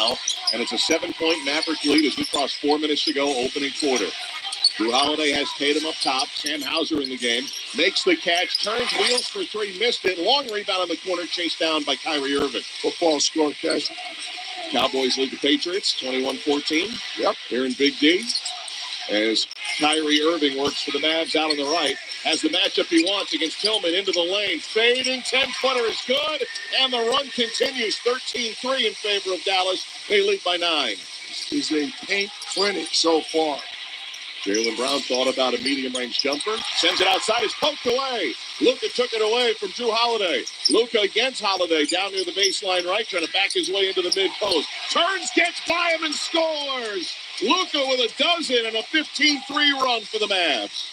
now, and it's a 7-point Maverick lead as we cross 4 minutes to go, opening quarter. Drew Holiday has Tatum up top. Sam Hauser in the game. Makes the catch. Turns wheels for three. Missed it. Long rebound on the corner. Chased down by Kyrie Irving. Football score, guys. Cowboys lead the Patriots 21-14. Yep. Here in Big D. As Kyrie Irving works for the Mavs out on the right. Has the matchup he wants against Tillman into the lane. Fading. 10-footer is good. And the run continues. 13-3 in favor of Dallas. They lead by 9. This is a paint clinic so far. Jaylen Brown thought about a medium-range jumper. Sends it outside. It's poked away. Luka took it away from Drew Holiday. Luka against Holiday down near the baseline right, trying to back his way into the mid-post. Turns, gets by him, and scores. Luka with a dozen and a 15-3 run for the Mavs.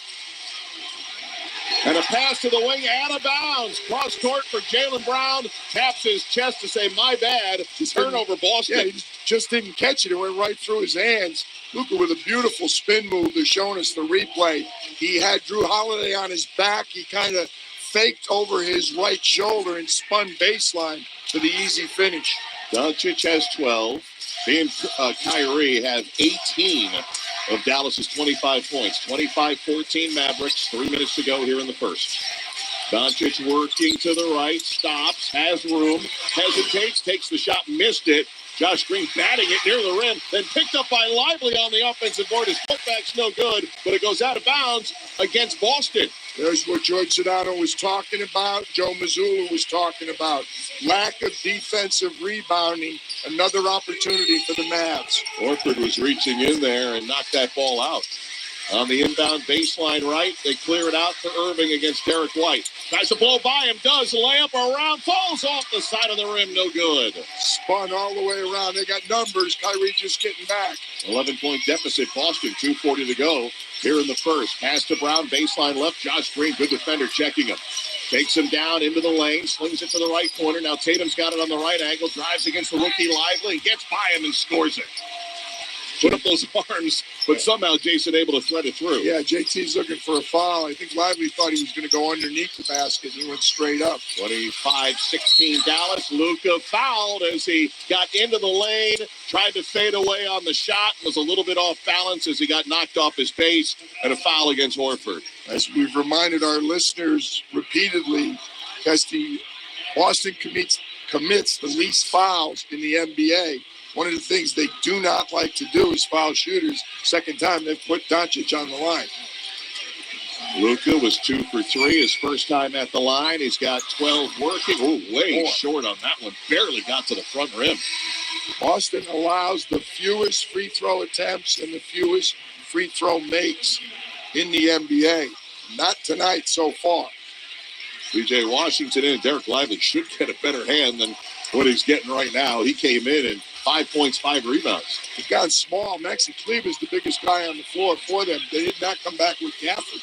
And a pass to the wing, out of bounds. Cross court for Jaylen Brown. Taps his chest to say, my bad. Turnover, Boston. Yeah, he just didn't catch it. It went right through his hands. Luka with a beautiful spin move. They're showing us the replay. He had Drew Holiday on his back. He kind of faked over his right shoulder and spun baseline for the easy finish. Doncic has 12. He and Kyrie have 18 of Dallas's 25 points. 25-14 Mavericks. 3 minutes to go here in the first. Doncic working to the right. Stops. Has room. Hesitates. Takes the shot. Missed it. Josh Green batting it near the rim, then picked up by Lively on the offensive board. His putback's no good, but it goes out of bounds against Boston. There's what George Sedano was talking about, Joe Mazzulla was talking about. Lack of defensive rebounding, another opportunity for the Mavs. Horford was reaching in there and knocked that ball out. On the inbound baseline right, they clear it out for Irving against Derek White. Tries to blow by him, does, layup around, falls off the side of the rim, no good. Spun all the way around. They got numbers. Kyrie just getting back. 11-point deficit, Boston, 2:40 to go here in the first. Pass to Brown, baseline left, Josh Green, good defender, checking him. Takes him down into the lane, slings it to the right corner. Now Tatum's got it on the right angle, drives against the rookie Lively, gets by him and scores it. Put up those arms, but somehow Jason able to thread it through. Yeah, JT's looking for a foul. I think Lively thought he was going to go underneath the basket. He went straight up. 25-16 Dallas. Luka fouled as he got into the lane, tried to fade away on the shot, was a little bit off balance as he got knocked off his pace, and a foul against Horford. As we've reminded our listeners repeatedly, Boston commits the least fouls in the NBA. One of the things they do not like to do is foul shooters. Second time they've put Doncic on the line. Luka was 2 for 3 his first time at the line. He's got 12 working. Oh, way short on that one. Barely got to the front rim. Boston allows the fewest free throw attempts and the fewest free throw makes in the NBA. Not tonight so far. P.J. Washington and Derek Lively should get a better hand than what he's getting right now. He came in and 5 points, 5 rebounds. They've gone small. Maxi Kleber's the biggest guy on the floor for them. They did not come back with Gafford.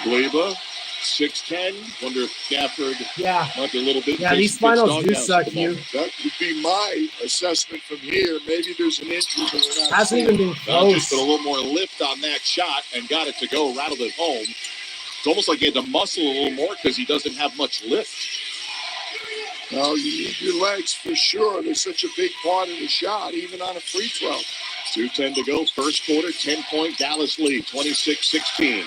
Kleber, 6'10". Wonder if Gafford might be a little bit. Yeah, these finals do suck, you. That would be my assessment from here. Maybe there's an injury, but we're not. Hasn't even been close. Just put a little more lift on that shot and got it to go, rattled it home. It's almost like he had to muscle a little more because he doesn't have much lift. No, you need your legs for sure. They're such a big part of the shot, even on a free throw. 2:10 to go. First quarter, 10-point Dallas lead, 26-16.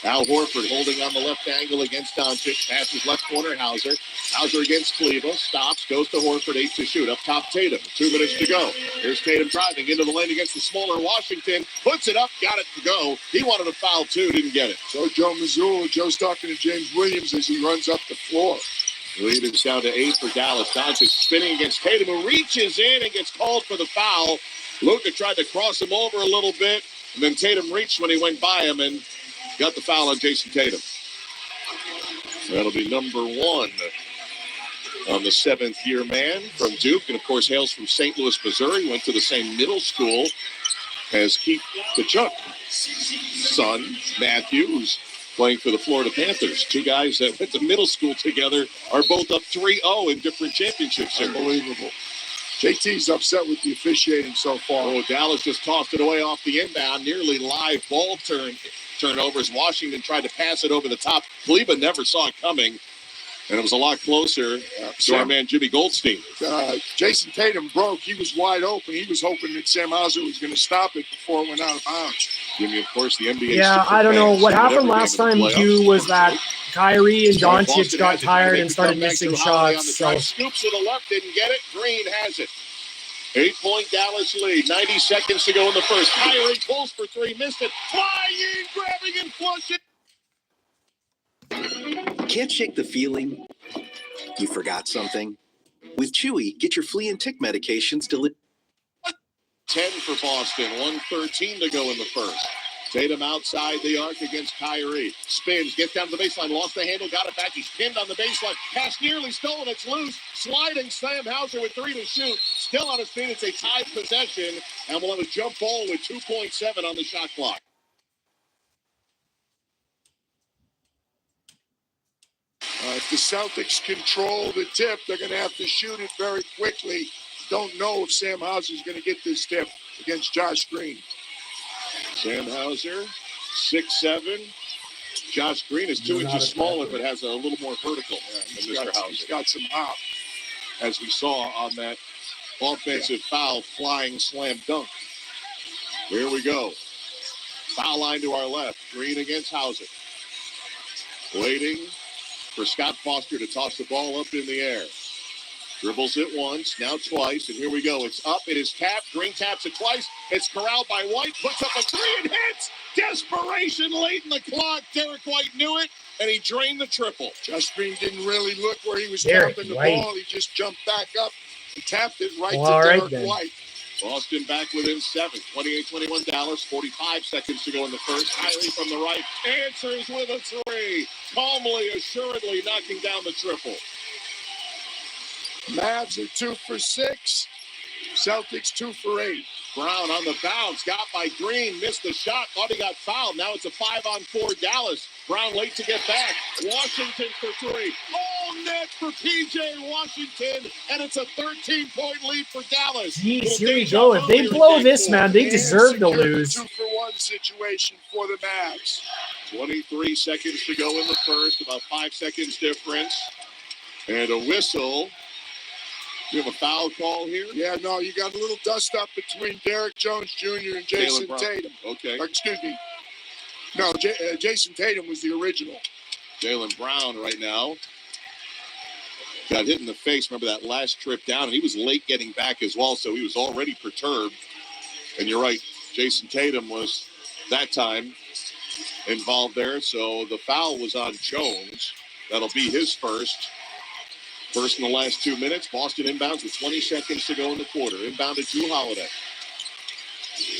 Al Horford holding on the left angle against Doncic. Passes left corner, Hauser. Hauser against Kleber. Stops, goes to Horford, 8 to shoot. Up top, Tatum. 2 minutes to go. Here's Tatum driving into the lane against the smaller Washington. Puts it up, got it to go. He wanted a foul, too, didn't get it. So Joe Mazzulla, Joe's talking to James Williams as he runs up the floor. Lead is down to 8 for Dallas. Doncic spinning against Tatum, who reaches in and gets called for the foul. Luka tried to cross him over a little bit, and then Tatum reached when he went by him and got the foul on Jason Tatum. That'll be number 1 on the 7th-year man from Duke, and of course hails from St. Louis, Missouri. Went to the same middle school as Keith Kachuk's son, Matthew, who's playing for the Florida Panthers. 2 guys that went to middle school together are both up 3-0 in different championships. Unbelievable. JT's upset with the officiating so far. Oh, Dallas just tossed it away off the inbound. Nearly live ball turnovers. Washington tried to pass it over the top. Kleber never saw it coming. And it was a lot closer to our man Jimmy Goldstein. Jason Tatum broke. He was wide open. He was hoping that Sam Hauser was going to stop it before it went out of bounds. Jimmy, of course, the NBA. Yeah, I don't know. What happened last time, too, was that Kyrie and Doncic got tired and started missing shots. So. Scoops to the left, didn't get it. Green has it. 8-point Dallas lead. 90 seconds to go in the first. Kyrie pulls for three, missed it. Flying, grabbing, and flushing. Can't shake the feeling you forgot something? With Chewy, get your flea and tick medications delivered. 10 for Boston, 1:13 to go in the first. Tatum outside the arc against Kyrie. Spins, gets down to the baseline, lost the handle, got it back. He's pinned on the baseline. Pass nearly stolen, it's loose. Sliding Sam Hauser with 3 to shoot. Still on his feet, it's a tied possession. And we'll have a jump ball with 2.7 on the shot clock. If the Celtics control the tip, they're going to have to shoot it very quickly. Don't know if Sam Hauser is going to get this tip against Josh Green. Sam Hauser, 6'7". Josh Green is 2 inches smaller, but has a little more vertical than Mr. Hauser. He's got some hop. As we saw on that offensive foul flying slam dunk. Here we go. Foul line to our left. Green against Hauser. Waiting for Scott Foster to toss the ball up in the air. Dribbles it once, now twice, and here we go. It's up, it is tapped. Green taps it twice. It's corralled by White, puts up a three and hits. Desperation late in the clock. Derek White knew it, and he drained the triple. Josh Green didn't really look where he was tapping the ball. He just jumped back up and tapped it right to Derek White. Boston back within 7. 28-21 Dallas. 45 seconds to go in the first. Kyrie from the right answers with a three. Calmly, assuredly knocking down the triple. Mavs are 2 for 6. Celtics 2 for 8. Brown on the bounce, got by Green, missed the shot, thought he got fouled. Now it's a 5-on-4 Dallas. Brown late to get back. Washington for 3. All net for P.J. Washington, and it's a 13-point lead for Dallas. Jeez, here we go. If they blow this, man, they deserve to lose. 2-for-1 situation for the Mavs. 23 seconds to go in the first, about 5 seconds difference. And a whistle. You have a foul call here? Yeah, no, you got a little dust up between Derek Jones Jr. and Jason Tatum. Okay. Excuse me. No, Jason Tatum was the original. Jaylen Brown right now got hit in the face. Remember that last trip down, and he was late getting back as well, so he was already perturbed. And you're right, Jason Tatum was that time involved there, so the foul was on Jones. That'll be his first. First in the last 2 minutes. Boston inbounds with 20 seconds to go in the quarter. Inbounded to Holiday.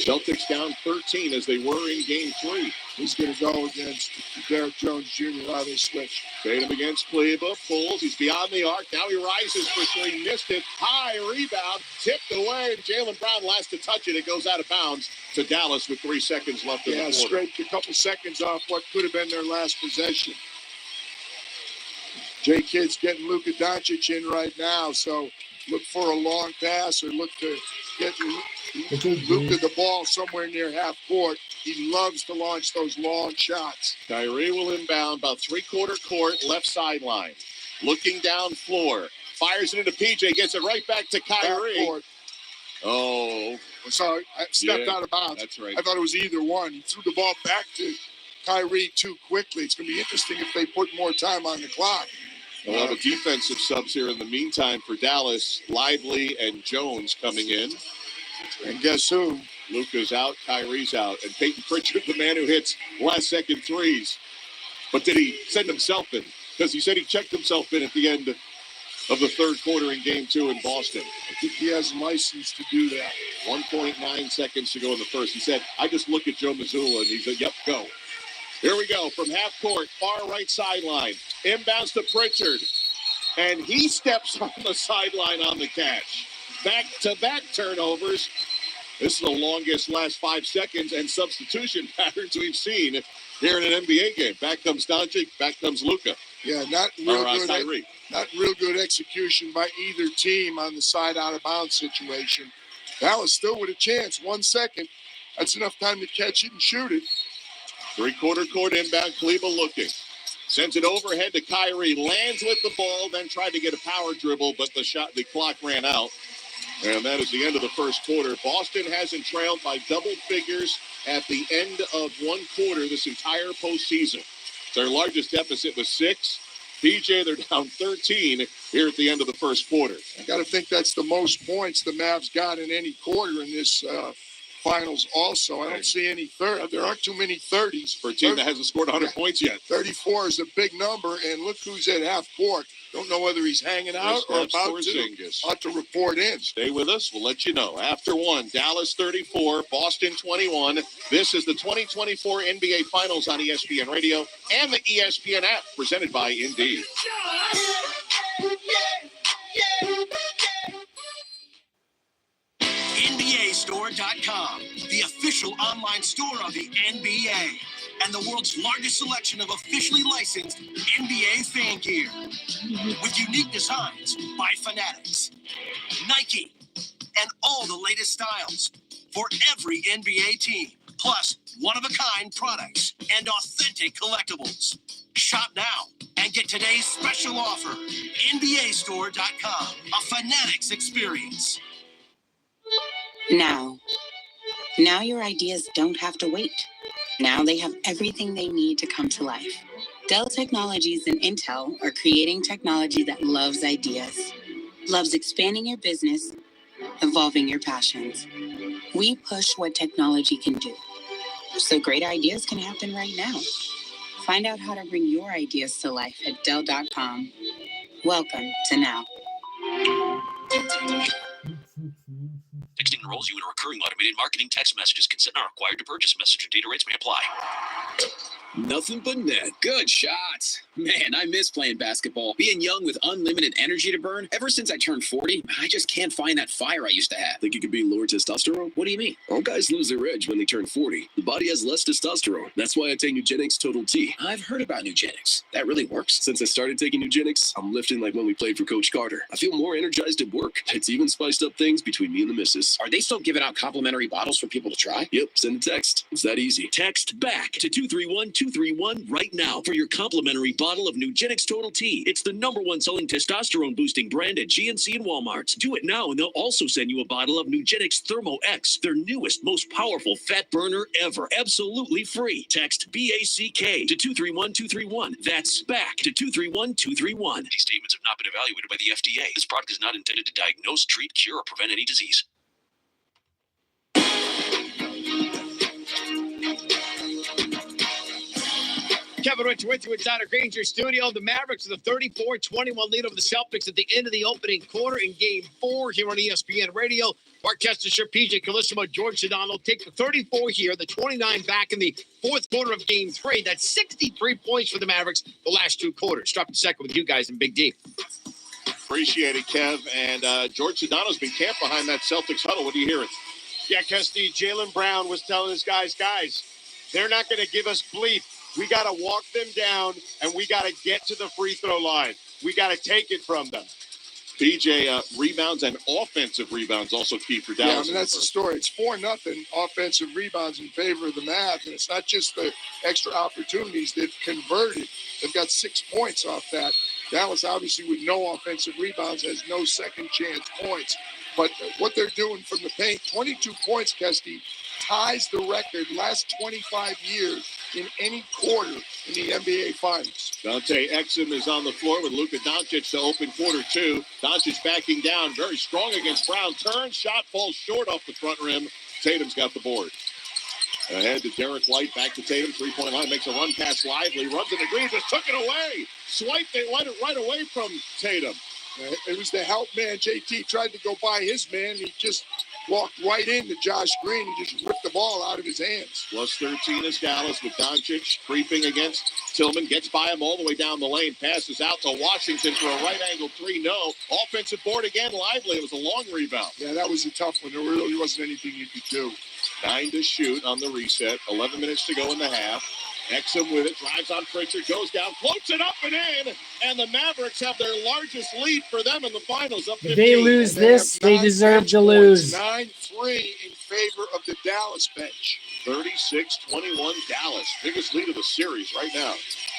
Celtics down 13 as they were in game 3. He's going to go against Derek Jones Jr. on his switch. Tatum against Kleba. Pulls. He's beyond the arc. Now he rises for 3. Missed it. High rebound. Tipped away. Jaylen Brown last to touch it. It goes out of bounds to Dallas with 3 seconds left in the quarter. Scraped a couple seconds off what could have been their last possession. J-Kid's getting Luka Doncic in right now, so look for a long pass or look to get Luka the ball somewhere near half court. He loves to launch those long shots. Kyrie will inbound about 3/4 court, left sideline. Looking down floor. Fires it into PJ, gets it right back to Kyrie. Oh. Sorry, I stepped out of bounds. That's right. I thought it was either one. He threw the ball back to Kyrie too quickly. It's going to be interesting if they put more time on the clock. We'll have a defensive subs here in the meantime for Dallas. Lively and Jones coming in. And guess who? Luka's out, Kyrie's out. And Peyton Pritchard, the man who hits last-second threes. But did he send himself in? Because he said he checked himself in at the end of the third quarter in game 2 in Boston. I think he has license to do that. 1.9 seconds to go in the first. He said, I just look at Joe Mazzulla, and he said, yep, go. Here we go from half court, far right sideline. Inbounds to Pritchard. And he steps on the sideline on the catch. Back-to-back turnovers. This is the longest last 5 seconds and substitution patterns we've seen here in an NBA game. Back comes Doncic, back comes Luka. Yeah, not real good execution by either team on the side out of bounds situation. Dallas still with a chance. 1 second. That's enough time to catch it and shoot it. 3/4 court inbound. Kleba looking. Sends it overhead to Kyrie. Lands with the ball, then tried to get a power dribble, but the clock ran out. And that is the end of the first quarter. Boston hasn't trailed by double figures at the end of one quarter this entire postseason. Their largest deficit was 6. PJ, they're down 13 here at the end of the first quarter. I got to think that's the most points the Mavs got in any quarter in this finals also. I don't see any there aren't too many 30s. For a team that hasn't scored 100 points yet. 34 is a big number, and look who's at half court. Don't know whether he's hanging out or about to report in. Stay with us. We'll let you know. After one, Dallas 34, Boston 21. This is the 2024 NBA Finals on ESPN Radio and the ESPN app, presented by Indeed. NBAstore.com, the official online store of the NBA, and the world's largest selection of officially licensed NBA fan gear. With unique designs by Fanatics, Nike, and all the latest styles for every NBA team, plus one-of-a-kind products and authentic collectibles. Shop now and get today's special offer. NBAstore.com, a Fanatics experience. Now your ideas don't have to wait. Now they have everything they need to come to life. Dell Technologies and Intel are creating technology that loves ideas, loves expanding your business, evolving your passions. We push what technology can do, so great ideas can happen right now. Find out how to bring your ideas to life at Dell.com. Welcome to Now. Texting enrolls you in a recurring automated marketing text messages. Consent not required to purchase. Message and data rates may apply. Nothing but net. Good shot. Man, I miss playing basketball. Being young with unlimited energy to burn. Ever since I turned 40, I just can't find that fire I used to have. Think it could be lower testosterone? What do you mean? All guys lose their edge when they turn 40. The body has less testosterone. That's why I take Nugenix Total T. I've heard about Nugenix. That really works? Since I started taking Nugenix, I'm lifting like when we played for Coach Carter. I feel more energized at work. It's even spiced up things between me and the missus. Are they still giving out complimentary bottles for people to try? Yep, send a text. It's that easy. Text BACK to 231-231 right now for your complimentary bottle of Nugenix Total T. It's the #1 selling testosterone boosting brand at GNC and Walmart. Do it now and they'll also send you a bottle of Nugenix Thermo X, their newest, most powerful fat burner ever. Absolutely free. Text BACK to 231-231. That's BACK to 231-231. These statements have not been evaluated by the FDA. This product is not intended to diagnose, treat, cure, or prevent any disease. Kevin Richard with you inside our Granger studio. The Mavericks with a 34-21 lead over the Celtics at the end of the opening quarter in Game 4 here on ESPN Radio. Mark Kestisher, PJ Carlissimo, George Sedano take the 34 here, the 29 back in the fourth quarter of Game 3. That's 63 points for the Mavericks the last two quarters. Drop a second with you guys in Big D. Appreciate it, Kev. And George Sedano's been camped behind that Celtics huddle. What are you hearing? Yeah, Kesty, Jaylen Brown was telling his guys, they're not going to give us bleep. We got to walk them down, and we got to get to the free throw line. We got to take it from them. PJ, rebounds and offensive rebounds also key for Dallas. Yeah, I mean, that's the story. It's 4-0 offensive rebounds in favor of the Mavs, and it's not just the extra opportunities they've converted. They've got 6 points off that. Dallas, obviously, with no offensive rebounds, has no second chance points. But what they're doing from the paint, 22 points, Kesty, ties the record last 25 years in any quarter in the NBA Finals. Dante Exum is on the floor with Luka Doncic to open quarter 2. Doncic backing down, very strong against Brown. Turns, shot falls short off the front rim. Tatum's got the board. Ahead to Derek White, back to Tatum, three-point line, makes a run past Lively, runs in the green, just took it away. Swiped it right away from Tatum. It was the help man. JT tried to go by his man. He just walked right into Josh Green and just ripped the ball out of his hands. Plus 13 is Dallas with Doncic creeping against Tillman. Gets by him all the way down the lane. Passes out to Washington for a right-angle three. No. Offensive board again, Lively. It was a long rebound. Yeah, that was a tough one. There really wasn't anything you could do. 9 to shoot on the reset. 11 minutes to go in the half. Exum with it, drives on Pritchard, goes down, floats it up and in, and the Mavericks have their largest lead for them in the finals. Up 15. If they lose this, they deserve to lose. 9-3 in favor of the Dallas bench. 36-21 Dallas. Biggest lead of the series right now.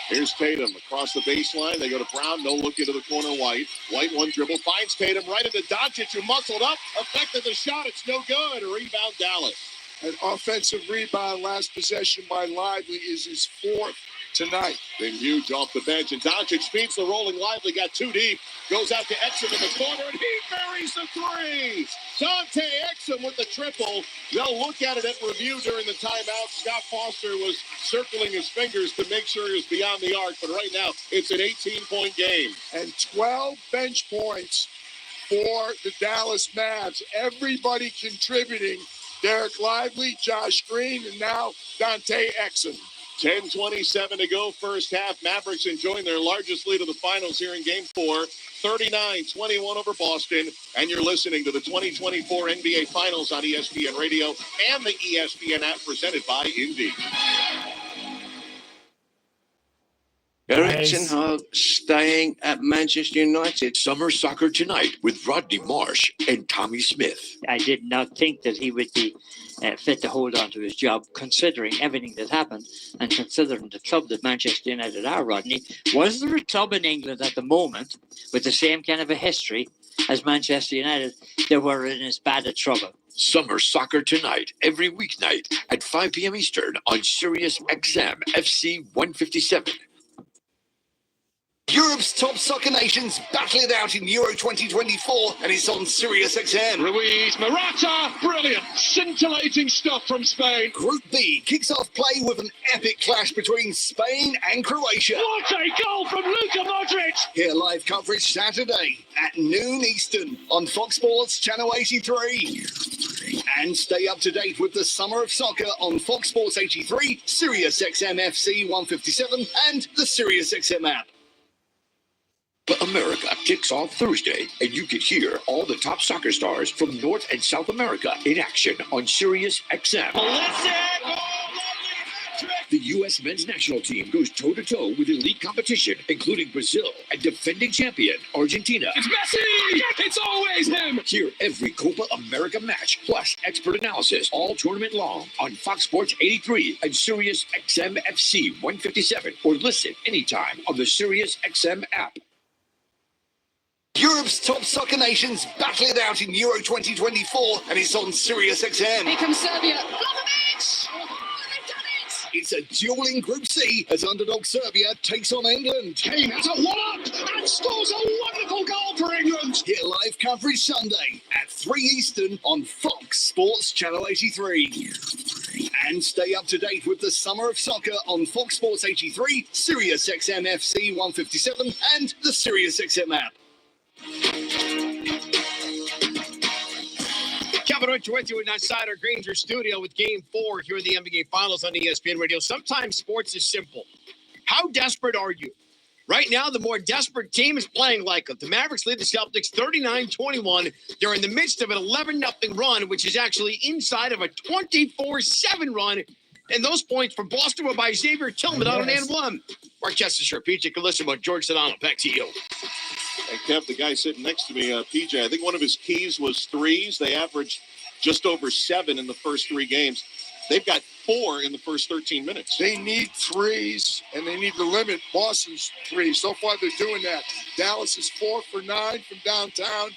Here's Tatum across the baseline. They go to Brown. No look into the corner. White. White one dribble. Finds Tatum right into Doncic, who muscled up. Affected the shot. It's no good. A rebound, Dallas. An offensive rebound last possession by Lively is his fourth tonight. Then huge off the bench. And Doncic speeds the rolling Lively. Got too deep. Goes out to Exum in the corner. And he buries the three. Dante Exum with the triple. They'll look at it at review during the timeout. Scott Foster was circling his fingers to make sure he was beyond the arc. But right now, it's an 18-point game. And 12 bench points for the Dallas Mavs. Everybody contributing. Derek Lively, Josh Green, and now Dante Exum. 10:27 to go first half. Mavericks enjoying their largest lead of the finals here in Game 4. 39-21 over Boston. And you're listening to the 2024 NBA Finals on ESPN Radio and the ESPN app presented by Indy. Ericsson are staying at Manchester United. Summer soccer tonight with Rodney Marsh and Tommy Smith. I did not think that he would be fit to hold on to his job, considering everything that happened and considering the club that Manchester United are, Rodney. Was there a club in England at the moment with the same kind of a history as Manchester United that were in as bad a trouble? Summer soccer tonight, every weeknight at 5 p.m. Eastern on Sirius XM FC 157. Europe's top soccer nations battle it out in Euro 2024, and it's on Sirius XM. Ruiz, Morata, brilliant, scintillating stuff from Spain. Group B kicks off play with an epic clash between Spain and Croatia. What a goal from Luka Modric! Hear live coverage Saturday at noon Eastern on Fox Sports Channel 83. And stay up to date with the Summer of Soccer on Fox Sports 83, Sirius XM FC 157, and the Sirius XM app. But America kicks off Thursday, and you can hear all the top soccer stars from North and South America in action on Sirius XM. The U.S. men's national team goes toe-to-toe with elite competition, including Brazil and defending champion Argentina. It's Messi! It's always him! Hear every Copa America match, plus expert analysis, all tournament long on Fox Sports 83 and Sirius XM FC 157, or listen anytime on the Sirius XM app. Europe's top soccer nations battle it out in Euro 2024, and it's on Sirius XM. Here comes Serbia. It's a dueling Group C as underdog Serbia takes on England. Kane has a one-up and scores a wonderful goal for England. Hear live coverage Sunday at 3 Eastern on Fox Sports Channel 83. And stay up to date with the Summer of Soccer on Fox Sports 83, Sirius XM FC 157, and the Sirius XM app. Kevin Richard with you in outside our Granger studio with Game 4 here in the NBA Finals on ESPN Radio. Sometimes sports is simple. How desperate are you? Right now, the more desperate team is playing like it. The Mavericks lead the Celtics 39-21. They're in the midst of an 11-0 run, which is actually inside of a 24-7 run. And those points from Boston were by Xavier Tillman on an and one. Mark Chester, PJ Calissimo, George Sedano. Back to you. And Kev, the guy sitting next to me, PJ, I think one of his keys was threes. They averaged just over 7 in the first 3 games. They've got 4 in the first 13 minutes. They need threes, and they need to limit Boston's threes. So far, they're doing that. Dallas is 4 for 9 from downtown.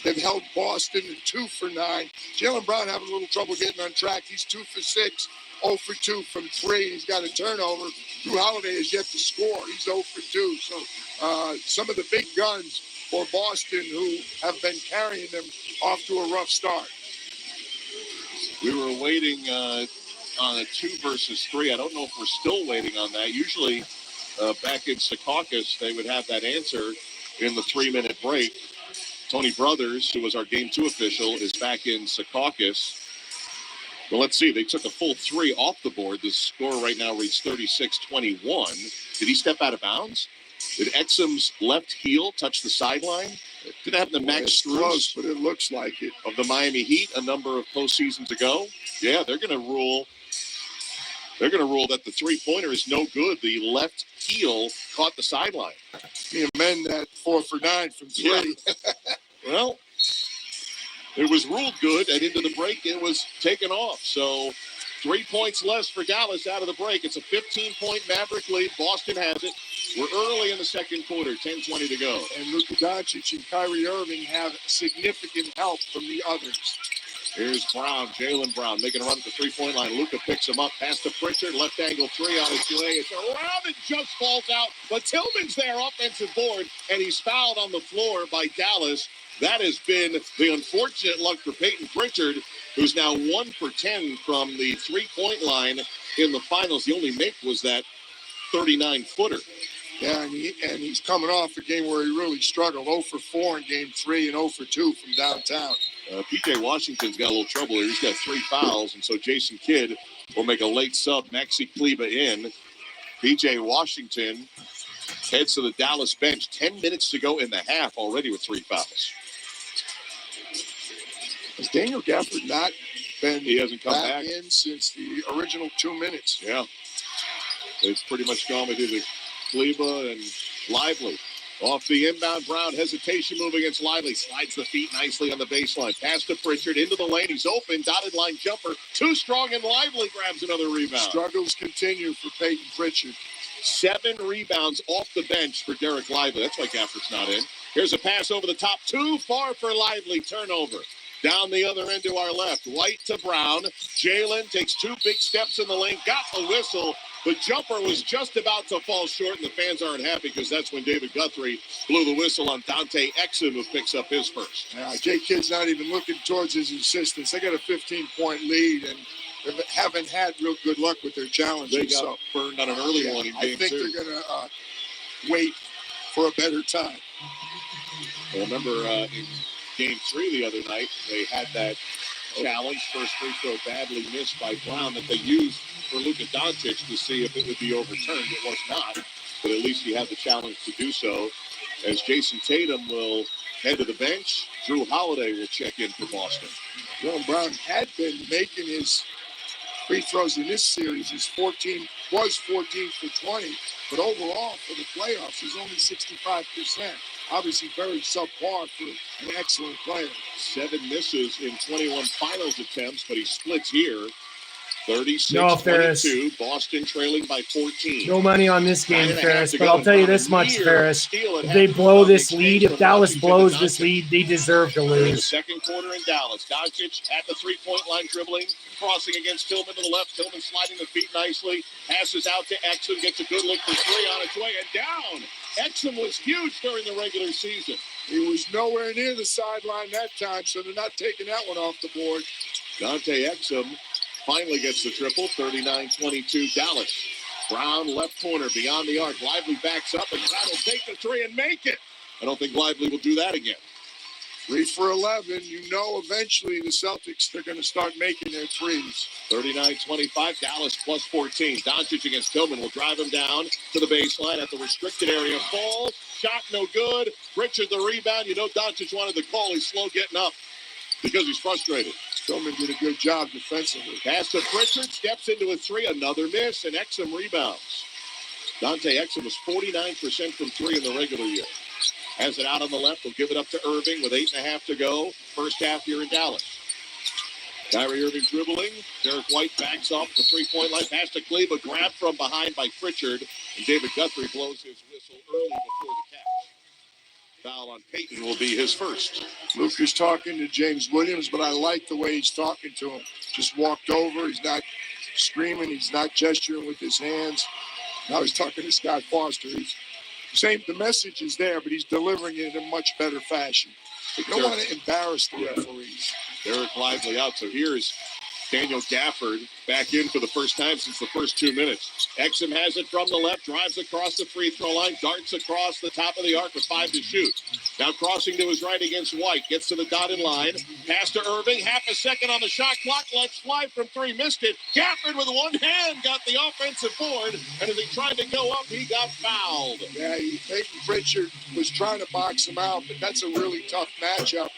They've held Boston to 2 for 9. Jaylen Brown having a little trouble getting on track. He's 2 for 6, 0 for 2 from 3. He's got a turnover. Drew Holiday has yet to score. He's 0 for 2. So some of the big guns for Boston who have been carrying them off to a rough start. We were waiting on a 2 versus 3. I don't know if we're still waiting on that. Usually back in Secaucus, they would have that answer in the 3-minute break. Tony Brothers, who was our Game 2 official, is back in Secaucus. Well, let's see. They took a full 3 off the board. The score right now reads 36-21. Did he step out of bounds? Did Exum's left heel touch the sideline? Did it happen to Max Strus, but it looks like it, of the Miami Heat a number of postseasons ago? Yeah, they're going to rule that the three-pointer is no good. The left heel caught the sideline. He amend that 4 for 9 from 3. Yeah. Well, it was ruled good, and into the break, it was taken off. So 3 points less for Dallas out of the break. It's a 15-point Maverick lead. Boston has it. We're early in the second quarter, 10:20 to go. And Luka Doncic and Kyrie Irving have significant help from the others. Here's Brown, Jaylen Brown, making a run at the three-point line. Luka picks him up, pass to Pritchard, left angle three on his way. It's around and just falls out. But Tillman's there, offensive board, and he's fouled on the floor by Dallas. That has been the unfortunate luck for Peyton Pritchard, who's now 1 for 10 from the three-point line in the finals. The only make was that 39-footer. Yeah, and he's coming off a game where he really struggled. 0 for 4 in game 3 and 0 for 2 from downtown. P.J. Washington's got a little trouble here. He's got 3 fouls, and so Jason Kidd will make a late sub. Maxi Kleber in. P.J. Washington heads to the Dallas bench. 10 minutes to go in the half already with 3 fouls. Has Daniel Gafford not been He hasn't come back in since the original 2 minutes? Yeah. It's pretty much gone with either Kleber and Lively. Off the inbound, Brown hesitation move against Lively. Slides the feet nicely on the baseline. Pass to Pritchard into the lane. He's open. Dotted line jumper. Too strong, and Lively grabs another rebound. Struggles continue for Peyton Pritchard. 7 rebounds off the bench for Derek Lively. That's why Gafford's not in. Here's a pass over the top. Too far for Lively. Turnover. Down the other end to our left. White to Brown. Jaylen takes 2 big steps in the lane. Got the whistle. The jumper was just about to fall short, and the fans aren't happy because that's when David Guthrie blew the whistle on Dante Exum, who picks up his first. Jay Kidd's not even looking towards his assistants. They got a 15-point lead and haven't had real good luck with their challenges. They got burned on an early one in game 2. I think they're going to wait for a better time. Well, remember in game 3 the other night, they had that challenge, first free throw badly missed by Brown, that they used for Luka Doncic to see if it would be overturned. It was not, but at least he had the challenge to do so. As Jason Tatum will head to the bench, Drew Holiday will check in for Boston. Jaylen Brown had been making his free throws in this series. His 14 for 20, but overall for the playoffs, he's only 65%. Obviously very subpar for an excellent player. 7 misses in 21 finals attempts, but he splits here. 36-22, Boston trailing by 14. No money on this game, Ferris, but I'll tell you this much, Ferris. If they blow this lead, if Dallas blows this lead, they deserve to lose. Second quarter in Dallas. Doncic at the three-point line dribbling, crossing against Tillman to the left. Tillman sliding the feet nicely. Passes out to Exum, gets a good look for 3 on its way, and down. Exum was huge during the regular season. He was nowhere near the sideline that time, so they're not taking that one off the board. Dante Exum finally gets the triple, 39-22 Dallas. Brown left corner beyond the arc. Lively backs up, and Brown will take the 3 and make it. I don't think Lively will do that again. 3 for 11. You know eventually the Celtics, they're going to start making their threes. 39-25, Dallas plus 14. Doncic against Tillman will drive him down to the baseline at the restricted area. Falls, shot no good. Pritchard the rebound. You know Doncic wanted the call. He's slow getting up because he's frustrated. Tillman did a good job defensively. Pass to Pritchard, steps into a 3, another miss, and Exum rebounds. Dante Exum was 49% from 3 in the regular year. Has it out on the left, will give it up to Irving with 8.5 to go. First half here in Dallas. Kyrie Irving dribbling. Derek White backs off the three-point line. Pass to Kleber, grabbed from behind by Pritchard. And David Guthrie blows his whistle early before the catch. Foul on Peyton will be his first. Luke is talking to James Williams, but I like the way he's talking to him. Just walked over. He's not screaming. He's not gesturing with his hands. Now he's talking to Scott Foster. He's saying the message is there, but he's delivering it in a much better fashion. You don't want to embarrass the referees. Derek Lively out. So here's Daniel Gafford back in for the first time since the first 2 minutes. Exum has it from the left, drives across the free throw line, darts across the top of the arc with 5 to shoot. Now crossing to his right against White, gets to the dotted line. Pass to Irving, half a second on the shot clock, lets fly from 3, missed it. Gafford with one hand got the offensive board, and as he tried to go up, he got fouled. Yeah, Peyton Pritchard was trying to box him out, but that's a really tough matchup.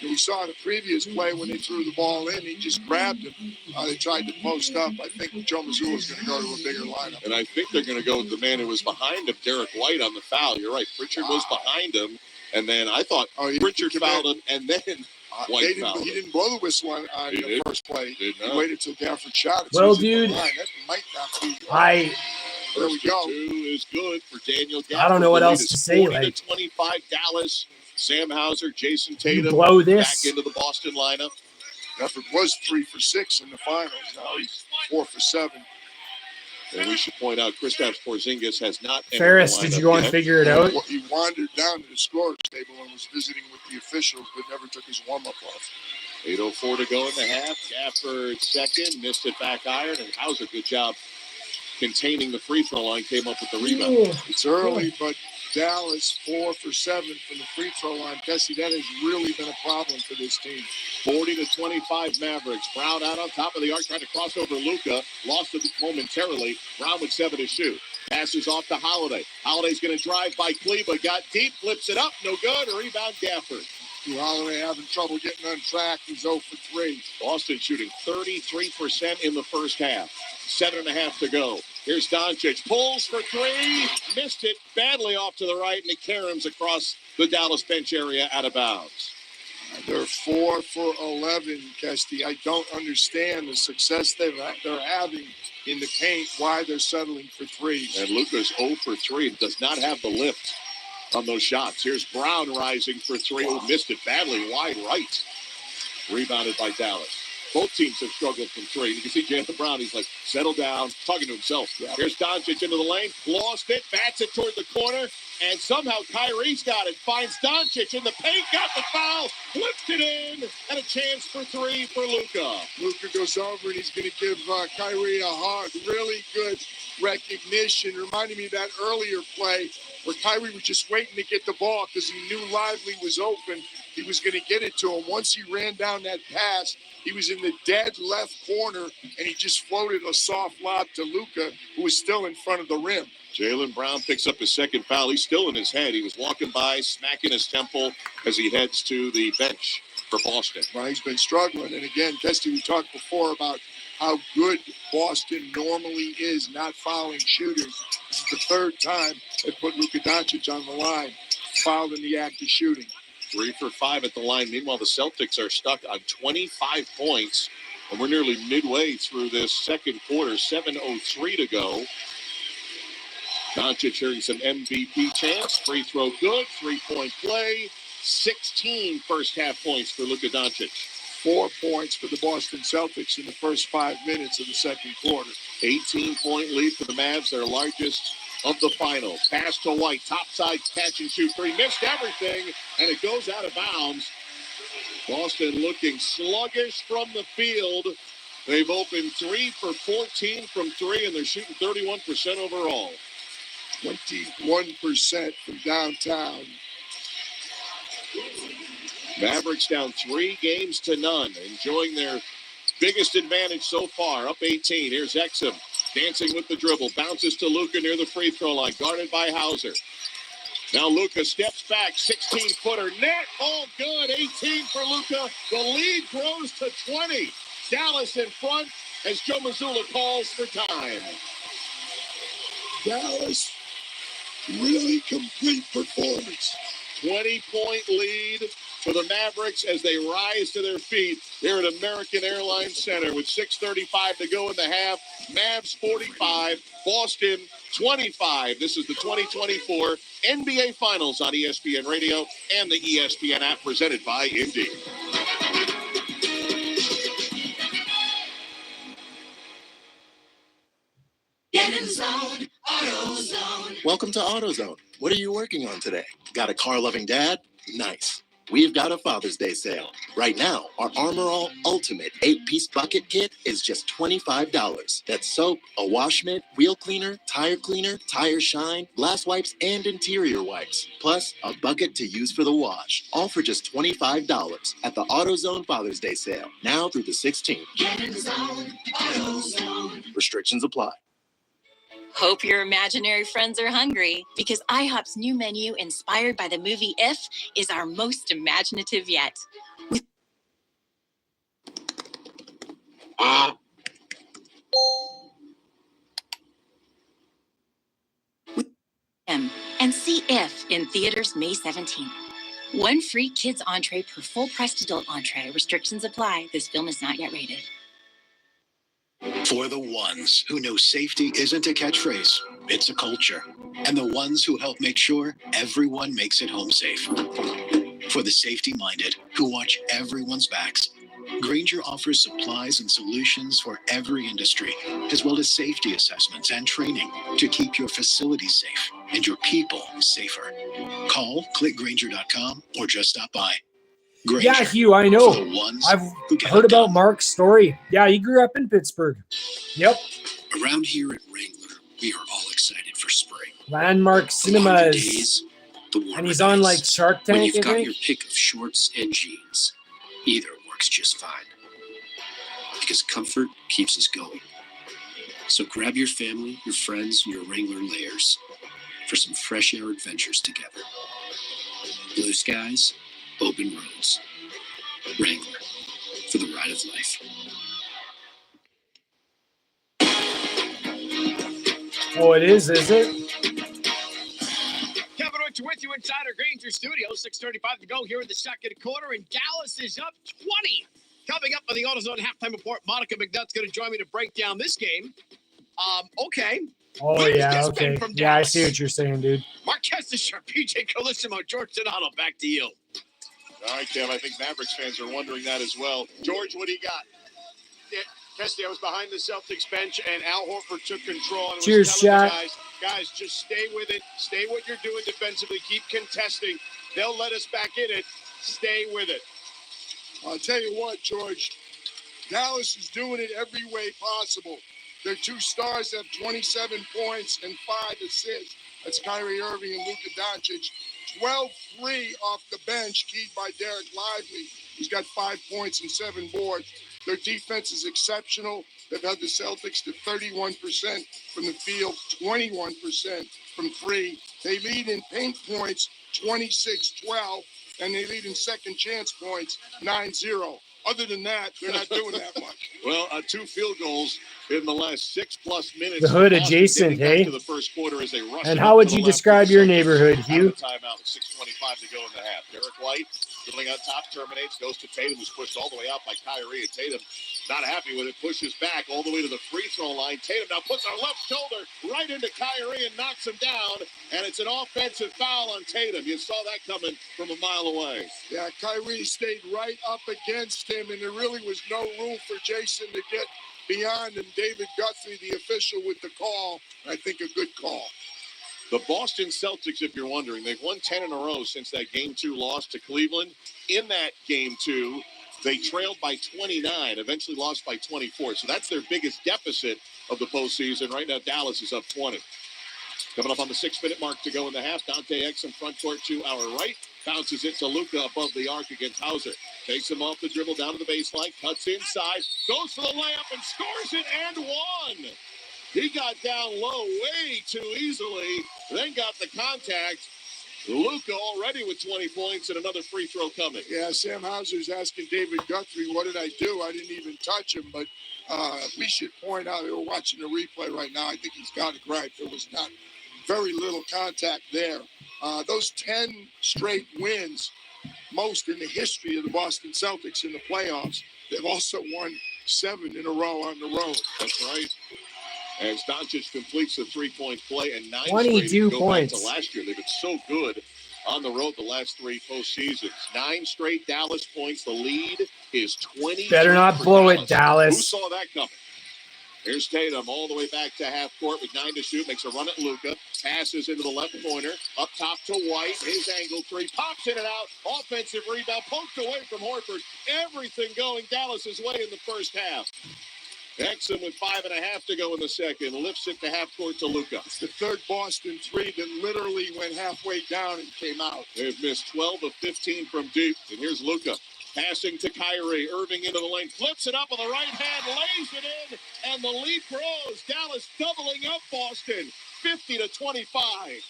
We saw in the previous play when they threw the ball in, he just grabbed him. They tried to post up. I think Joe Mazzulla is going to go to a bigger lineup. And I think they're going to go with the man who was behind him, Derek White, on the foul. You're right. Pritchard was behind him. And then I thought Pritchard fouled him. And then White foul. He didn't blow the whistle on the first play. He waited till Gafford shot it. Well, So dude, that might not be. There we go. 2 is good for Daniel Gafford. I don't know what else to say. 40-25 Dallas. Sam Hauser, Jason Tatum blow this. back into the Boston lineup. Gafford was 3 for 6 in the finals. Now he's 4 for 7. And we should point out Kristaps Porzingis has not. Ferris, did you go and figure it out? He wandered down to the scorer's table and was visiting with the officials, but never took his warm-up off. 8:04 to go in the half. Gafford second, missed it back iron, and Hauser, good job containing the free throw line, came up with the rebound. It's early, but Dallas 4 for 7 from the free throw line. Kessie, that has really been a problem for this team. 40-25 Mavericks. Brown out on top of the arc, trying to cross over Luka. Lost it momentarily. Brown with 7 to shoot. Passes off to Holiday. Holiday's going to drive by Kleba. Got deep, flips it up. No good. Rebound Gafford. Holiday having trouble getting on track. He's 0 for 3. Boston shooting 33% in the first half. 7.5 to go. Here's Doncic. Pulls for 3. Missed it badly off to the right. And it caroms across the Dallas bench area out of bounds. They're 4 for 11, Kesty. I don't understand the success they're having in the paint, why they're settling for 3. And Luka's 0 for 3 and does not have the lift on those shots. Here's Brown rising for 3. Wow. Missed it badly wide right. Rebounded by Dallas. Both teams have struggled from 3. You can see Jaylen Brown. He's like, settle down, talking to himself. Yeah. Here's Doncic into the lane. Lost it. Bats it toward the corner. And somehow Kyrie's got it. Finds Doncic in the paint. Got the foul. Flipped it in. And a chance for 3 for Luka. Luka goes over and he's going to give Kyrie a hug. Really good recognition. Reminded me of that earlier play where Kyrie was just waiting to get the ball because he knew Lively was open. He was going to get it to him. Once he ran down that pass, he was in the dead left corner, and he just floated a soft lob to Luka, who was still in front of the rim. Jaylen Brown picks up his second foul. He's still in his head. He was walking by, smacking his temple as he heads to the bench for Boston. Well, he's been struggling. And again, Kesty, we talked before about how good Boston normally is not fouling shooters. This is the third time they put Luka Doncic on the line, fouled in the act of shooting. 3 for 5 at the line. Meanwhile, the Celtics are stuck on 25 points, and we're nearly midway through this second quarter. 7:03 to go. Doncic hearing some MVP chants. Free throw good. 3-point play. 16 first half points for Luka Doncic. 4 points for the Boston Celtics in the first 5 minutes of the second quarter. 18-point lead for the Mavs, their largest of the final. Pass to White, topside catch and shoot 3. Missed everything, and it goes out of bounds. Boston looking sluggish from the field. They've opened 3 for 14 from 3, and they're shooting 31% overall. 21% from downtown. Mavericks down 3 games to none, enjoying their biggest advantage so far, up 18. Here's Exum dancing with the dribble, bounces to Luka near the free throw line, guarded by Hauser. Now Luka steps back, 16-footer, net, all good, 18 for Luka. The lead grows to 20. Dallas in front as Joe Mazzulla calls for time. Dallas, really complete performance. 20-point lead for the Mavericks as they rise to their feet. They're at American Airlines Center with 6:35 to go in the half. Mavs 45, Boston 25. This is the 2024 NBA Finals on ESPN Radio and the ESPN app presented by Indy. Get in the zone, AutoZone. Welcome to AutoZone. What are you working on today? Got a car-loving dad? Nice. We've got a Father's Day sale. Right now, our Armor All Ultimate 8-piece bucket kit is just $25. That's soap, a wash mitt, wheel cleaner, tire shine, glass wipes, and interior wipes. Plus, a bucket to use for the wash. All for just $25 at the AutoZone Father's Day sale. Now through the 16th. Get in the zone, AutoZone. Restrictions apply. Hope your imaginary friends are hungry, because IHOP's new menu, inspired by the movie If, is our most imaginative yet. And see If in theaters May 17th. One free kids entree per full-priced adult entree. Restrictions apply. This film is not yet rated. For the ones who know safety isn't a catchphrase, it's a culture. And the ones who help make sure everyone makes it home safe. For the safety-minded who watch everyone's backs, Grainger offers supplies and solutions for every industry, as well as safety assessments and training to keep your facilities safe and your people safer. Call, click Grainger.com, or just stop by. Grainger, Yeah, Hugh, I know. for the ones I've who get heard it about done. Mark's story. Yeah, he grew up in Pittsburgh. Yep. Around here at Wrangler, we are all excited for spring. Landmark The longer Cinemas. days, the warmer And he's on like nights. Shark When Tank, you've I got think. your pick of shorts and jeans, either works just fine. Because comfort keeps us going. So grab your family, your friends, and your Wrangler layers for some fresh air adventures together. Blue skies, open roads. Wrangler, for the ride of life. Oh, it is it? Kevin Richard with you inside our Grainger studio. 6:35 to go here in the second quarter, and Dallas is up 20. Coming up on the AutoZone halftime report, Monica McNutt's going to join me to break down this game. Okay. Oh, Where's yeah, this been okay. from Yeah, I Dallas? see what you're saying, dude. Marquez Fisher, PJ Colissimo, George Donato, back to you. All right, Kev, I think Mavericks fans are wondering that as well. George, what do you got? Yeah, Kesty, I was behind the Celtics bench, and Al Horford took control. And Cheers, was telling Shaq. the guys, just stay with it. Stay what you're doing defensively. Keep contesting. They'll let us back in it. Stay with it. I'll tell you what, George. Dallas is doing it every way possible. Their two stars have 27 points and 5 assists. That's Kyrie Irving and Luka Doncic. 12-3 off the bench, keyed by Derek Lively. He's got 5 points and 7 boards. Their defense is exceptional. They've had the Celtics to 31% from the field, 21% from three. They lead in paint points 26-12, and they lead in second chance points 9-0. Other than that, they're not doing that much. Well, 2 field goals in the last 6+ minutes. The hood Boston adjacent, getting back hey? to the first quarter as they rush And it how up would to the you left describe for your the Celtics. neighborhood, Out Hugh? of the timeout, 6:25 to go in the half. Derek White dribbling on top, terminates, goes to Tatum, who's pushed all the way out by Kyrie. And Tatum not happy with it, pushes back all the way to the free throw line. Tatum now puts our left shoulder right into Kyrie and knocks him down. And it's an offensive foul on Tatum. You saw that coming from a mile away. Yeah, Kyrie stayed right up against him, and there really was no room for Jason to get beyond him. David Guthrie, the official, with the call. I think a good call. The Boston Celtics, if you're wondering, they've won 10 in a row since that Game 2 loss to Cleveland. In that Game 2, they trailed by 29, eventually lost by 24. So that's their biggest deficit of the postseason. Right now, Dallas is up 20. Coming up on the 6-minute mark to go in the half, Dante Exum front court to our right. Bounces it to Luka above the arc against Hauser. Takes him off the dribble down to the baseline. Cuts inside. Goes for the layup and scores it and won. He got down low way too easily. Then got the contact. Luka already with 20 points and another free throw coming. Yeah, Sam Hauser's asking David Guthrie, what did I do? I didn't even touch him. But we should point out, we're watching the replay right now. I think he's got it right. There was not very little contact there. Those 10 straight wins, most in the history of the Boston Celtics in the playoffs. They've also won 7 in a row on the road. That's right. As Doncic completes the three-point play and 9 22 straight go points. back to last year. They've been so good on the road the last 3 postseasons. 9 straight Dallas points. The lead is 20. Better not blow it, Dallas. Who saw that coming? Here's Tatum all the way back to half court with 9 to shoot. Makes a run at Luka. Passes into the left corner. Up top to White. His angle 3. Pops in and out. Offensive rebound. Poked away from Horford. Everything going Dallas's way in the first half. Exum with 5.5 to go in the second. Lifts it to half court to Luka. It's the third Boston 3 that literally went halfway down and came out. They've missed 12 of 15 from deep. And here's Luka. Passing to Kyrie. Irving into the lane. Flips it up on the right hand. Lays it in. And the lead grows. Dallas doubling up Boston. 50-25.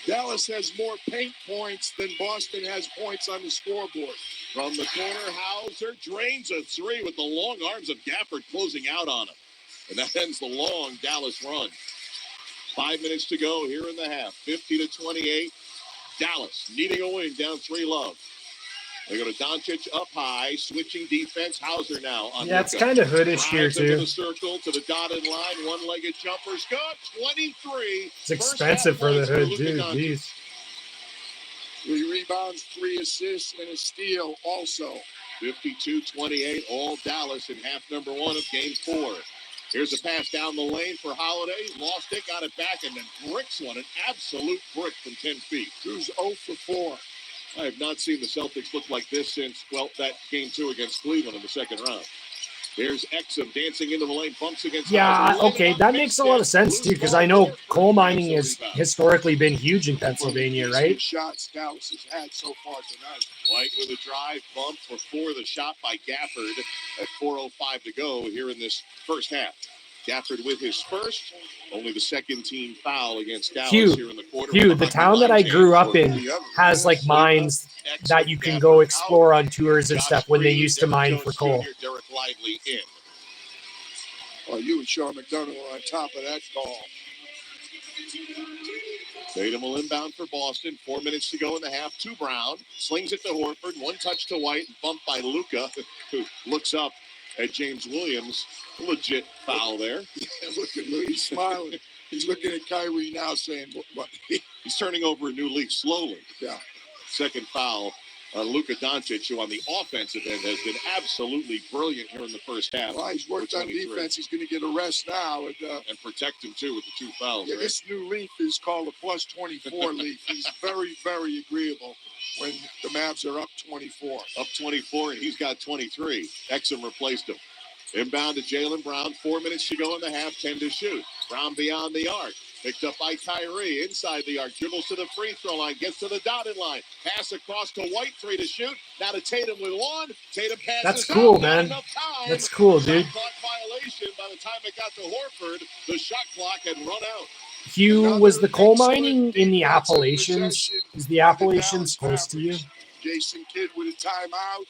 Dallas has more paint points than Boston has points on the scoreboard. From the corner, Hauser drains a 3 with the long arms of Gafford closing out on him. And that ends the long Dallas run. 5 minutes to go here in the half. 50-28. Dallas needing a win, down 3-love. They go to Doncic up high, switching defense. Hauser now on Yeah, it's Luka. kind of hoodish here Drives into too. the circle to the dotted line. One-legged jumper's good. 23. It's expensive for the hood too. Jeez. 3 rebounds, 3 assists, and a steal also. 52-28, all Dallas in half number 1 of game 4. Here's a pass down the lane for Holiday. Lost it, got it back, and then bricks one. An absolute brick from 10 feet. Drew's 0 for 4. I have not seen the Celtics look like this since, well, that game 2 against Cleveland in the second round. There's Exum dancing into the lane, bumps against. Yeah, Hauser. okay, that makes a lot of sense too, because I know coal mining has historically been huge in Pennsylvania, right? Shots Dallas has had so far tonight. White with a drive bump for 4. The shot by Gafford at 4:05 to go here in this first half. Gafford with his first, only the second team foul against Dallas here in the quarter. Hugh, the town that I grew up in has like mines that you can go explore on tours and stuff when they used to mine for coal. Derek Lively in. Oh, you and Sean McDonough are on top of that ball. Tatum will inbound for Boston. 4 minutes to go in the half. To Brown. Slings it to Horford. One touch to White. Bumped by Luka, who looks up at James Williams. Legit foul there. Look at Luke. He's smiling. He's looking at Kyrie now saying, what? He's turning over a new leaf slowly. Yeah. Second foul on Luka Doncic, who on the offensive end has been absolutely brilliant here in the first half. Well, he's worked on defense. He's going to get a rest now. And protect him, too, with the 2 fouls. Yeah, right? This new leaf is called a plus 24 leaf. He's very, very agreeable when the Mavs are up 24. Up 24, and he's got 23. Exum replaced him. Inbound to Jaylen Brown. 4 minutes to go in the half, 10 to shoot. Brown beyond the arc. Picked up by Kyrie. Inside the arc. Dribbles to the free throw line. Gets to the dotted line. Pass across to White. 3 to shoot. Now to Tatum with 1. Tatum passes. That's cool, out. man. That's cool, dude. Shot clock violation. By the time it got to Horford, the shot clock had run out. Hugh, was the coal mining in the Appalachians? Is the Appalachians close to you? Jason Kidd with a timeout.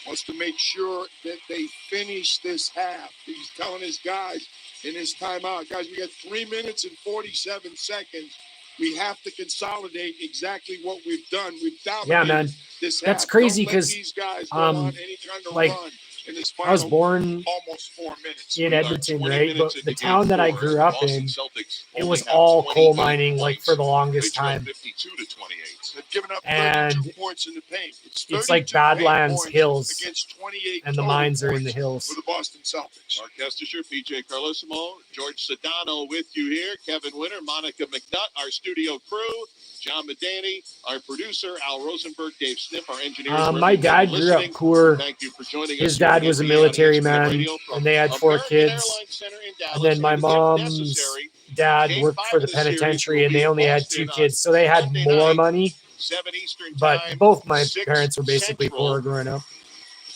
Wants to make sure that they finish this half. He's telling his guys in his timeout, guys, we got 3 minutes and 47 seconds. We have to consolidate exactly what we've done. We've dominated this half. That's crazy Don't let because these guys go on any kind of like run in this I was final born almost 4 minutes. in Edmonton, right? But the town that I grew up in, it was all coal mining, like for the longest time. 52 to 28. They've given up And 32 points in the paint. it's like 32 Badlands paint Hills, points against 28 and the total mines are in the points hills. for the Boston Celtics. Mark Kestisher, PJ Carlosimo, George Sedano with you here. Kevin Winter, Monica McNutt, our studio crew. John Medani, our producer, Al Rosenberg, Dave Sniff, our engineer. My dad grew up poor. Thank you for joining His us. dad was a military man, and they had 4 kids. And then my mom's dad worked for the penitentiary, and they only had 2 kids, so they had more money. 7 Eastern But time, both my 6 parents were basically Central. poor growing up.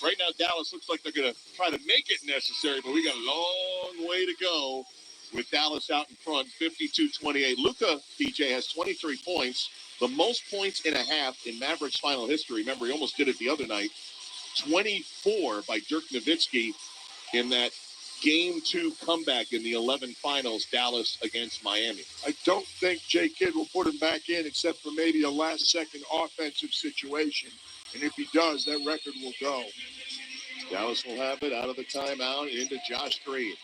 Right now, Dallas looks like they're going to try to make it necessary, but we got a long way to go with Dallas out in front, 52-28. Luka, DJ, has 23 points, the most points in a half in Mavericks final history. Remember, he almost did it the other night. 24 by Dirk Nowitzki in that Game 2 comeback in the 11 finals, Dallas against Miami. I don't think Jay Kidd will put him back in except for maybe a last-second offensive situation. And if he does, that record will go. Dallas will have it out of the timeout into Josh Green.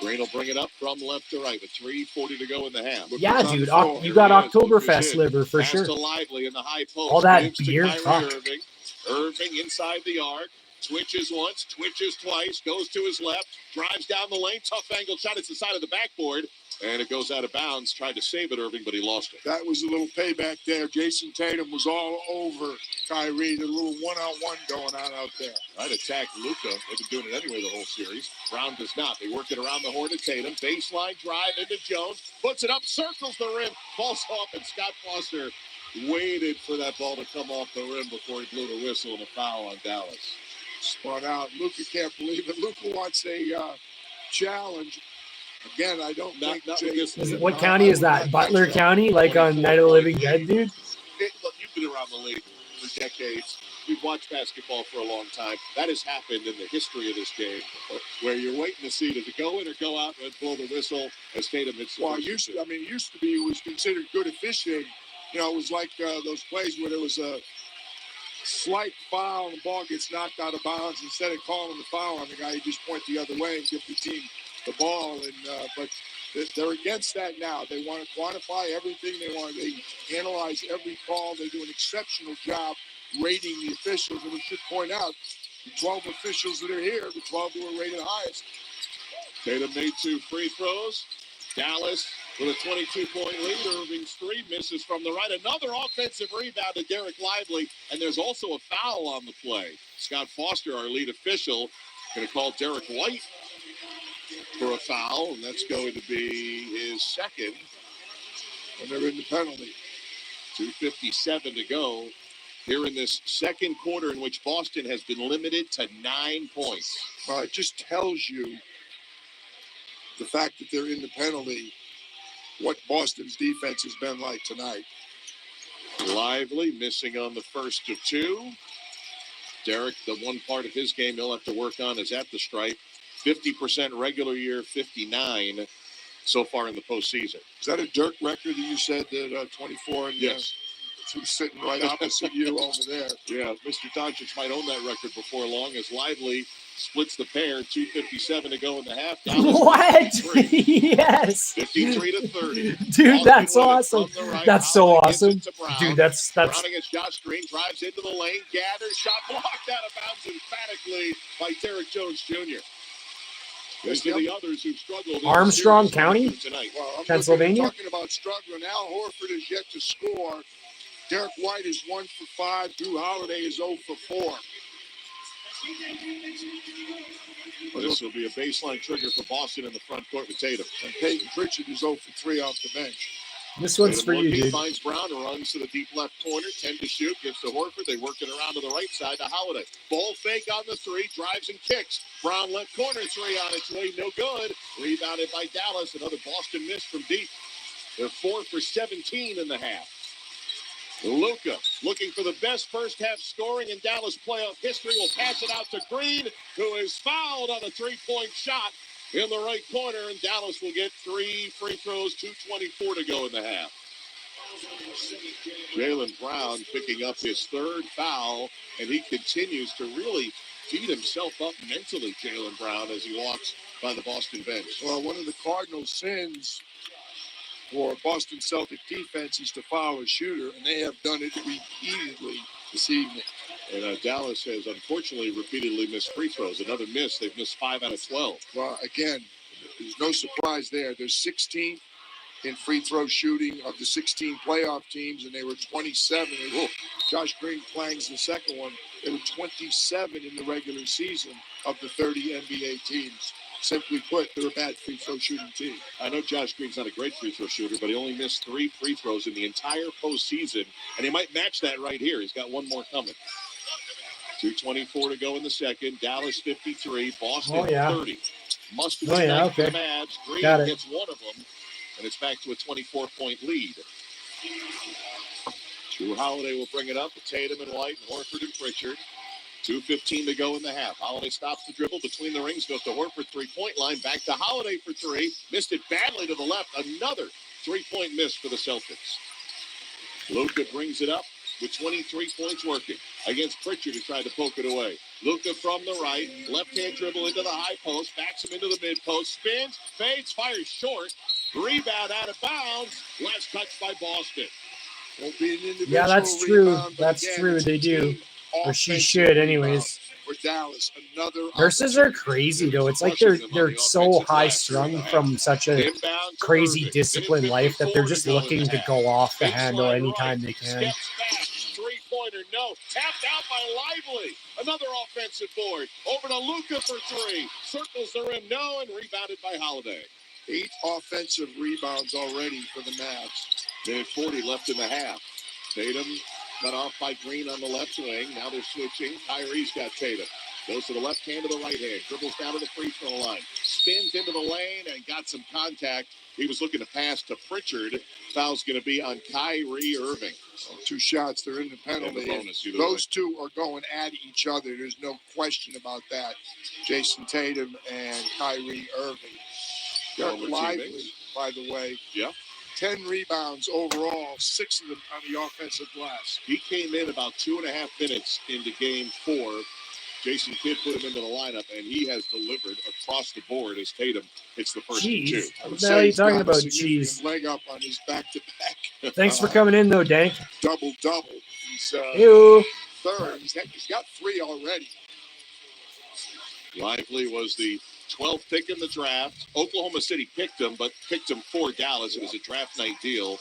Green will bring it up from left to right with 3:40 to go in the half. Yeah, dude, you got Oktoberfest liver for Pass sure. to Lively in the high post. All that Gives to beer, Kyrie fuck. Irving. Irving inside the arc. Twitches once, twitches twice, goes to his left, drives down the lane, tough angle shot. It's the side of the backboard, and it goes out of bounds. Tried to save it, Irving, but he lost it. That was a little payback there. Jason Tatum was all over Kyrie. The little one-on-one going on out there. Right, attack Luka. They've been doing it anyway the whole series. Brown does not. They work it around the horn to Tatum. Baseline drive into Jones. Puts it up, circles the rim, falls off, and Scott Foster waited for that ball to come off the rim before he blew the whistle and a foul on Dallas. Spun out. Luka can't believe it. Luka wants a challenge. Again, I don't think Jason. What county is that? Butler County? Like on Night of the Living Dead, dude? Look, you've been around the league for decades. We've watched basketball for a long time. That has happened in the history of this game, where you're waiting to see does it go in or go out and blow the whistle as Tatum hits the Well, first it used to be it was considered good officiating. it was like those plays where there was a slight foul and the ball gets knocked out of bounds. Instead of calling the foul on the guy, you just point the other way and give the team the ball. But they're against that now. They want to quantify everything. They analyze every call. They do an exceptional job rating the officials. And we should point out the 12 officials that are here, the 12 who are rated highest. Tatum made 2 free throws. Dallas with a 22-point lead. Irving's 3 misses from the right. Another offensive rebound to Derek Lively, and there's also a foul on the play. Scott Foster, our lead official, going to call Derek White for a foul, and that's going to be his second. And they're in the penalty. 2:57 to go here in this second quarter, in which Boston has been limited to 9 points. It just tells you the fact that they're in the penalty, what Boston's defense has been like tonight. Lively missing on the first of 2. Derek, the one part of his game he'll have to work on is at the stripe. 50% regular year, 59 so far in the postseason. Is that a Dirk record that you said that 24? And, yes. Who's sitting right opposite you over there? Yeah, Mr. Doncic might own that record before long as Lively splits the pair. 2:57 to go in the half. What? Yes. 53-30. Dude, that's awesome. Right. That's so awesome. Dude, that's. Brown against Josh Green, drives into the lane, gathers, shot blocked out of bounds emphatically by Derek Jones Jr. As to the others who've struggled. Armstrong County, well, Pennsylvania. Talking about struggling, Al Horford is yet to score. Derek White is 1 for 5. Drew Holiday is 0 for 4. This will be a baseline trigger for Boston in the front court with Tatum. And Peyton Pritchard is 0 for 3 off the bench. This one's for you, dude. Finds Brown, runs to the deep left corner, 10 to shoot, gives to Horford. They work it around to the right side to Holiday. Ball fake on the 3, drives and kicks. Brown left corner 3 on its way, no good. Rebounded by Dallas. Another Boston miss from deep. They're 4 for 17 in the half. Luka looking for the best first half scoring in Dallas playoff history. Will pass it out to Green, who is fouled on a 3-point shot in the right corner, and Dallas will get 3 free throws, 2:24 to go in the half. Jaylen Brown picking up his 3rd foul, and he continues to really feed himself up mentally, Jaylen Brown, as he walks by the Boston bench. Well, one of the cardinal sins for Boston Celtic defense is to foul a shooter, and they have done it repeatedly this evening. And Dallas has unfortunately repeatedly missed free throws. Another miss. They've missed 5 out of 12. Well, again, there's no surprise there. They're 16th in free throw shooting of the 16 playoff teams, and they were 27. Josh Green clangs the second one. They were 27 in the regular season of the 30 NBA teams. Simply put, they're a bad free throw shooting team. I know Josh Green's not a great free throw shooter, but he only missed 3 free throws in the entire postseason, and he might match that right here. He's got one more coming. 2:24 to go in the second. Dallas 53, Boston 30. Must win for the Mavs. Green gets one of them, and it's back to a 24-point lead. Drew Holiday will bring it up with Tatum and White, and Horford and Pritchard. 2:15 to go in the half. Holiday stops the dribble between the rings, goes to Horford, 3-point line, back to Holiday for 3. Missed it badly to the left. Another 3-point miss for the Celtics. Luka brings it up with 23 points working against Pritchard, who tried to poke it away. Luka from the right, left-hand dribble into the high post, backs him into the mid-post, spins, fades, fires short. Rebound out of bounds. Last touch by Boston. Won't be an individual Yeah, that's true. rebound, but That's again, true. it's They a do. team Or she offensive should, anyways. For Dallas, another Nurses are crazy though. It's like they're so high strung from such a crazy disciplined life that they're just looking to go off the handle anytime they can. Steps back, 3-pointer, no. Tapped out by Lively. Another offensive board. Over to Luka for 3. Circles the rim, no, and rebounded by Holiday. 8 offensive rebounds already for the Mavs. They had 40 left in the half. Tatum cut off by Green on the left wing. Now they're switching. Kyrie's got Tatum. Goes to the left hand to the right hand. Dribbles down to the free throw line. Spins into the lane and got some contact. He was looking to pass to Pritchard. Foul's going to be on Kyrie Irving. 2 shots. They're in the penalty. Those two are going at each other. There's no question about that. Jason Tatum and Kyrie Irving. Lively, by the way. Yeah. 10 rebounds overall, 6 of them on the offensive glass. He came in about 2.5 minutes into game 4. Jason Kidd put him into the lineup, and he has delivered across the board as Tatum hits the first 2. What the hell are you talking about, Cheese? Leg up on his back-to-back. Thanks for coming in, though, Dank. Double-double. He's Ew. third. He's got 3 already. Lively was the 12th pick in the draft. Oklahoma City picked him, but picked him for Dallas. It was a draft night deal.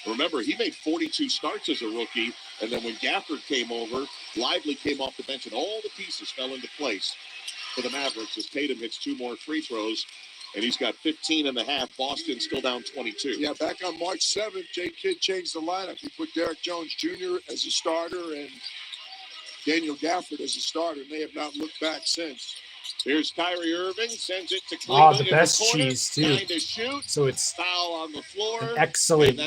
Remember, he made 42 starts as a rookie, and then when Gafford came over, Lively came off the bench, and all the pieces fell into place for the Mavericks as Tatum hits 2 more free throws, and he's got 15 and a half. Boston still down 22. Yeah, back on March 7th, Jay Kidd changed the lineup. He put Derek Jones Jr. as a starter and Daniel Gafford as a starter, and they have not looked back since. Here's Kyrie Irving, sends it to Cleveland. The best cheese, too. To shoot. So it's foul on the floor. Excellent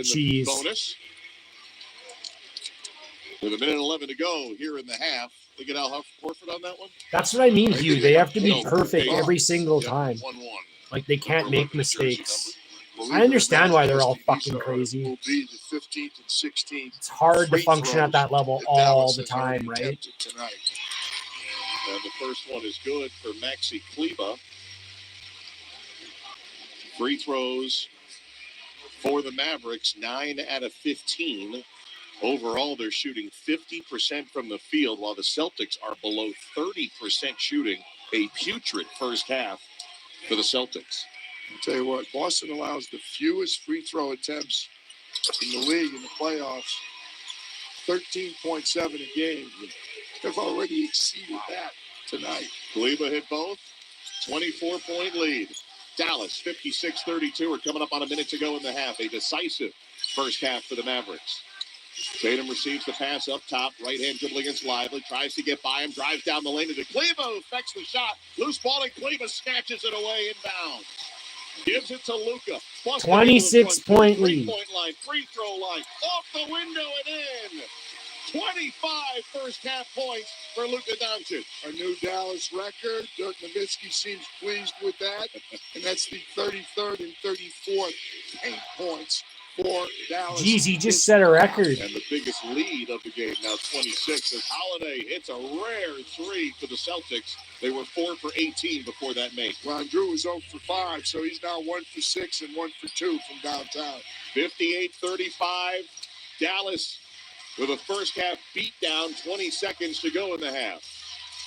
cheese. Bonus. With 1:11 to go here in the half. Look at Al Horford on that one. That's what I mean, Hugh. They have to be perfect every single time. 1-1. Like, they can't make mistakes. I understand why they're all fucking crazy. Will be the 15th and 16th. It's hard to function at that level all the time, right? Tonight. And the first one is good for Maxi Kleber. Free throws for the Mavericks, 9 out of 15. Overall, they're shooting 50% from the field, while the Celtics are below 30% shooting. A putrid first half for the Celtics. I'll tell you what, Boston allows the fewest free throw attempts in the league in the playoffs. 13.7 a game. They've already exceeded that tonight. Kleber hit both. 24-point lead. Dallas, 56-32. We're coming up on a minute to go in the half. A decisive first half for the Mavericks. Tatum receives the pass up top. Right hand dribble against Lively. Tries to get by him. Drives down the lane to Kleber, who affects the shot. Loose ball, and Kleber snatches it away inbound. Gives it to Luka. 26-point lead. 3-point line, free throw line. Off the window and in. 25 first half points for Luka Doncic. A new Dallas record. Dirk Nowitzki seems pleased with that. And that's the 33rd and 34th paint points for Dallas. Jeez, he just set a record. And the biggest lead of the game now, 26, as Holiday hits a rare 3 for the Celtics. They were 4 for 18 before that make. Ron Drew was 0 for 5, so he's now 1 for 6 and 1 for 2 from downtown. 58-35. Dallas with a first half beatdown, 20 seconds to go in the half.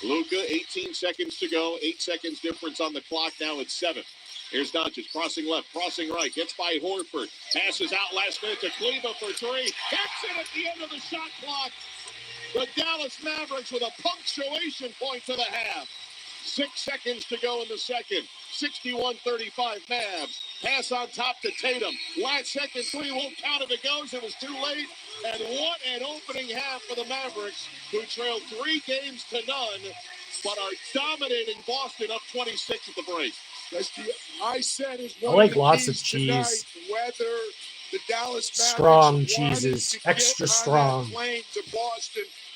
Luka, 18 seconds to go, 8 seconds difference on the clock. Now it's 7. Here's Doncic crossing left, crossing right, gets by Horford, passes out last minute to Kleber for 3, gets it at the end of the shot clock. The Dallas Mavericks with a punctuation point to the half. 6 seconds to go in the second. 61-35 Mavs. Pass on top to Tatum. Last second 3 won't count if it goes. It was too late. And what an opening half for the Mavericks, who trailed 3 games to none, but are dominating Boston up 26 at the break. I said is I like lots of cheese. Whether the Dallas Mavericks strong cheeses, extra strong.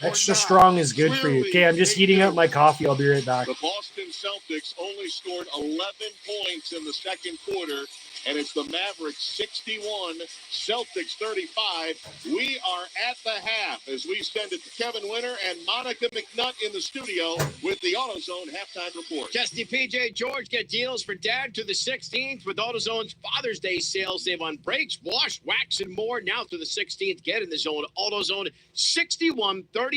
Extra strong is good for you. Okay, I'm just heating up my coffee. I'll be right back. The Boston Celtics only scored 11 points in the second quarter, and it's the Mavericks 61, Celtics 35. We are at the half as we send it to Kevin Winter and Monica McNutt in the studio with the AutoZone halftime report. Justy PJ George, get deals for dad to the 16th with AutoZone's Father's Day sale. Save on brakes, wash, wax, and more. Now through the 16th, get in the zone. AutoZone 61-35.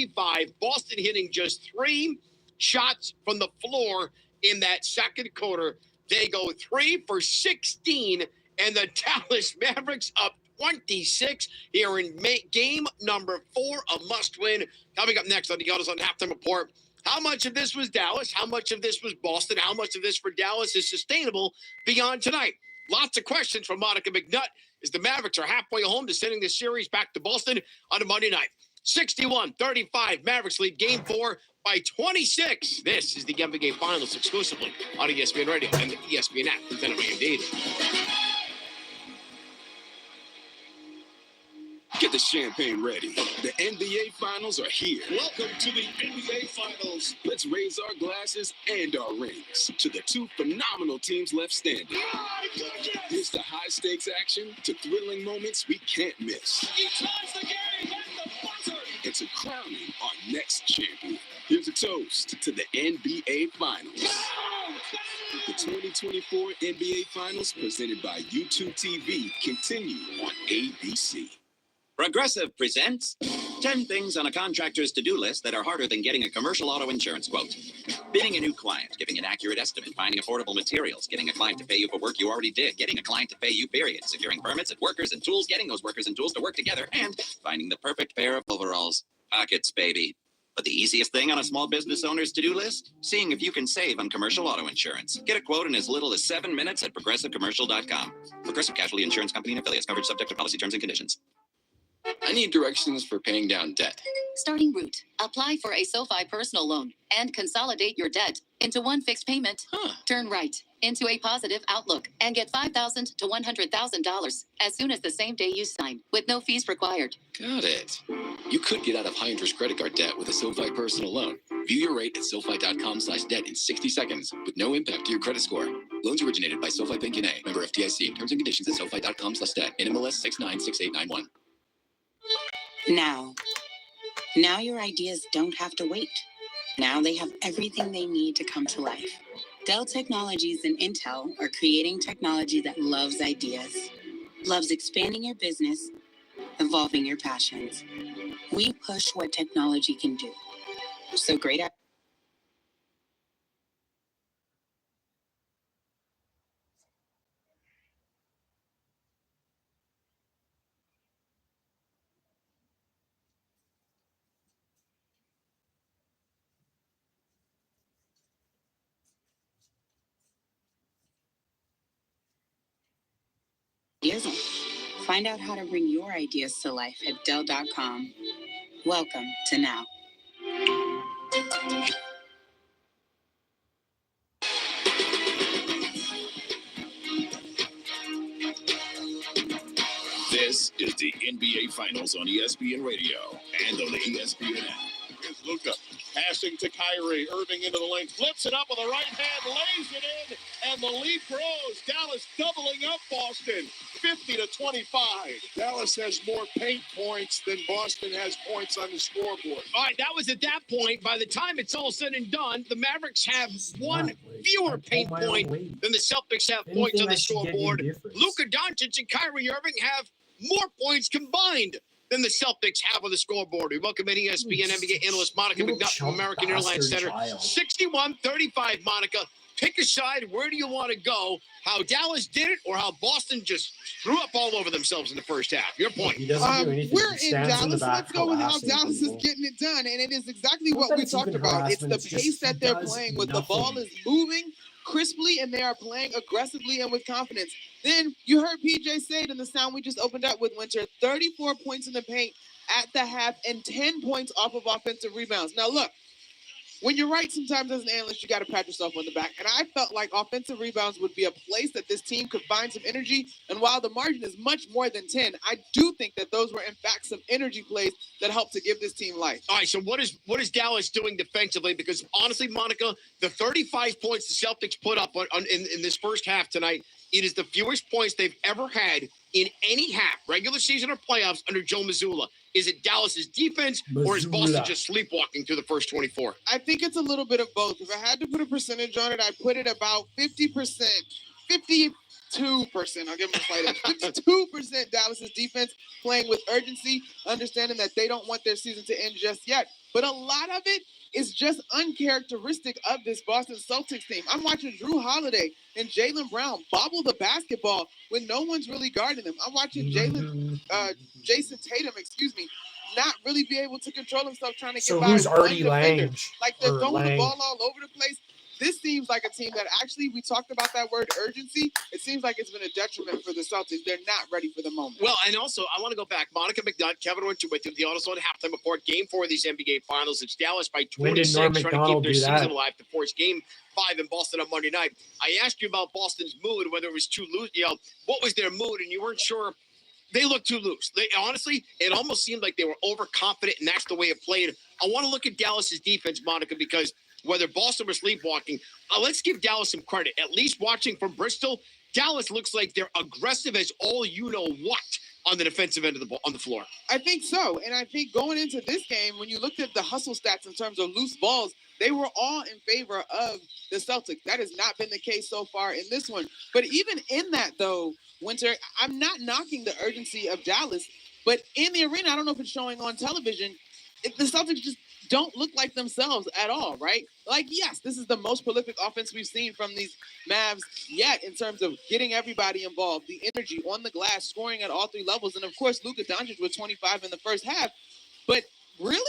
Boston hitting just 3 shots from the floor in that second quarter. They go 3 for 16, and the Dallas Mavericks up 26 here in game number 4, a must-win. Coming up next on the AutoZone halftime report, how much of this was Dallas? How much of this was Boston? How much of this for Dallas is sustainable beyond tonight? Lots of questions from Monica McNutt as the Mavericks are halfway home to sending this series back to Boston on a Monday night. 61-35, Mavericks lead game 4 by 26. This is the NBA Finals exclusively on ESPN Radio and the ESPN app presented by Indeed. Get the champagne ready. The NBA Finals are here. Welcome to the NBA Finals. Let's raise our glasses and our rings to the two phenomenal teams left standing. Here's the high-stakes action to thrilling moments we can't miss. He ties the game at the buzzer. It's a crowning our next champion. Here's a toast to the NBA Finals. The 2024 NBA Finals, presented by YouTube TV, continue on ABC. Progressive presents 10 things on a contractor's to-do list that are harder than getting a commercial auto insurance quote. Bidding a new client, giving an accurate estimate, finding affordable materials, getting a client to pay you for work you already did, getting a client to pay you, period, securing permits and workers and tools, getting those workers and tools to work together, and finding the perfect pair of overalls. Pockets, baby. But the easiest thing on a small business owner's to-do list? Seeing if you can save on commercial auto insurance. Get a quote in as little as 7 minutes at progressivecommercial.com. Progressive Casualty Insurance Company and affiliates. Coverage subject to policy terms and conditions. I need directions for paying down debt. Starting route. Apply for a SoFi personal loan and consolidate your debt into one fixed payment. Turn right into a positive outlook and get $5,000 to $100,000 as soon as the same day you sign, with no fees required. Got it. You could get out of high-interest credit card debt with a SoFi personal loan. View your rate at SoFi.com/debt in 60 seconds with no impact to your credit score. Loans originated by SoFi Bank N.A. Member FDIC. Terms and conditions at SoFi.com/debt. NMLS 696891. Now your ideas don't have to wait. Now they have everything they need to come to life. Dell Technologies and Intel are creating technology that loves ideas, loves expanding your business, evolving your passions. We push what technology can do. So great. Find out how to bring your ideas to life at Dell.com. Welcome to Now. This is the NBA Finals on ESPN Radio and on the ESPN app. Here's Luka passing to Kyrie. Irving into the lane, flips it up with the right hand, lays it in, and the lead grows. Dallas doubling up Boston, 50-25. Dallas has more paint points than Boston has points on the scoreboard. All right, that was at that point. By the time it's all said and done, the Mavericks have one fewer paint point than the Celtics have points on the scoreboard. Luka Doncic and Kyrie Irving have more points combined than the Celtics have on the scoreboard. We welcome in ESPN NBA analyst Monica McNutt from American Airlines Center. 61-35, Monica. Pick a side. Where do you want to go? How Dallas did it or how Boston just threw up all over themselves in the first half? Your point. We're in Dallas. Let's go with how Dallas is getting it done. And it is exactly what we talked about. It's the pace that they're playing with. The ball is moving crisply and they are playing aggressively and with confidence. Then you heard PJ say it in the sound we just opened up with Winter, 34 points in the paint at the half and 10 points off of offensive rebounds. Now look, when you're right, sometimes as an analyst, you got to pat yourself on the back. And I felt like offensive rebounds would be a place that this team could find some energy. And while the margin is much more than 10, I do think that those were, in fact, some energy plays that helped to give this team life. All right, so what is Dallas doing defensively? Because honestly, Monica, the 35 points the Celtics put up in this first half tonight, it is the fewest points they've ever had in any half, regular season or playoffs, under Joe Mazzulla. Is it Dallas's defense or is Boston just sleepwalking through the first 24? I think it's a little bit of both. If I had to put a percentage on it, I'd put it about 50%, 52%. I'll give them a slight edge. 52% Dallas's defense playing with urgency, understanding that they don't want their season to end just yet. But a lot of it is just uncharacteristic of this Boston Celtics team. I'm watching Drew Holiday and Jaylen Brown bobble the basketball when no one's really guarding them. I'm watching Jason Tatum, not really be able to control himself trying to get by. Who's Artie Lang? Like they're throwing the ball all over the place. This seems like a team that actually, we talked about that word urgency. It seems like it's been a detriment for the Celtics. They're not ready for the moment. Well, and also, I want to go back. Monica McNutt, Kevin Winter with you, the AutoZone halftime report. Game 4 of these NBA Finals. It's Dallas by 26, trying to keep their season alive to force Game 5 in Boston on Monday night. I asked you about Boston's mood, whether it was too loose. What was their mood? And you weren't sure They look too loose. They honestly, it almost seemed like they were overconfident, and that's the way it played. I want to look at Dallas's defense, Monica, because whether Boston was sleepwalking, let's give Dallas some credit. At least watching from Bristol, Dallas looks like they're aggressive as all you know what on the defensive end of the ball, on the floor. I think so. And I think going into this game, when you looked at the hustle stats in terms of loose balls, they were all in favor of the Celtics. That has not been the case so far in this one. But even in that, though, Winter, I'm not knocking the urgency of Dallas, but in the arena, I don't know if it's showing on television, the Celtics just don't look like themselves at all, right? Like, yes, this is the most prolific offense we've seen from these Mavs yet in terms of getting everybody involved, the energy on the glass, scoring at all three levels. And, of course, Luka Doncic with 25 in the first half. But really?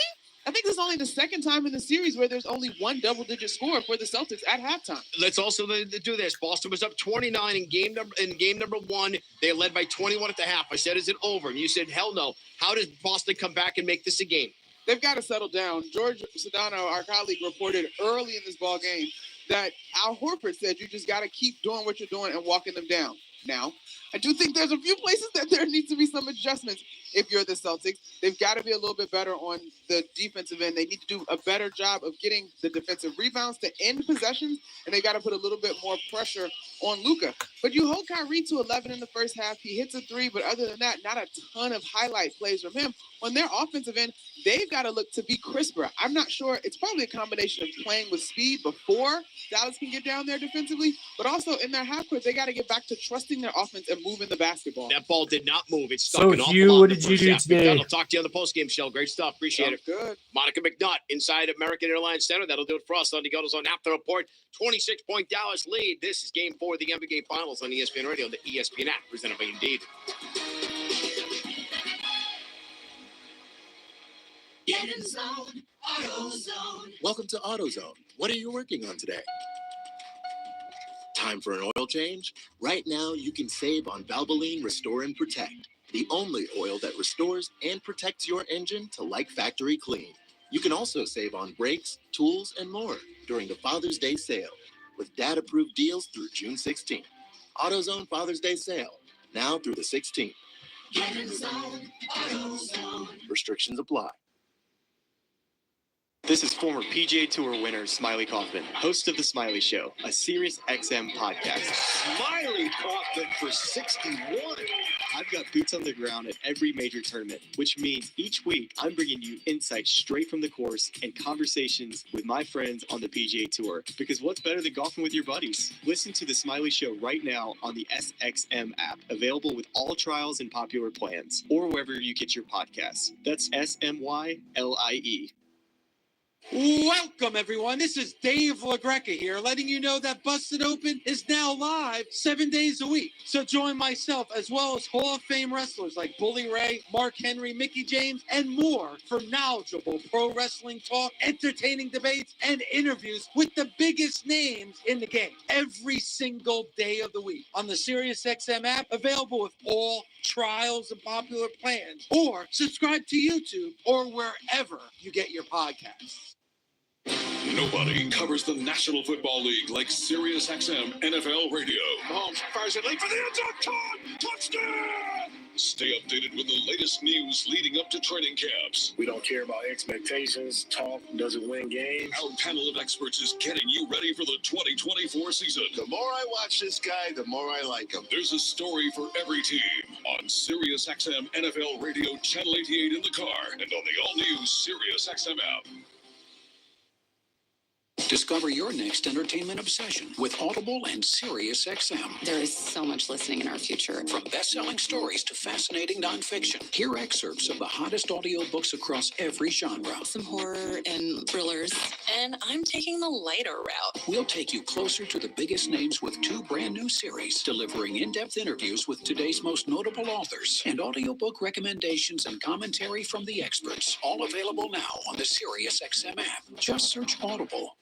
I think this is only the second time in the series where there's only one double-digit score for the Celtics at halftime. Let's also do this. Boston was up 29 in game number one. They led by 21 at the half. I said, is it over? And you said, hell no. How does Boston come back and make this a game? They've got to settle down. George Sedano, our colleague, reported early in this ball game that Al Horford said you just got to keep doing what you're doing and walking them down. Now, I do think there's a few places that there needs to be some adjustments if you're the Celtics. They've got to be a little bit better on the defensive end. They need to do a better job of getting the defensive rebounds to end possessions, and they got to put a little bit more pressure on Luka. But you hold Kyrie to 11 in the first half. He hits a three, but other than that, not a ton of highlight plays from him. On their offensive end, they've got to look to be crisper. I'm not sure. It's probably a combination of playing with speed before Dallas can get down there defensively, but also in their half court, they got to get back to trusting their offense and moving the basketball. That ball did not move. It stuck So, an awful Hugh, lot what in the did you first do half. today? I'll talk to you on the postgame show. Great stuff. Appreciate it. Good. Monica McNutt inside American Airlines Center. That'll do it for us on the Go Zone After Report. 26-point Dallas lead. This is Game 4 of the NBA Finals on ESPN Radio, the ESPN app, presented by Indeed. Get in zone, AutoZone. Welcome to AutoZone. What are you working on today? Time for an oil change? Right now, you can save on Valvoline Restore and Protect, the only oil that restores and protects your engine to like factory clean. You can also save on brakes, tools, and more during the Father's Day sale with dad-approved deals through June 16th. AutoZone Father's Day sale, now through the 16th. Get in zone, AutoZone. Restrictions apply. This is former PGA Tour winner Smiley Kaufman, host of The Smiley Show, a Sirius XM podcast. Smiley Kaufman for 61. I've got boots on the ground at every major tournament, which means each week I'm bringing you insights straight from the course and conversations with my friends on the PGA Tour. Because what's better than golfing with your buddies? Listen to The Smiley Show right now on the SXM app, available with all trials and popular plans, or wherever you get your podcasts. That's SMYLIE. Welcome, everyone. This is Dave LaGreca here, letting you know that Busted Open is now live 7 days a week. So join myself, as well as Hall of Fame wrestlers like Bully Ray, Mark Henry, Mickey James, and more for knowledgeable pro wrestling talk, entertaining debates, and interviews with the biggest names in the game every single day of the week on the SiriusXM app, available with all trials and popular plans, or subscribe to YouTube or wherever you get your podcasts. Nobody covers the National Football League like SiriusXM NFL Radio. Mahomes fires it late for the end zone. Caught! Touchdown! Stay updated with the latest news leading up to training camps. We don't care about expectations. Talk doesn't win games. Our panel of experts is getting you ready for the 2024 season. The more I watch this guy, the more I like him. There's a story for every team on SiriusXM NFL Radio, Channel 88 in the car, and on the all-new SiriusXM app. Discover your next entertainment obsession with Audible and SiriusXM. There is so much listening in our future. From best-selling stories to fascinating nonfiction, hear excerpts of the hottest audiobooks across every genre. Some horror and thrillers. And I'm taking the lighter route. We'll take you closer to the biggest names with 2 brand new series, delivering in-depth interviews with today's most notable authors and audiobook recommendations and commentary from the experts. All available now on the SiriusXM app. Just search Audible.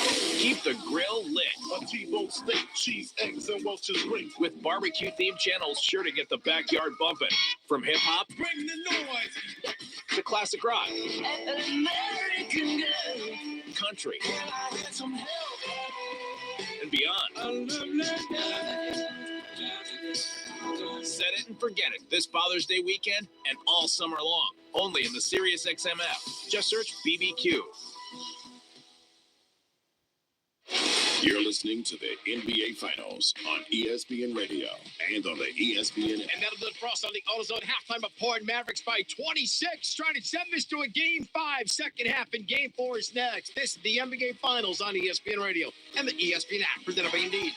Keep the grill lit. A T-bone steak, cheese, eggs, and Welch's rings. With barbecue-themed channels sure to get the backyard bumping. From hip-hop Bring the noise. to classic rock, American girl. country, Can I get some help? and beyond. I love that guy. Set it and forget it this Father's Day weekend and all summer long. Only in the SiriusXM app. Just search BBQ. You're listening to the NBA Finals on ESPN Radio and on the ESPN app. And that'll do it for us on the AutoZone halftime report. Mavericks by 26, trying to send this to a Game 5 second half, and Game 4 is next. This is the NBA Finals on ESPN Radio and the ESPN app, presented by Indeed.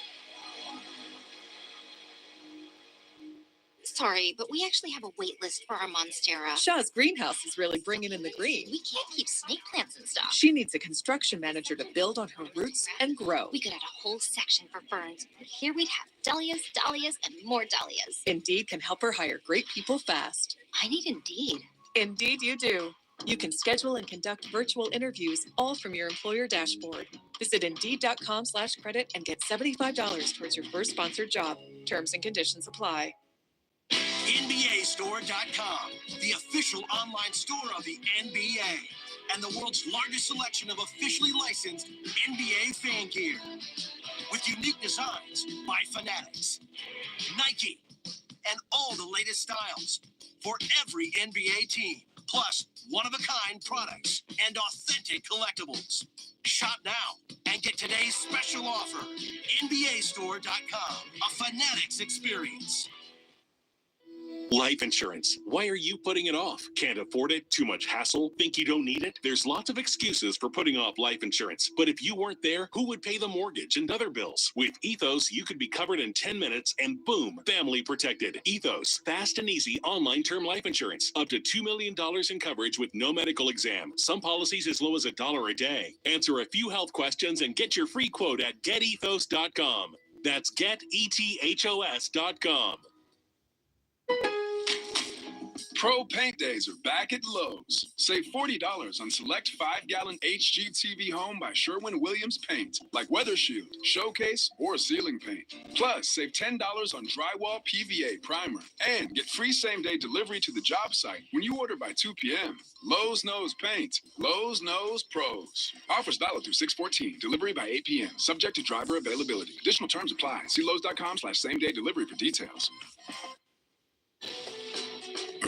Sorry, but we actually have a wait list for our Monstera. Shaw's greenhouse is really bringing in the green. We can't keep snake plants and stuff. She needs a construction manager to build on her roots and grow. We could add a whole section for ferns, but here we'd have dahlias, dahlias, and more dahlias. Indeed can help her hire great people fast. I need Indeed. Indeed you do. You can schedule and conduct virtual interviews all from your employer dashboard. Visit Indeed.com/credit and get $75 towards your first sponsored job. Terms and conditions apply. NBAstore.com, the official online store of the NBA and the world's largest selection of officially licensed NBA fan gear. With unique designs by Fanatics, Nike, and all the latest styles for every NBA team, plus one-of-a-kind products and authentic collectibles. Shop now and get today's special offer. NBAstore.com, a Fanatics experience. Life insurance. Why are you putting it off? Can't afford it? Too much hassle? Think you don't need it? There's lots of excuses for putting off life insurance. But if you weren't there, who would pay the mortgage and other bills? With Ethos, you could be covered in 10 minutes and boom, family protected. Ethos, fast and easy online term life insurance. Up to $2 million in coverage with no medical exam. Some policies as low as $1 a day. Answer a few health questions and get your free quote at getethos.com. That's getethos.com. Pro Paint Days are back at Lowe's. Save $40 on select 5-gallon HGTV Home by Sherwin-Williams paint, like Weather Shield, Showcase, or ceiling paint. Plus, save $10 on drywall PVA primer and get free same-day delivery to the job site when you order by 2 p.m. Lowe's knows paint. Lowe's knows pros. Offers valid through 6/14. Delivery by 8 p.m. Subject to driver availability. Additional terms apply. See Lowe's.com/same-day delivery for details.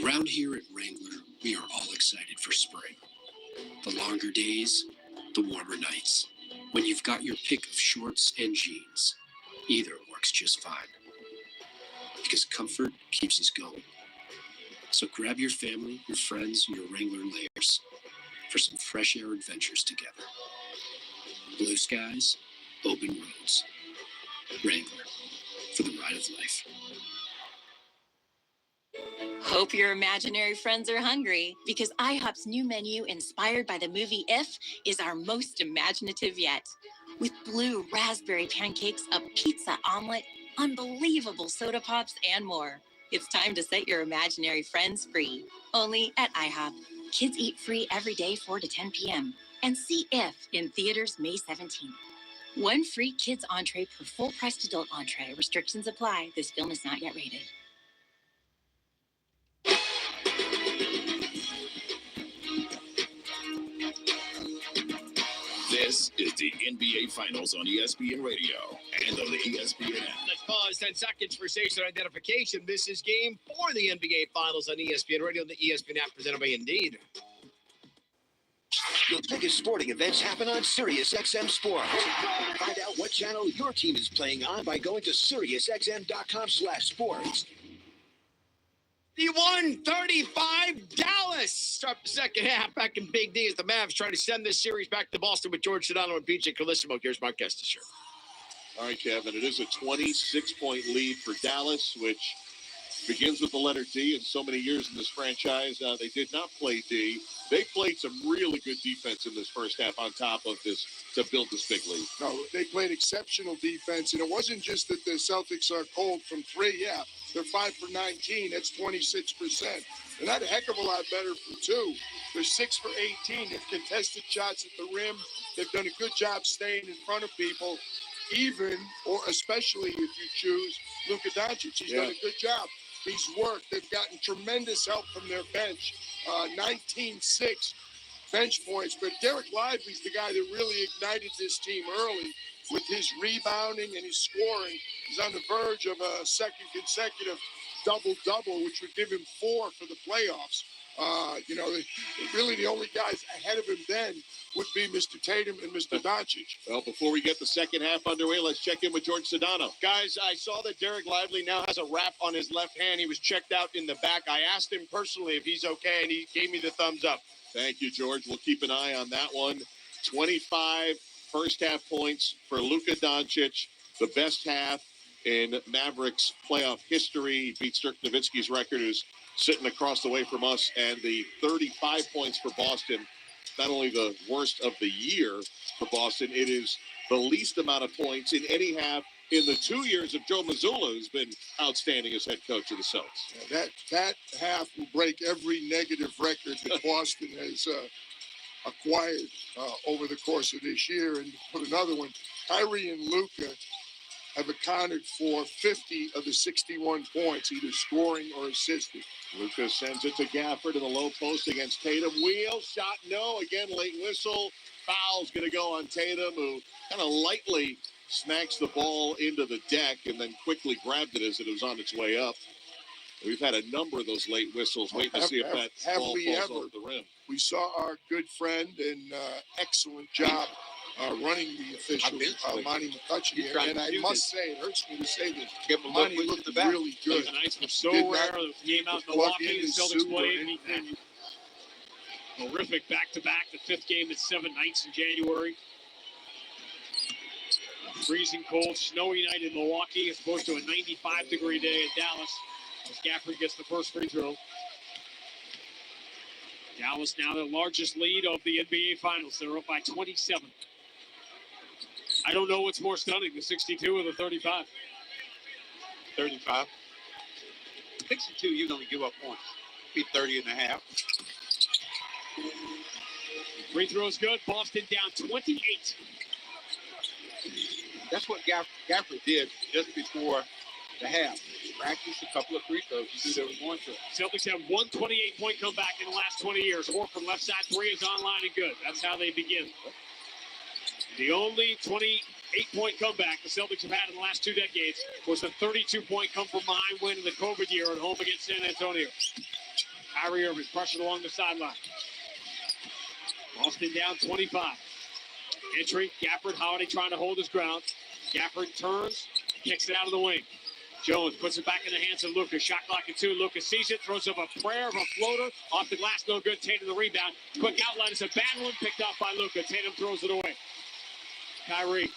Around here at Wrangler, we are all excited for spring. The longer days, the warmer nights. When you've got your pick of shorts and jeans, either works just fine. Because comfort keeps us going. So grab your family, your friends, and your Wrangler layers for some fresh air adventures together. Blue skies, open roads. Wrangler, for the ride of life. Hope your imaginary friends are hungry, because IHOP's new menu, inspired by the movie If, is our most imaginative yet. With blue raspberry pancakes, a pizza omelet, unbelievable soda pops, and more. It's time to set your imaginary friends free. Only at IHOP. Kids eat free every day 4 to 10 p.m. And see If in theaters May 17th. One free kids entree per full-priced adult entree. Restrictions apply. This film is not yet rated. This is the NBA Finals on ESPN Radio and on the ESPN app. Let's pause 10 seconds for station identification. This is Game 4 of the NBA Finals on ESPN Radio and the ESPN app, presented by Indeed. The biggest sporting events happen on SiriusXM Sports. Find out what channel your team is playing on by going to SiriusXM.com/sports. The 135 Dallas. Start the second half back in Big D as the Mavs try to send this series back to Boston with George Sedano and PJ Carlissimo. Here's Mark Kestisher. All right, Kevin, it is a 26-point lead for Dallas, which begins with the letter D. In so many years in this franchise, they did not play D. They played some really good defense in this first half on top of this to build this big lead. No, they played exceptional defense, and it wasn't just that the Celtics are cold from three. Yeah, they're 5 for 19. That's 26%. They're not a heck of a lot better from two. They're 6 for 18. They've contested shots at the rim. They've done a good job staying in front of people, even or especially if you choose Luka Doncic. He's done a good job. He's worked. They've gotten tremendous help from their bench. 19-6 bench points. But Derek Lively's the guy that really ignited this team early with his rebounding and his scoring. He's on the verge of a second consecutive double-double, which would give him 4 for the playoffs. Really the only guys ahead of him then would be Mr. Tatum and Mr. Doncic. Well, before we get the second half underway, let's check in with George Sedano. Guys, I saw that Derek Lively now has a wrap on his left hand. He was checked out in the back. I asked him personally if he's okay, and he gave me the thumbs up. Thank you, George. We'll keep an eye on that one. 25 first half points for Luka Doncic, the best half in Mavericks playoff history. He beats Dirk Nowitzki's record, who's sitting across the way from us, and the 35 points for Boston. Not only the worst of the year for Boston, it is the least amount of points in any half in the 2 years of Joe Mazzulla, who's been outstanding as head coach of the Celtics. That half will break every negative record that Boston has acquired over the course of this year. And to put another one, Kyrie and Luka have accounted for 50 of the 61 points, either scoring or assisting. Luka sends it to Gafford in the low post against Tatum. Wheel, shot, no. Again, late whistle. Foul's going to go on Tatum, who kind of lightly smacks the ball into the deck and then quickly grabbed it as it was on its way up. We've had a number of those late whistles. Wait to see if that ball falls over the rim. We saw our good friend and excellent job running the official, Monty McCutcheon here. And I must say, it hurts me to say this, Monty looked really good. The nights were so rare. The game out in Milwaukee, the Celtics played. Horrific back-to-back, the 5th game in 7 nights in January. Freezing cold, snowy night in Milwaukee as opposed to a 95-degree day in Dallas as Gafford gets the first free throw. Dallas now the largest lead of the NBA Finals. They're up by 27. I don't know what's more stunning, the 62 or the 35. 35. 62, you don't give up points. Be 30 and a half. Free throw's good. Boston down 28. That's what Gafford did just before the half. Practice a couple of free throws. You knew they were going to. Celtics have one 28-point comeback in the last 20 years. Horford left side 3 is online and good. That's how they begin. The only 28-point comeback the Celtics have had in the last 2 decades was the 32-point come from behind win in the COVID year at home against San Antonio. Kyrie Irving pressured along the sideline. Boston down 25. Entry, Gafford, Holiday trying to hold his ground. Gafford turns, kicks it out of the wing. Jones puts it back in the hands of Luka. Shot clock at 2. Luka sees it, throws up a prayer of a floater. Off the glass, no good. Tatum the rebound. Quick outline. It's a bad one picked off by Luka. Tatum throws it away. Kyrie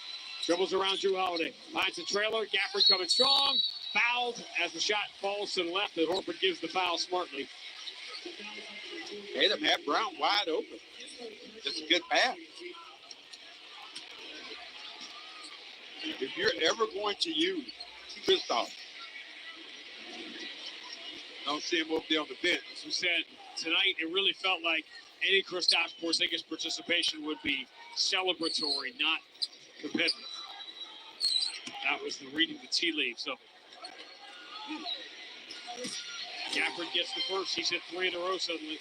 dribbles around Drew Holiday. Finds the trailer. Gafford coming strong. Fouled as the shot falls to the left. And Horford gives the foul smartly. Tatum had Brown wide open. Just a good pass. If you're ever going to use Kristaps, don't see him over there on the bench. As we said, tonight it really felt like any Kristaps Porzingis participation would be celebratory, not competitive. That was the reading the tea leaves of it. Gafford gets the first. He's hit 3 in a row suddenly.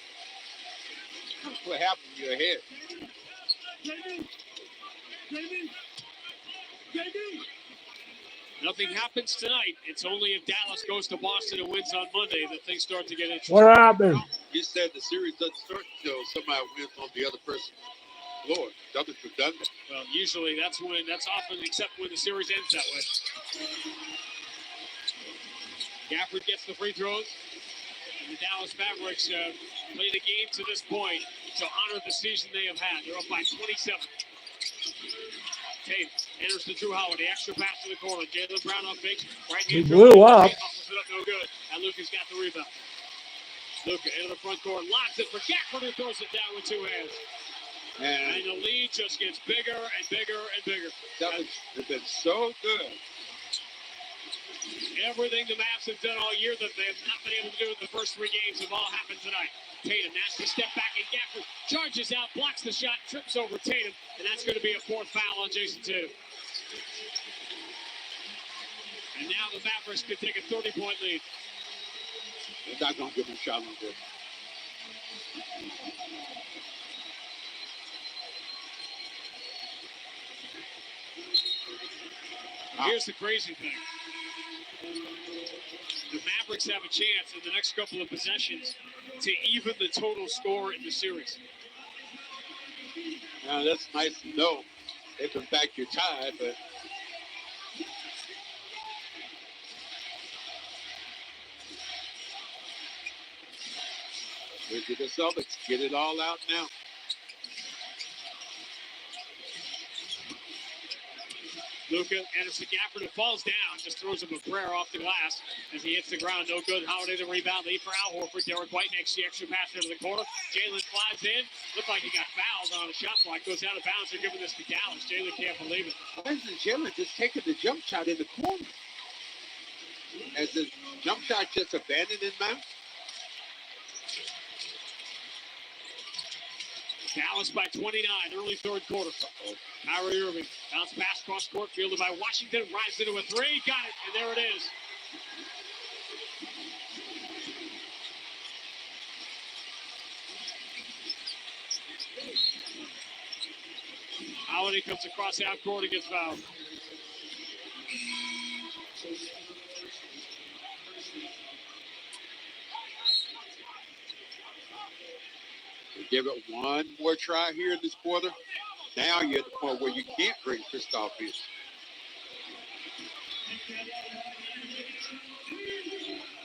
What happened to your head? Nothing happens tonight. It's only if Dallas goes to Boston and wins on Monday that things start to get interesting. What happened? You said the series doesn't start until somebody wins on the other person's floor. Nothing's redundant. Well, usually that's often, except when the series ends that way. Gafford gets the free throws. And the Dallas Mavericks play the game to this point to honor the season they have had. They're up by 27. Tatum enters to Drew Howard. The extra pass to the corner. Jaylen Brown on fakes. Right He blew up. No good. And Luka's got the rebound. Luka into the front court. Locks it for Gafford, who throws it down with 2 hands. And the lead just gets bigger and bigger and bigger. That has been so good. Everything the Mavs have done all year that they have not been able to do in the first 3 games have all happened tonight. Tatum, nasty step back, and Gafford charges out, blocks the shot, trips over Tatum, and that's going to be a 4th foul on Jason Tatum. And now the Mavericks can take a 30-point lead. They're not going to give him a shot on this. Here's the crazy thing. The Mavericks have a chance in the next couple of possessions to even the total score in the series. Now, that's nice to know. If in fact you're tied, but look at the Celtics. Get it all out now. Luka, Anderson Gafford, who falls down, just throws him a prayer off the glass as he hits the ground. No good. Holiday the rebound. Lead for Al Horford. Derek White makes the extra pass into the corner. Jalen flies in. Looked like he got fouled on a shot clock. Goes out of bounds. They're giving this to Dallas. Jalen can't believe it. Why isn't Jalen just taking the jump shot in the corner? Has the jump shot just abandoned his mouth? Dallas by 29, early third quarter. Kyrie Irving, bounce pass cross court, fielded by Washington, rises into a three, got it, and there it is. Holiday comes across half court and gets fouled. Give it one more try here in this quarter. Now you're at the point where you can't bring Kristaps in.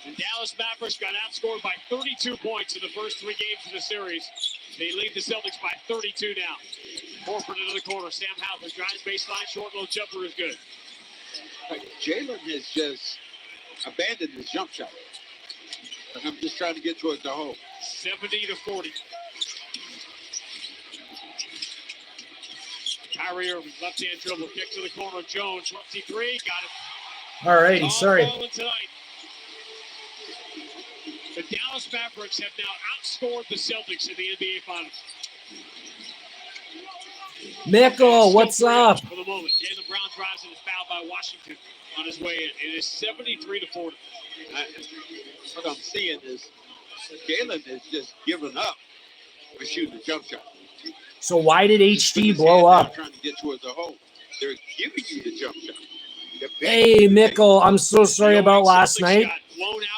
The Dallas Mavericks got outscored by 32 points in the first 3 games of the series. They lead the Celtics by 32 now. Horford into the corner. Sam Hauser drives baseline. Short low jumper is good. Jalen has just abandoned his jump shot. I'm just trying to get towards the hole. 70-40. Kyrie Irving, left-hand dribble, kick to the corner. Jones, 23, got it. All righty, sorry. Tonight. The Dallas Mavericks have now outscored the Celtics in the NBA Finals. Mickle, what's up? For the moment, Jaylen Brown drives and is fouled by Washington on his way in. It is 73-40. What I'm seeing is Jalen is just giving up for shooting the jump shot. So why did HD blow up? Trying to get towards the hole. They're giving you the jump shot. Hey, Mickle, I'm so sorry about last night.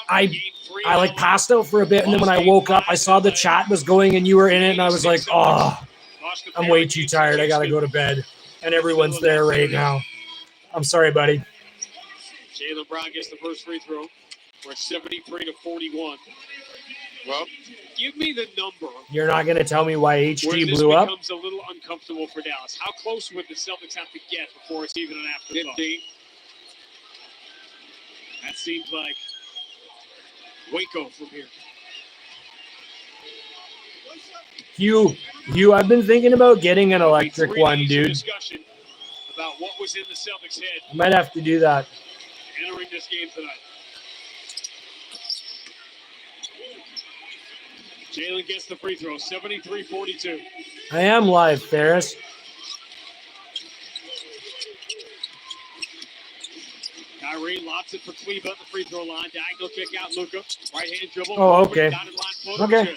I like passed out for a bit, and then when I woke up, I saw the chat was going and you were in it, and I was like, oh, I'm way too tired. I got to go to bed. And everyone's there right now. I'm sorry, buddy. Jaylen Brown gets the first free throw. We're 73-41. Well, give me the number. You're not going to tell me why HD blew up? This becomes a little uncomfortable for Dallas. How close would the Celtics have to get before it's even an afterthought? 15. That seems like Waco from here. Hugh, I've been thinking about getting an electric one, dude. Discussion about what was in the Celtics' head. I might have to do that. Entering this game tonight. Jalen gets the free throw, 73-42. I am live, Ferris. Kyrie lobs it for Cleva at the free throw line. Diagonal kick out, Luka. Right-hand dribble. Oh, okay. Okay.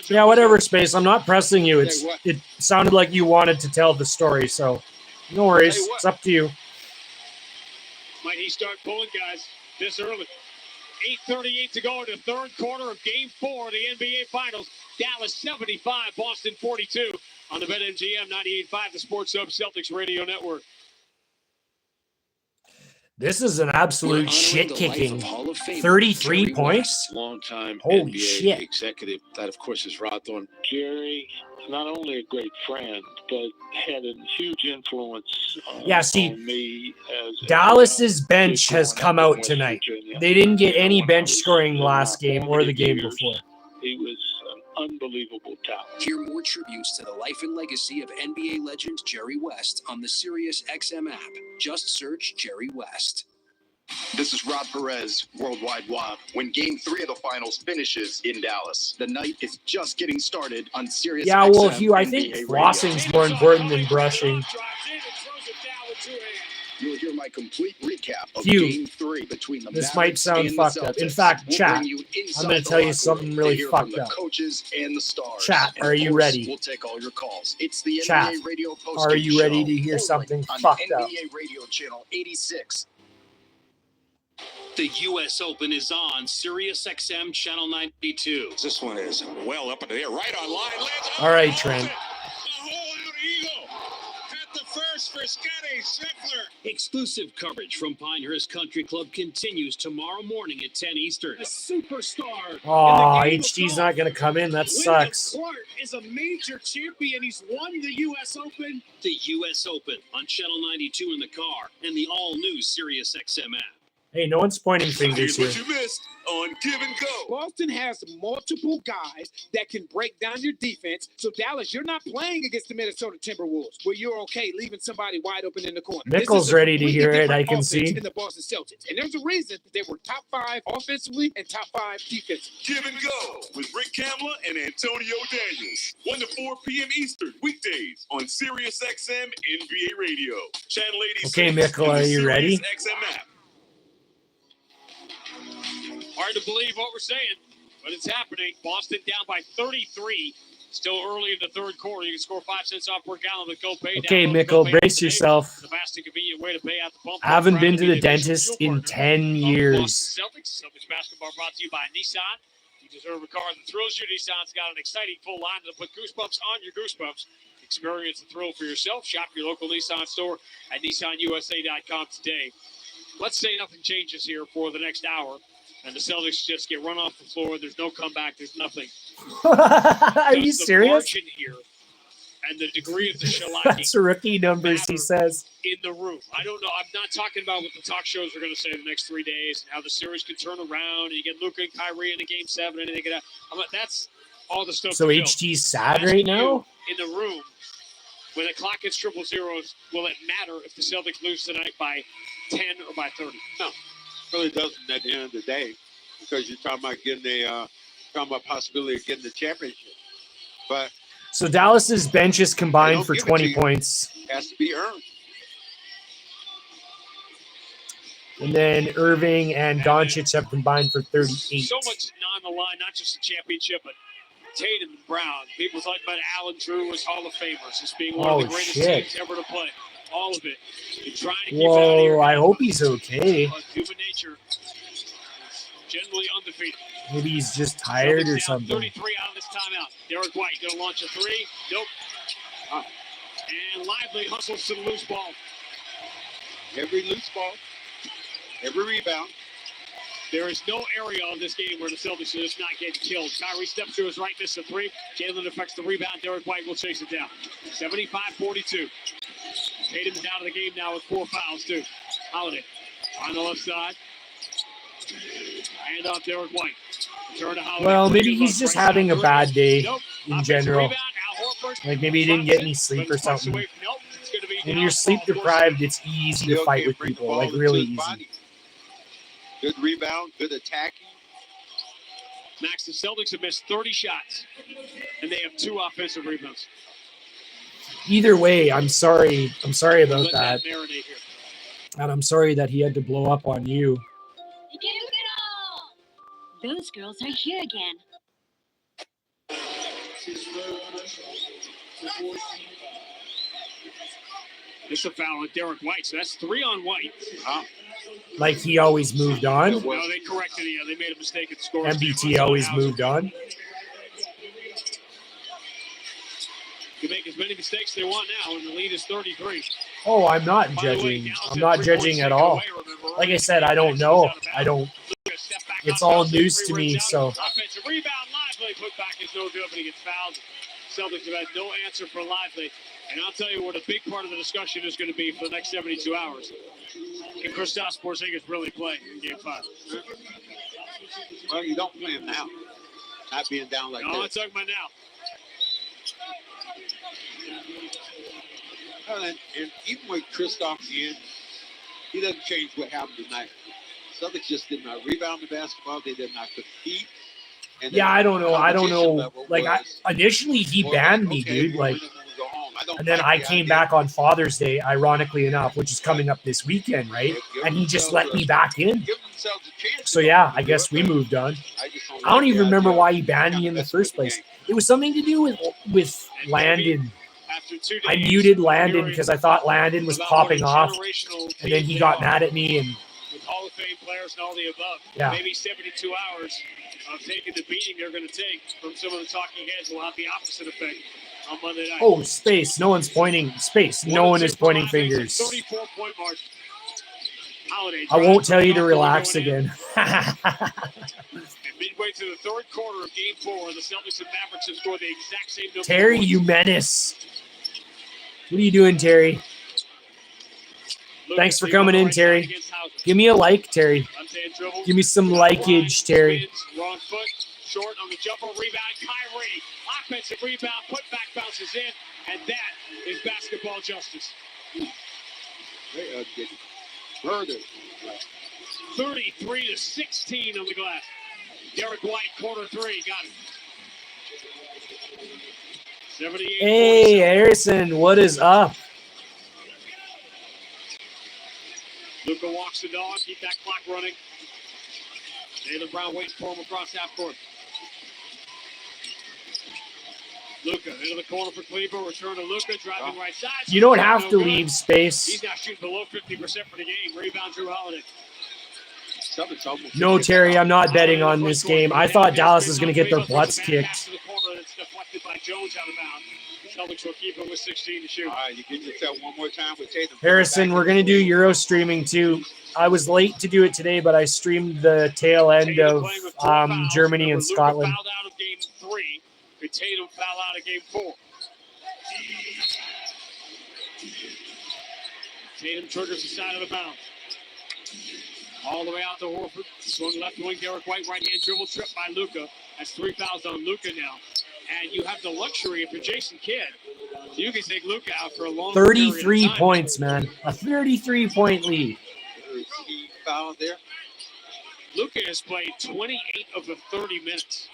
Yeah, whatever, Space. I'm not pressing you. It sounded like you wanted to tell the story, so no worries. It's up to you. Might he start pulling, guys, this early? 8:38 to go in the third quarter of Game 4 of the NBA Finals. Dallas 75, Boston 42 on the BetMGM 98.5, the Sports Hub Celtics Radio Network. This is an absolute shit-kicking. 33 points? Longtime Holy NBA shit. executive. That, of course, is Rothorn. Jerry is not only a great friend, but had a huge influence on me. Dallas's bench has come out tonight. They didn't get any bench scoring last game or the game before. He was an unbelievable talent. Hear more tributes to the life and legacy of NBA legend Jerry West on the SiriusXM app. Just search Jerry West. This is Rob Perez, Worldwide WAP. When Game 3 of the Finals finishes in Dallas, the night is just getting started on SiriusXM. Yeah, well, Hugh, I think flossing's more important than brushing. You'll hear my complete recap of Hugh, Game 3 between the this Mavericks might sound and fucked the up. In Celtics. fact, We'll chat, bring you inside I'm going to the tell you locker something room really to hear from fucked the up. coaches and the stars. Chat, And are of you course, ready? We'll take all your calls. It's the Chat, NBA Radio Post are you ready show to hear only something on fucked up? NBA Radio Channel 86. The U.S. Open is on Sirius XM Channel 92. This one is well up in the air, right on line. All right, Trent. First for Scotty Scheffler. Exclusive coverage from Pinehurst Country Club continues tomorrow morning at 10 Eastern. A superstar. Oh, HD's not going to come in. That sucks. Wyndham Clark is a major champion. He's won the U.S. Open. The U.S. Open on Channel 92 in the car and the all-new Sirius XM app. Hey, no one's pointing fingers here. What you missed on Give and Go. Boston has multiple guys that can break down your defense. So, Dallas, you're not playing against the Minnesota Timberwolves, where you're okay leaving somebody wide open in the corner. Mickle's ready to hear it, I can see. In the Boston Celtics. And there's a reason they were top 5 offensively and top 5 defensively. Give and Go with Rick Kamla and Antonio Daniels. 1 to 4 p.m. Eastern, weekdays on Sirius XM NBA Radio. Channel 86. Okay, Mickle, are you ready? XM app. Hard to believe what we're saying, but it's happening. Boston down by 33. Still early in the third quarter. You can score 5 cents off per gallon with GoPay. Okay, Mickle, brace yourself. The fast and convenient way to pay at the pump. I haven't been to the dentist in 10 years. Celtics basketball brought to you by Nissan. You deserve a car that thrills you. Nissan's got an exciting full line that'll put goosebumps on your goosebumps. Experience the thrill for yourself. Shop your local Nissan store at nissanusa.com today. Let's say nothing changes here for the next hour. And the Celtics just get run off the floor. There's no comeback. There's nothing. Are you serious? Margin here and the degree of the shellacking. That's rookie numbers, he says. In the room. I don't know. I'm not talking about what the talk shows are going to say the next 3 days and how the series can turn around and you get Luka and Kyrie into Game 7 and they get out. That's all the stuff. So HG's sad right now? In the room, when the clock hits triple zeros, will it matter if the Celtics lose tonight by 10 or by 30? No. Really doesn't at the end of the day, because you're talking about getting possibility of getting the championship. But so Dallas's bench is combined for 20 points. Has to be earned. And then Irving and Doncic have combined for 38. So much on the line, not just the championship, but Tatum and Brown. People talk about Allen Drew as Hall of Famers, as being one of the greatest teams ever to play. All of it. You're trying to keep it out of your I hope he's okay. Human nature is generally undefeated. Maybe he's just tired or something. 33 out of this timeout. Derek White going to launch a 3. Nope. And Lively hustles to the loose ball. Every loose ball, every rebound. There is no area of this game where the Celtics are just not getting killed. Kyrie steps to his right, misses a 3. Jalen affects the rebound. Derek White will chase it down. 75-42. Tatum's out of the game now with 4 fouls, too. Holiday on the left side. And off Derek White. Turn to Holiday. Well, maybe he's just having a bad day in general. Like maybe he didn't get any sleep or something. When you're sleep deprived, it's easy to fight with people. Like really easy. Good rebound, good attacking. Max, the Celtics have missed 30 shots, and they have 2 offensive rebounds. Either way, I'm sorry. I'm sorry about that. And I'm sorry that he had to blow up on you. Those girls are here again. It's a foul on Derek White, so that's 3 on White. Like he always moved on. No, they corrected it. Yeah, they made a mistake at the score. MBT always moved on. You make as many mistakes they want now, and the lead is 33. Oh, I'm not judging. I'm not judging at all. Like I said, I don't know. It's all news to me, so. Offensive rebound, Lively put back is no good, but he gets fouled. Celtics have had no answer for Lively. And I'll tell you what a big part of the discussion is going to be for the next 72 hours. Can Kristaps Porzingis really play in Game 5? Well, you don't play him now. Not being down like no, this. I'm talking about now. And even with Kristaps in, he doesn't change what happened tonight. Celtics just did not rebound the basketball. They did not compete. Yeah, I don't know. Like, initially he banned me, dude. Like, and then I came back on Father's Day, ironically enough, which is coming up this weekend, right? And he just let me back in. So yeah, I guess we moved on. I don't even remember why he banned me in the first place. It was something to do with Landon. I muted Landon because I thought Landon was popping off, and then he got mad at me and with Hall of Fame players and all the above. Yeah. Maybe 72 hours of taking the beating they're going to take from some of the talking heads will have the opposite effect on Monday night. Oh, space. No one's pointing. Space. No one is pointing fingers. 34-point margin. Holiday I won't tell you to relax again. Midway through the third quarter of Game 4, the Celtics and Mavericks have scored the exact same number. Terry, you menace. What are you doing, Terry? Thanks for coming in, Terry. Give me a like, Terry. Give me some likeage, Terry. Wrong foot, short on the jumper, rebound, Kyrie. Offensive rebound, put back, bounces in, and that is basketball justice. They are getting murdered. 33-16 on the glass. Derek White, quarter three, got it. 78. Hey, Harrison, what is up? Luka walks the dog, keep that clock running. Jaylen Brown waits for him across half court. Luka into the corner for Cleveland. Return to Luka, driving right side. You don't have to leave space. He's now shooting below 50% for the game. Rebound, Drew Holiday. No, Terry, I'm not betting on this game. I thought Dallas was going to get their butts kicked. Deflected by Jones out of bounds. Celtics will keep it with 16 to shoot. All right, you get yourself one more time with Tatum. Harrison, we're going to do Euro streaming too. I was late to do it today, but I streamed the tail end of Germany and Scotland. Fouled out of game 3. Tatum foul out of game 4. Tatum triggers the side of the bounce. All the way out to Horford. Swung left wing, Derek White, right-hand dribble, tripped by Luka. That's 3 fouls on Luka now. And you have the luxury, if you're Jason Kidd, you can take Luka out for a long 33 points, man. A 33-point lead. Foul there. Luka has played 28 of the 30 minutes.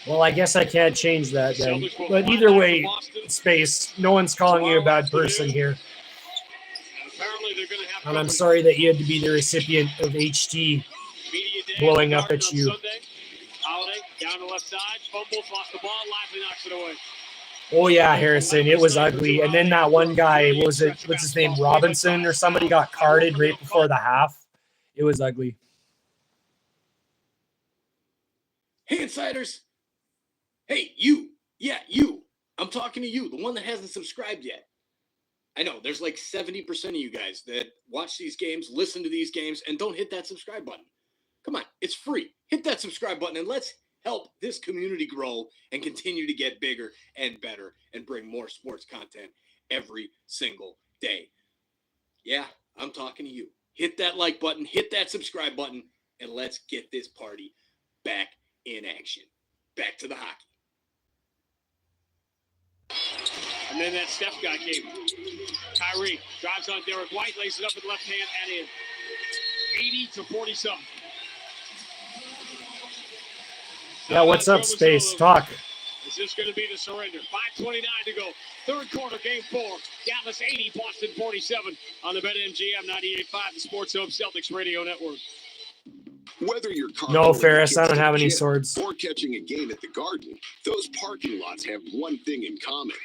Well, I guess I can't change that then. But either way, space. No one's calling you a bad person here. And I'm sorry that you had to be the recipient of HT blowing up at you. Holiday down the left side, fumbles, lost the ball, Lively knocks it away. Oh yeah, Harrison, it was ugly. And then that one guy, what's his name, Robinson or somebody got carded right before the half. It was ugly. Hey, Insiders. Hey, you. Yeah, you. I'm talking to you, the one that hasn't subscribed yet. I know, there's like 70% of you guys that watch these games, listen to these games, and don't hit that subscribe button. Come on, it's free. Hit that subscribe button and let's help this community grow and continue to get bigger and better and bring more sports content every single day. Yeah, I'm talking to you. Hit that like button, hit that subscribe button, and let's get this party back in action. Back to the hockey. And then that Steph guy came. Kyrie drives on Derek White, lays it up with the left hand and in. 80-47. Yeah, what's up, Space? Talk. Is this going to be the surrender? 5:29 to go. Third quarter, game 4. Dallas 80, Boston 47 on the BetMGM 98.5, the Sports Hub Celtics Radio Network. Whether you're no, Ferris, I don't have any swords. Or catching a game at the Garden, those parking lots have one thing in common: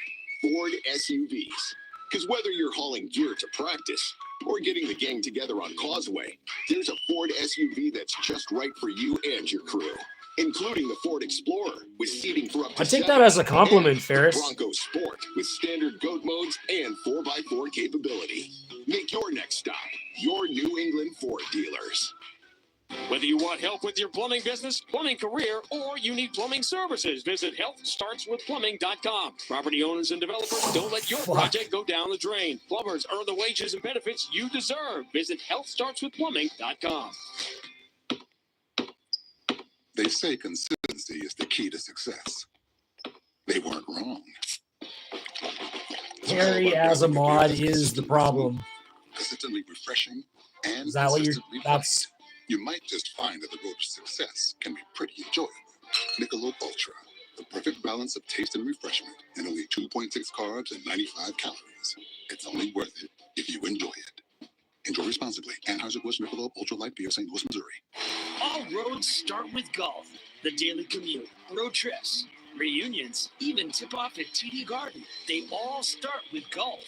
Ford SUVs. Because whether you're hauling gear to practice or getting the gang together on Causeway, there's a Ford SUV that's just right for you and your crew, including the Ford Explorer with seating for up to I take that as a compliment, Ferris. Bronco Sport with standard GOAT modes and 4x4 capability. Make your next stop your New England Ford dealers. Whether you want help with your plumbing business, plumbing career, or you need plumbing services, visit healthstartswithplumbing.com. Property owners and developers, don't let your project go down the drain. Plumbers earn the wages and benefits you deserve. Visit healthstartswithplumbing.com. They say consistency is the key to success. They weren't wrong. Terry as a mod is the problem. Consistently refreshing and is that what you're? That's. You might just find that the road to success can be pretty enjoyable. Michelob Ultra, the perfect balance of taste and refreshment, and only 2.6 carbs and 95 calories. It's only worth it if you enjoy it. Enjoy responsibly. Anheuser-Busch Michelob Ultra Light Beer, St. Louis, Missouri. All roads start with golf. The daily commute, road trips, reunions, even tip off at TD Garden. They all start with golf.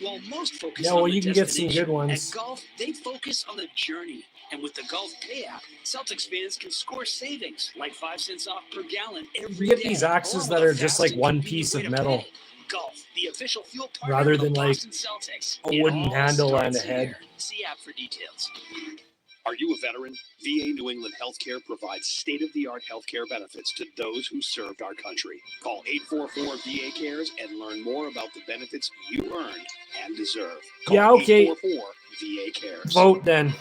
While most focus Yeah, on well, the you can get some destination, good ones. at golf, they focus on the journey. And with the Golf Pay app, Celtics fans can score savings like 5 cents off per gallon every You get day, these along axes with that a are just fast like and one convenient piece way of to metal pay. Golf, the official fuel partner rather of the than like Boston Celtics. a It wooden all handle and a starts head. here. See app for details. Are you a veteran? VA New England Healthcare provides state-of-the-art healthcare benefits to those who served our country. Call 844-VA Cares and learn more about the benefits you earned and deserve. Call Yeah, okay. 844-VA Cares. Vote then.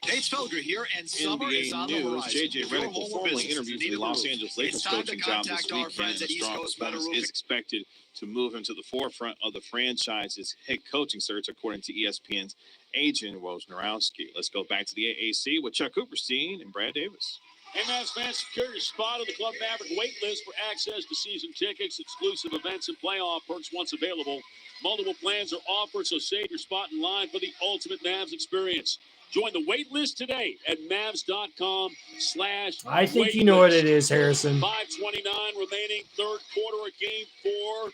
Nate Felger here, and summer is on the News, horizon. J.J. Your Redick will home formally business interview is for the needed Los to Angeles move. Lakers It's time to coaching job this contact our weekend. friends A at East strong Coast Metal performance Roofing. is expected to move him to the forefront of the franchise's head coaching search, according to ESPN's agent, Wojnarowski. Let's go back to the AAC with Chuck Cooperstein and Brad Davis. Hey, Mavs fans, secure your spot on the Club Maverick wait list for access to season tickets, exclusive events, and playoff perks once available. Multiple plans are offered, so save your spot in line for the ultimate Mavs experience. Join the wait list today at Mavs.com/. I think you know what it is, Harrison. 5:29 remaining, third quarter of Game 4.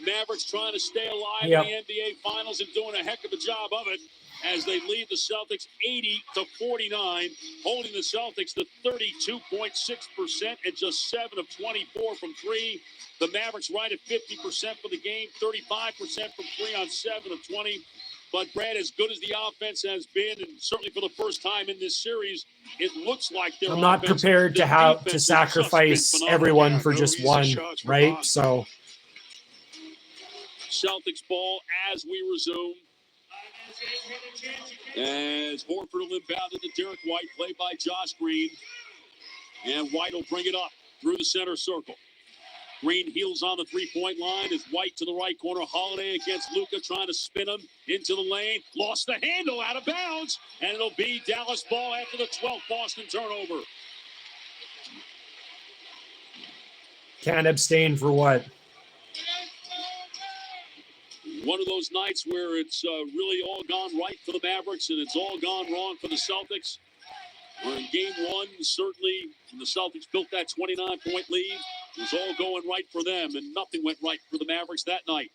Mavericks trying to stay alive Yep. in the NBA Finals and doing a heck of a job of it as they lead the Celtics 80-49, holding the Celtics to 32.6% and just 7 of 24 from 3. The Mavericks right at 50% for the game, 35% from 3 on 7 of 20. But Brad, as good as the offense has been, and certainly for the first time in this series, it looks like they're I'm not prepared to have to sacrifice everyone for just one, right? So Celtics ball as we resume. As Horford will inbound into Derek White, played by Josh Green. And White will bring it up through the center circle. Green heels on the three-point line as White to the right corner. Holiday against Luka, trying to spin him into the lane. Lost the handle, out of bounds. And it'll be Dallas ball after the 12th Boston turnover. can't abstain for what? One of those nights where it's really all gone right for the Mavericks and it's all gone wrong for the Celtics. We're in game 1, certainly, when the Celtics built that 29-point lead. It was all going right for them, and nothing went right for the Mavericks that night.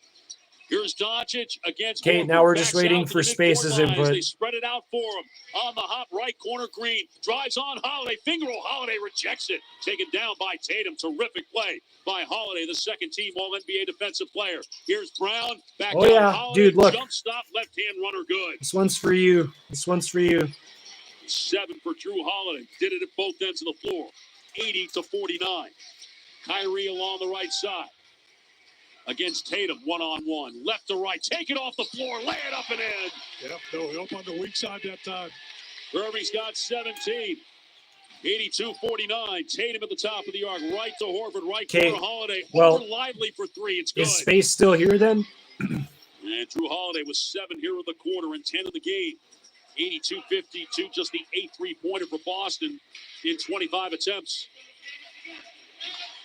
Here's Doncic against. Okay, now we're just waiting for Space's input. They spread it out for him on the hop right corner. Green drives on Holiday. Finger roll. Holiday rejects it. Taken down by Tatum. Terrific play by Holiday, the second team All-NBA defensive player. Here's Brown back Oh out. yeah, Holiday, dude, look. jump stop, left hand runner, good. This one's for you. This one's for you. 7 for Drew Holiday. Did it at both ends of the floor. 80-49. Kyrie along the right side. Against Tatum, one-on-one. Left to right. Take it off the floor. Lay it up and in. Yep, no help on the weak side that time. Irving's got 17. 82-49. Tatum at the top of the arc. Right to Horford. Right Okay, corner. Holiday. well, Over Lively for 3. It's good. Is Space still here then? And Drew Holiday was 7 here in the quarter and 10 in the game. 82-52, just the 8th three-pointer for Boston in 25 attempts.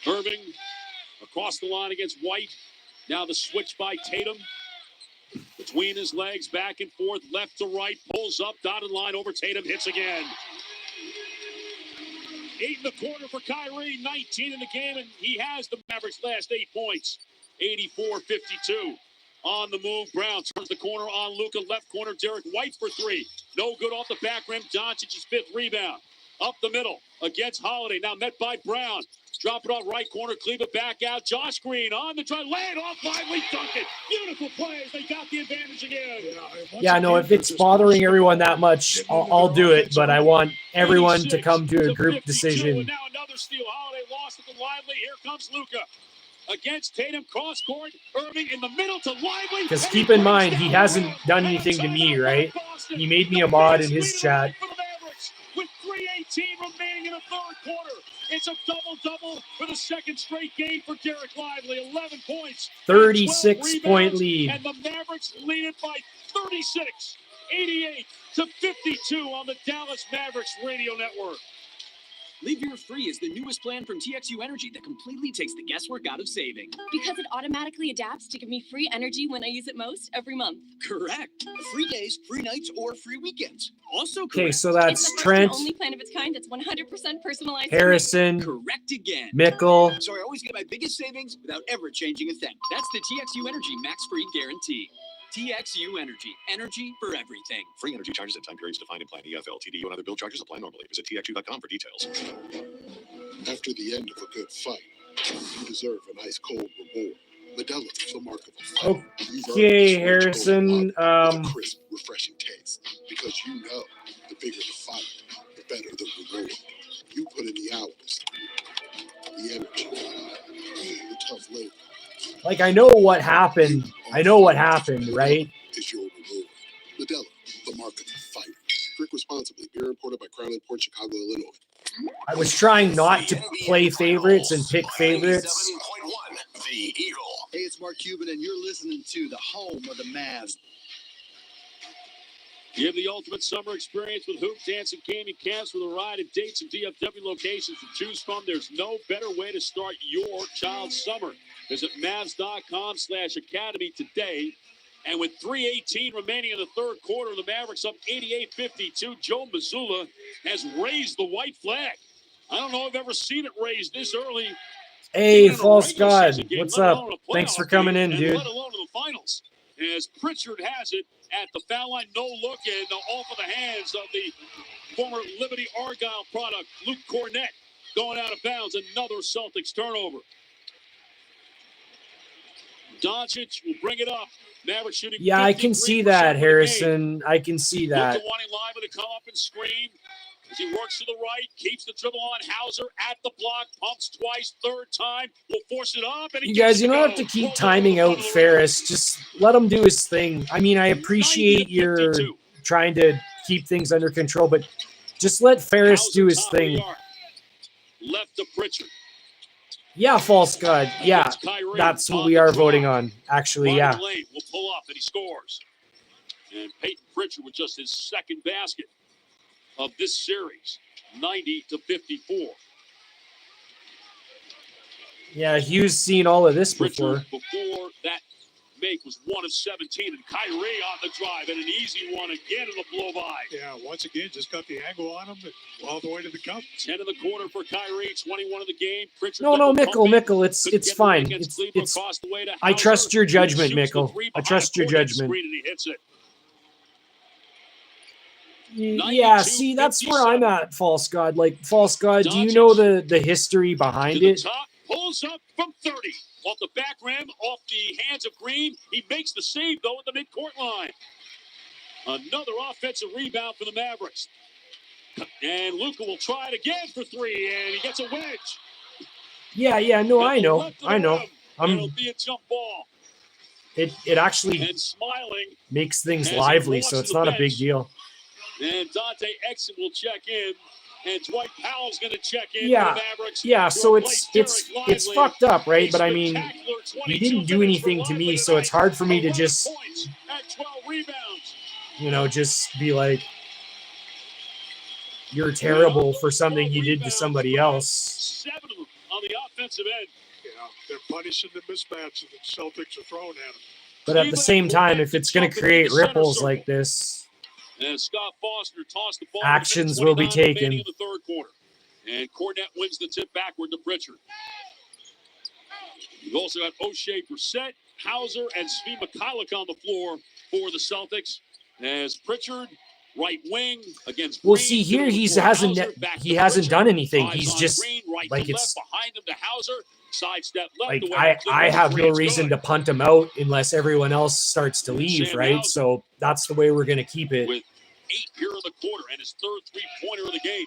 Irving across the line against White. Now the switch by Tatum. Between his legs, back and forth, left to right, pulls up, dotted line over Tatum, hits again. 8 in the quarter for Kyrie, 19 in the game, and he has the Mavericks' last 8 points. 84-52. On the move, Brown turns the corner on Luka, left corner, Derek White for 3. No good off the back rim, Doncic's 5th rebound. Up the middle against Holiday, now met by Brown. Drop it off right corner, cleave it back out. Josh Green on the drive, lay it off, Lively, dunk it. Beautiful plays, they got the advantage again. Yeah, no, if it's bothering everyone that much, I'll do it, but I want everyone to come to a group decision. And now another steal, Holiday lost it to Lively, here comes Luka. Against Tatum, cross court, Irving in the middle to Lively. Because keep in mind, he hasn't done anything to me, right? He made me a mod in his chat. With 3:18 remaining in the third quarter, it's a double-double for the second straight game for Derek Lively. 11 points. 36-point lead. And the Mavericks lead it by 36, 88-52 on the Dallas Mavericks radio network. Live Your Free is the newest plan from TXU Energy that completely takes the guesswork out of saving. Because it automatically adapts to give me free energy when I use it most every month. Correct. Free days, free nights, or free weekends. Also correct. Okay, so It's that's the first Trent, and only plan of its kind. It's 100% personalized. Harrison, Correct again. Mickle. So I always get my biggest savings without ever changing a thing. That's the TXU Energy Max Free Guarantee. TXU Energy. Energy for everything. Free energy charges and time periods defined in Plan EFL. TDU and other bill charges apply normally. Visit txu.com for details. After the end of a good fight, you deserve an ice cold reward. Modelo is the mark of a fighter. Okay, Harrison. Crisp, refreshing taste. Because you know, the bigger the fight, the better the reward. You put in the hours, the energy, the tough labor. Like, I know what happened. I know what happened, right? Is your reward. Modelo, the mark of a fighter. Drink responsibly. Beer imported by Crown Imports, Chicago, Illinois. I was trying not to play favorites and pick favorites. 97.1, The Eagle. Hey, it's Mark Cuban, and you're listening to the home of the Mavs. Give the ultimate summer experience with Hoop, Dance, and Gaming Camps with a ride of dates and DFW locations to choose from. There's no better way to start your child's summer. Visit Mavs.com/academy today. And with 3:18 remaining in the third quarter, the Mavericks up 88-52. Joe Mazzulla has raised the white flag. I don't know if I've ever seen it raised this early. Hey, False God, what's up? Thanks for coming in, dude. Let alone in the finals. As Pritchard has it at the foul line, no look, and off of the hands of the former Liberty Argyle product, Luke Cornett, going out of bounds. Another Celtics turnover. Doncic will bring it up. Mavericks shooting. Yeah, I can see that, Harrison. I can see that. Luka wanting Lima to come up and scream as he works to the right, keeps the dribble on. Hauser at the block, pumps twice, third time, will force it up. And You guys, you don't have to keep timing out Ferris. Just let him do his thing. I mean, I appreciate your trying to keep things under control, but just let Ferris do his thing. Left to Pritchard. Yeah, False God. Yeah, that's what we are voting on. Actually, yeah. Lane will pull up and he scores. And Peyton Pritchard with just his second basket of this series, 90-54. Yeah, Hugh's seen all of this before. Pritchard before that make was 1 of 17, and Kyrie on the drive, and an easy one again in the blow by. Yeah, once again, just got the angle on him and all the way to the cup. 10 in the corner for Kyrie, 21 of the game. Pritchard No, Mickle, it's fine. It's. I trust your judgment, Mickle. I trust your judgment. Yeah, see, that's where I'm at, False God. Like, False God, do you know the history behind it? Pulls up from 30. Off the back rim, off the hands of Green. He makes the save, though, at the midcourt line. Another offensive rebound for the Mavericks. And Luka will try it again for three, and he gets a wedge. Yeah, no, I know. It'll be a jump ball. It actually and smiling makes things lively, so it's not a big deal. And Dante Exum will check in. And Dwight Powell's going to check in. Yeah, for the Mavericks. yeah. So it's fucked up, right? But I mean, he didn't do anything to me, so it's hard for me to just, just be like, you're terrible for something you did to somebody else. 7 of them on the offensive end. Yeah, they're punishing the mismatch that the Celtics are throwing at them. But at the same time, if it's going to create ripples like this, and Scott Foster tossed the ball. Actions will be taken. In the third quarter. And Cornett wins the tip backward to Pritchard. You've also got O'Shea Brissett, Hauser, and Svi Mikhailiuk on the floor for the Celtics. As Pritchard, right wing against Green. Well, see here, he hasn't done anything. He's just Green, right like left, it's behind him to Hauser. Sidestep left like I have no reason to punt him out unless everyone else starts to leave, right? So that's the way we're going to keep it. With 8 here in the quarter and his third three-pointer of the game.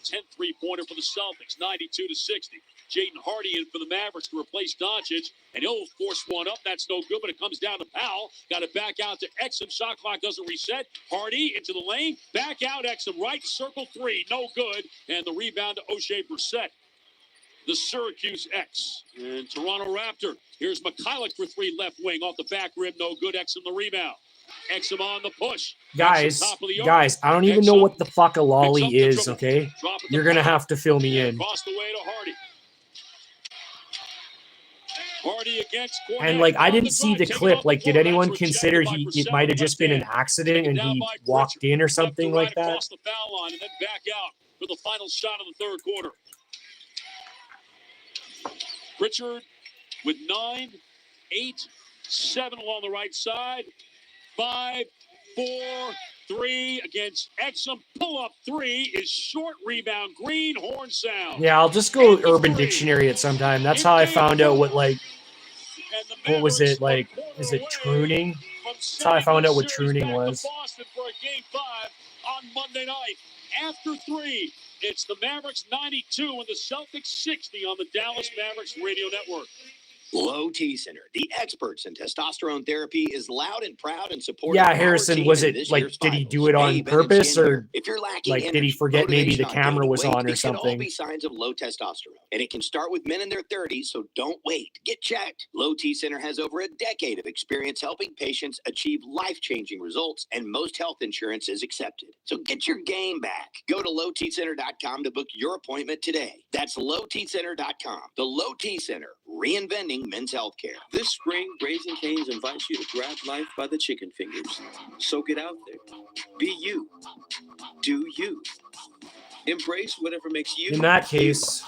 10th three-pointer for the Celtics, 92-60. Jaden Hardy in for the Mavericks to replace Doncic, and he'll force one up. That's no good, but it comes down to Powell. Got it back out to Exum. Shot clock doesn't reset. Hardy into the lane. Back out, Exum. Right circle three. No good. And the rebound to O'Shea Brissett. The Syracuse X. And Toronto Raptor. Here's Mikhailiuk for three left wing off the back rim. No good. Exum the rebound. Exum on the push. Guys, Exum top of the yard. guys, I don't even know Exum what the fuck a lolly picks up the is, dribble. okay? Drop it You're to gonna Powell. have to fill me in. Across the way to Hardy. Hardy against Cornette. And like, I On didn't see drive, the taken clip. off the Like, did floor. anyone That's consider rejected by it Purcell might have on the just been an left hand. accident and Taken he down by walked Pritchard. in or Left to something right like that? across the foul line and then back out for the final shot of the third quarter. Pritchard with 9, 8, 7 along the right side. 5, 4, 3 against Exum. Pull up 3 is short rebound. Greenhorn sound. Yeah, I'll just go Urban Dictionary at some time. That's how I found out what, like, what was it, like, is it trooning? That's how I found out what trooning was. Boston for a game 5 on Monday night. After 3, it's the Mavericks 92 and the Celtics 60 on the Dallas Mavericks radio network. Low T Center, the experts in testosterone therapy, is loud and proud and supportive. Yeah, of our Harrison, team was in it this like, year's did he finals. do it on Hey, Ben and purpose, Chandler, or if you're lacking like, did he energy, forget maybe the motivation, camera was weight, on or it can all something? be signs of low testosterone, and it can start with men in their 30s, so don't wait. Get checked. Low T Center has over a decade of experience helping patients achieve life-changing results, and most health insurance is accepted. So get your game back. Go to lowtcenter.com to book your appointment today. That's lowtcenter.com. The Low T Center, reinventing men's healthcare. This spring, Raising Cane's invites you to grab life by the chicken fingers. So get out there. Be you. Do you. Embrace whatever makes you. In that case,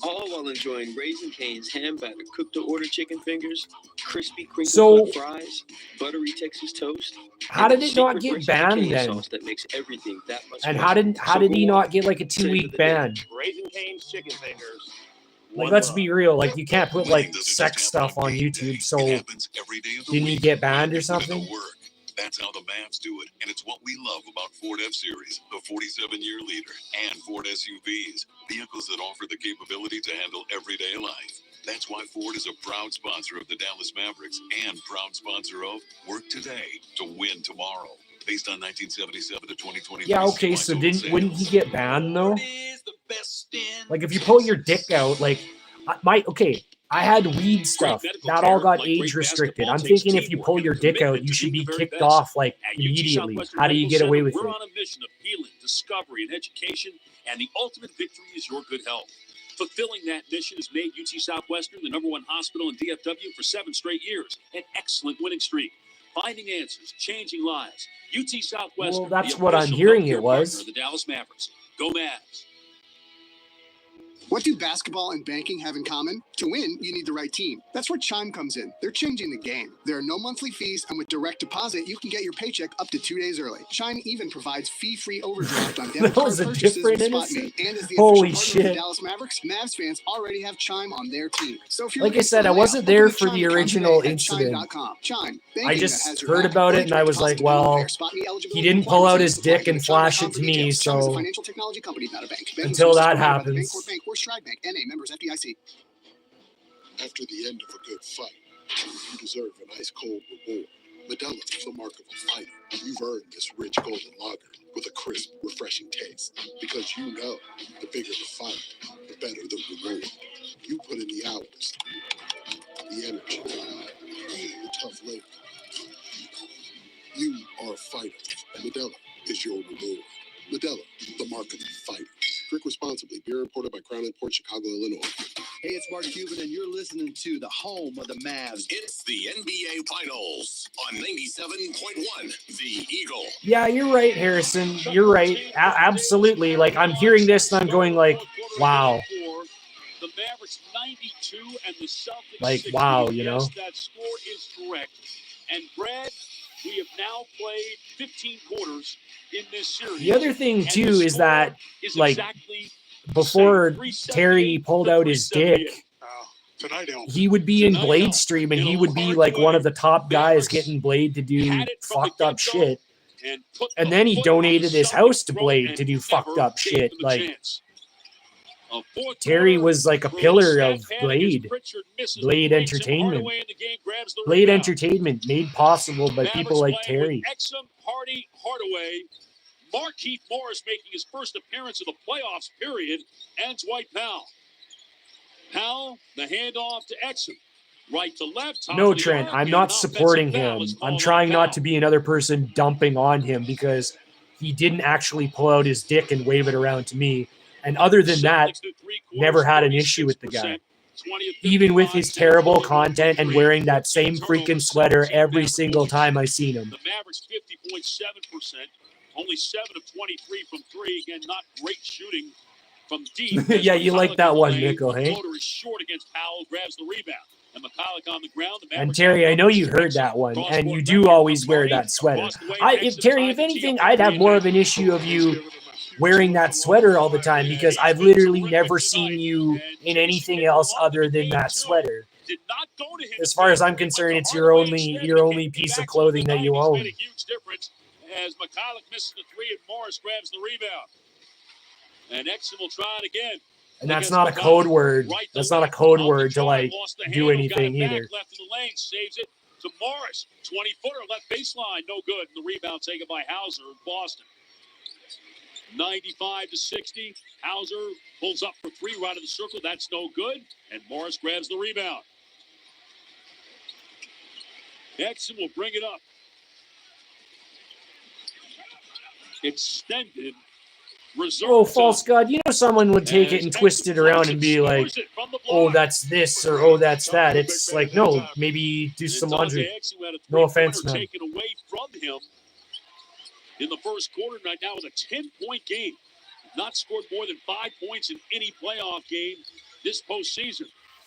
All while enjoying Raising Cane's hand-battered cooked-to-order chicken fingers, crispy crinkle So- cut fries, buttery Texas toast. how and did the it not secret get recipe banned cane then? sauce that makes everything that much And better. how So did he go not on, get like a savor 2-week the ban? day. Raising Cane's chicken fingers. Like, let's be real. Like, you can't put like sex stuff on YouTube. So didn't he get banned or something? That's how the Mavs do it, and it's what we love about Ford F-Series, the 47-year leader, and Ford SUVs, vehicles that offer the capability to handle everyday life. That's why Ford is a proud sponsor of the Dallas Mavericks and proud sponsor of Work Today to Win Tomorrow, based on 1977 to 2020. Yeah, okay. So wouldn't he get banned though? Like, if you pull your dick out, like I had weed stuff. That all got age restricted. I'm thinking if you pull your dick out, you should be kicked off like immediately. How do you get away with We're it? on a mission of healing, discovery, and education, and the ultimate victory is your good health. Fulfilling that mission has made UT Southwestern the #1 hospital in DFW for 7 straight years, an excellent winning streak. Finding answers, changing lives. UT Southwestern. Well, that's the what I'm official hearing healthcare it was. partner of the Dallas Mavericks. Go Mavs. What do basketball and banking have in common? To win, you need the right team. That's where Chime comes in. They're changing the game. There are no monthly fees, and with direct deposit, you can get your paycheck up to 2 days early. Chime even provides fee-free overdraft on debit That card was a purchases different with innocent. SpotMe. And as the Holy official partner of the shit. Dallas Mavericks, Mavs fans already have Chime on their team. So if you're Like I looking said, for a I wasn't layup, there open a for Chime the account original today at incident. Chime.com. Chime, I banking that just has your heard back. about it Early and I was direct like, deposit depending on well, where SpotMe eligibility he didn't pull out requirements his apply. dick and Visit flash Chime.com it to for me, details. Chime is a so financial technology company, not a bank. until that Bank happens. or Stride Bank, NA, members FDIC. After the end of a good fight, you deserve an ice-cold reward. Modelo is the mark of a fighter. You've earned this rich golden lager with a crisp, refreshing taste. Because you know, the bigger the fight, the better the reward. You put in the hours, the energy, the tough labor. You are a fighter. Modelo is your reward. Modelo, the mark of a fighter. Drink responsibly. Beer imported by Crown Imports, Chicago, Illinois. Hey, it's Mark Cuban, and you're listening to the home of the Mavs. It's the NBA Finals on 97.1 The Eagle. Yeah, you're right, Harrison. You're right. Absolutely. Like, I'm hearing this and I'm going like, wow. The Mavericks 92 and the Celtics Like, 60. wow, you know? Yes, that score is correct. And Brad, we have now played 15 quarters in this series. The other thing And too the is score that, is like, exactly before 378 Terry pulled out his dick, Tonight, he would be in Blade Stream and he would be like one of the top guys getting Blade to do fucked up shit. And then he donated his house to Blade to do fucked up shit. Like, Terry was like a pillar of Blade. Blade Entertainment. Blade Entertainment made possible by people like Terry. Exum, Hardy, Hardaway, Markeith Morris making his first appearance of the playoffs, period, and Dwight Powell. Powell, the handoff to Exum. Right to left. No, Trent, I'm not supporting him. I'm trying not to be another person dumping on him because he didn't actually pull out his dick and wave it around to me. And other than that, never had an issue with the guy. Even with his terrible content and wearing that same freaking sweater every single time I seen him. The Mavericks 50.7%, only 7 of 23 from three. Again, not great shooting from deep. Yeah, you like that one, Mikko, hey? Floater is short against Powell, grabs the rebound. And McCulloch on the ground. And Terry, I know you heard that one, and you do always wear that sweater. Terry, if anything, I'd have more of an issue of you wearing that sweater all the time because I've literally never seen you in anything else other than that sweater. As far as I'm concerned, it's your only piece of clothing that you own. As McCulloch misses the three and Morris grabs the rebound. And Exum will try it again. And that's not a code word. That's not a code word to like do anything either. Left of the lane, saves it to Morris. 20-footer left baseline, no good. And the rebound taken by Hauser of Boston. 95-60. Hauser pulls up for three right of the circle. That's no good. And Morris grabs the rebound. Exum will bring it up. Extended. Oh, false god. You know someone would take it and twist it around and be like, oh, that's this or oh, that's that. It's like, no, maybe do some laundry. No offense, man. Taken away from him in the first quarter right now with a 10-point game. Not scored more than 5 points in any playoff game this postseason.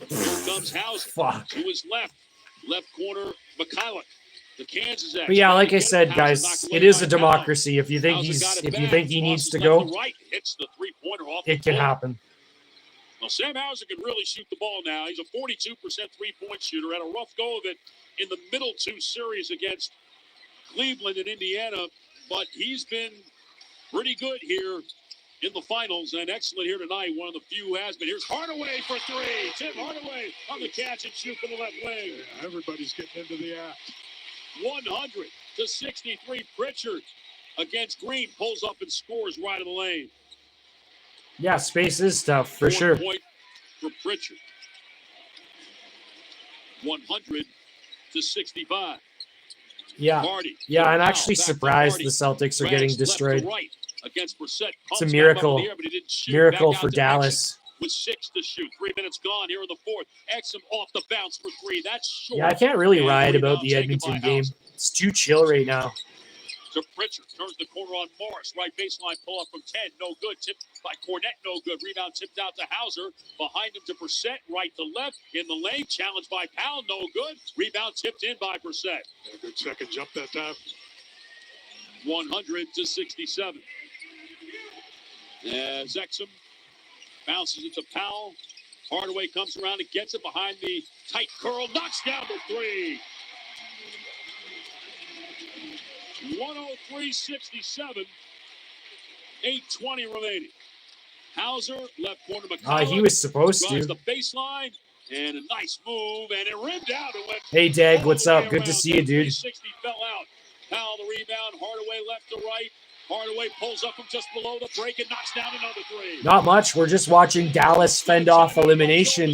Here comes Hauser to his left. Left corner, McCulloch. The Kansas X. But yeah, like I said, guys, it is a democracy. If you think he needs to go, it can happen. Well, Sam Hauser can really shoot the ball now. He's a 42% three-point shooter. Had a rough go of it in the middle two series against Cleveland and Indiana, but he's been pretty good here in the finals and excellent here tonight. One of the few who has been. Here's Hardaway for three. Tim Hardaway on the catch and shoot for the left wing. Yeah, everybody's getting into the act. 100-63. Pritchard against Green pulls up and scores right of the lane. Yeah, space is tough for sure. Point for Pritchard. 100-65. Yeah, I'm actually surprised the Celtics are getting destroyed. It's a miracle for Dallas. With 6 to shoot. 3 minutes gone here in the fourth. Exum off the bounce for 3. That's short. Yeah, I can't really ride about the Edmonton game. It's too chill right now. To Pritchard. Turns the corner on Morris. Right baseline pull up from 10. No good. Tipped by Cornette. No good. Rebound tipped out to Hauser. Behind him to Brissett. Right to left. In the lane. Challenged by Powell. No good. Rebound tipped in by Brissett. A good second jump that time. 100-67. As Exum bounces it to Powell. Hardaway comes around and gets it behind the tight curl. Knocks down the three. 103-67. 8:20 remaining. Hauser, left corner. McCulloch. He was supposed to. The baseline. And a nice move. And it rimmed out. It went hey, Dag, what's up? Good to see you, dude. 60 fell out. Powell the rebound. Hardaway left to right. Hardaway pulls up from just below the break and knocks down another three. Not much. We're just watching Dallas fend off elimination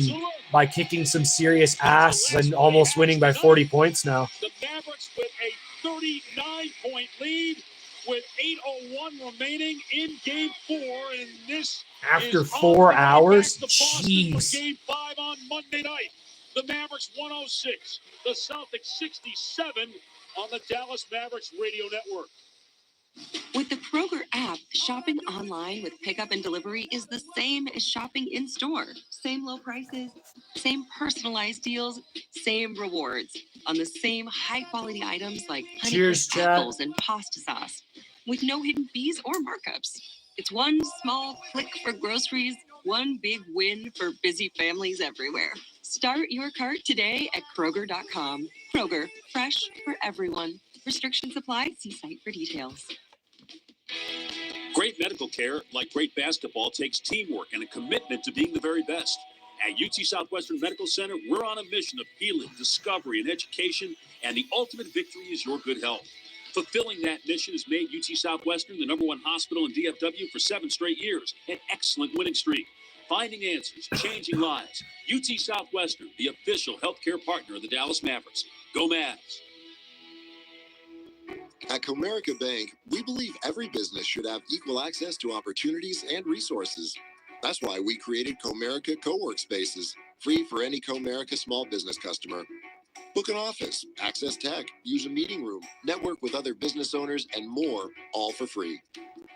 by kicking some serious ass and almost winning by 40 points now. The Mavericks with a 39-point lead with 8:01 remaining in Game 4, and this after 4 hours. Jeez. Game 5 on Monday night. The Mavericks 106, the Celtics 67 on the Dallas Mavericks Radio Network. With the Kroger app, shopping online with pickup and delivery is the same as shopping in store. Same low prices, same personalized deals, same rewards on the same high-quality items like Cheers, apples and pasta sauce, with no hidden fees or markups. It's one small click for groceries, one big win for busy families everywhere. Start your cart today at Kroger.com. Kroger, fresh for everyone. Restrictions apply. See site for details. Great medical care, like great basketball, takes teamwork and a commitment to being the very best. At UT Southwestern Medical Center, we're on a mission of healing, discovery, and education, and the ultimate victory is your good health. Fulfilling that mission has made UT Southwestern the #1 hospital in DFW for 7 straight years, an excellent winning streak. finding answers, changing lives. UT Southwestern, the official healthcare partner of the Dallas Mavericks. Go Mavs. At Comerica Bank, we believe every business should have equal access to opportunities and resources. That's why we created Comerica Co-work Spaces, free for any Comerica small business customer. Book an office, access tech, use a meeting room, network with other business owners, and more, all for free.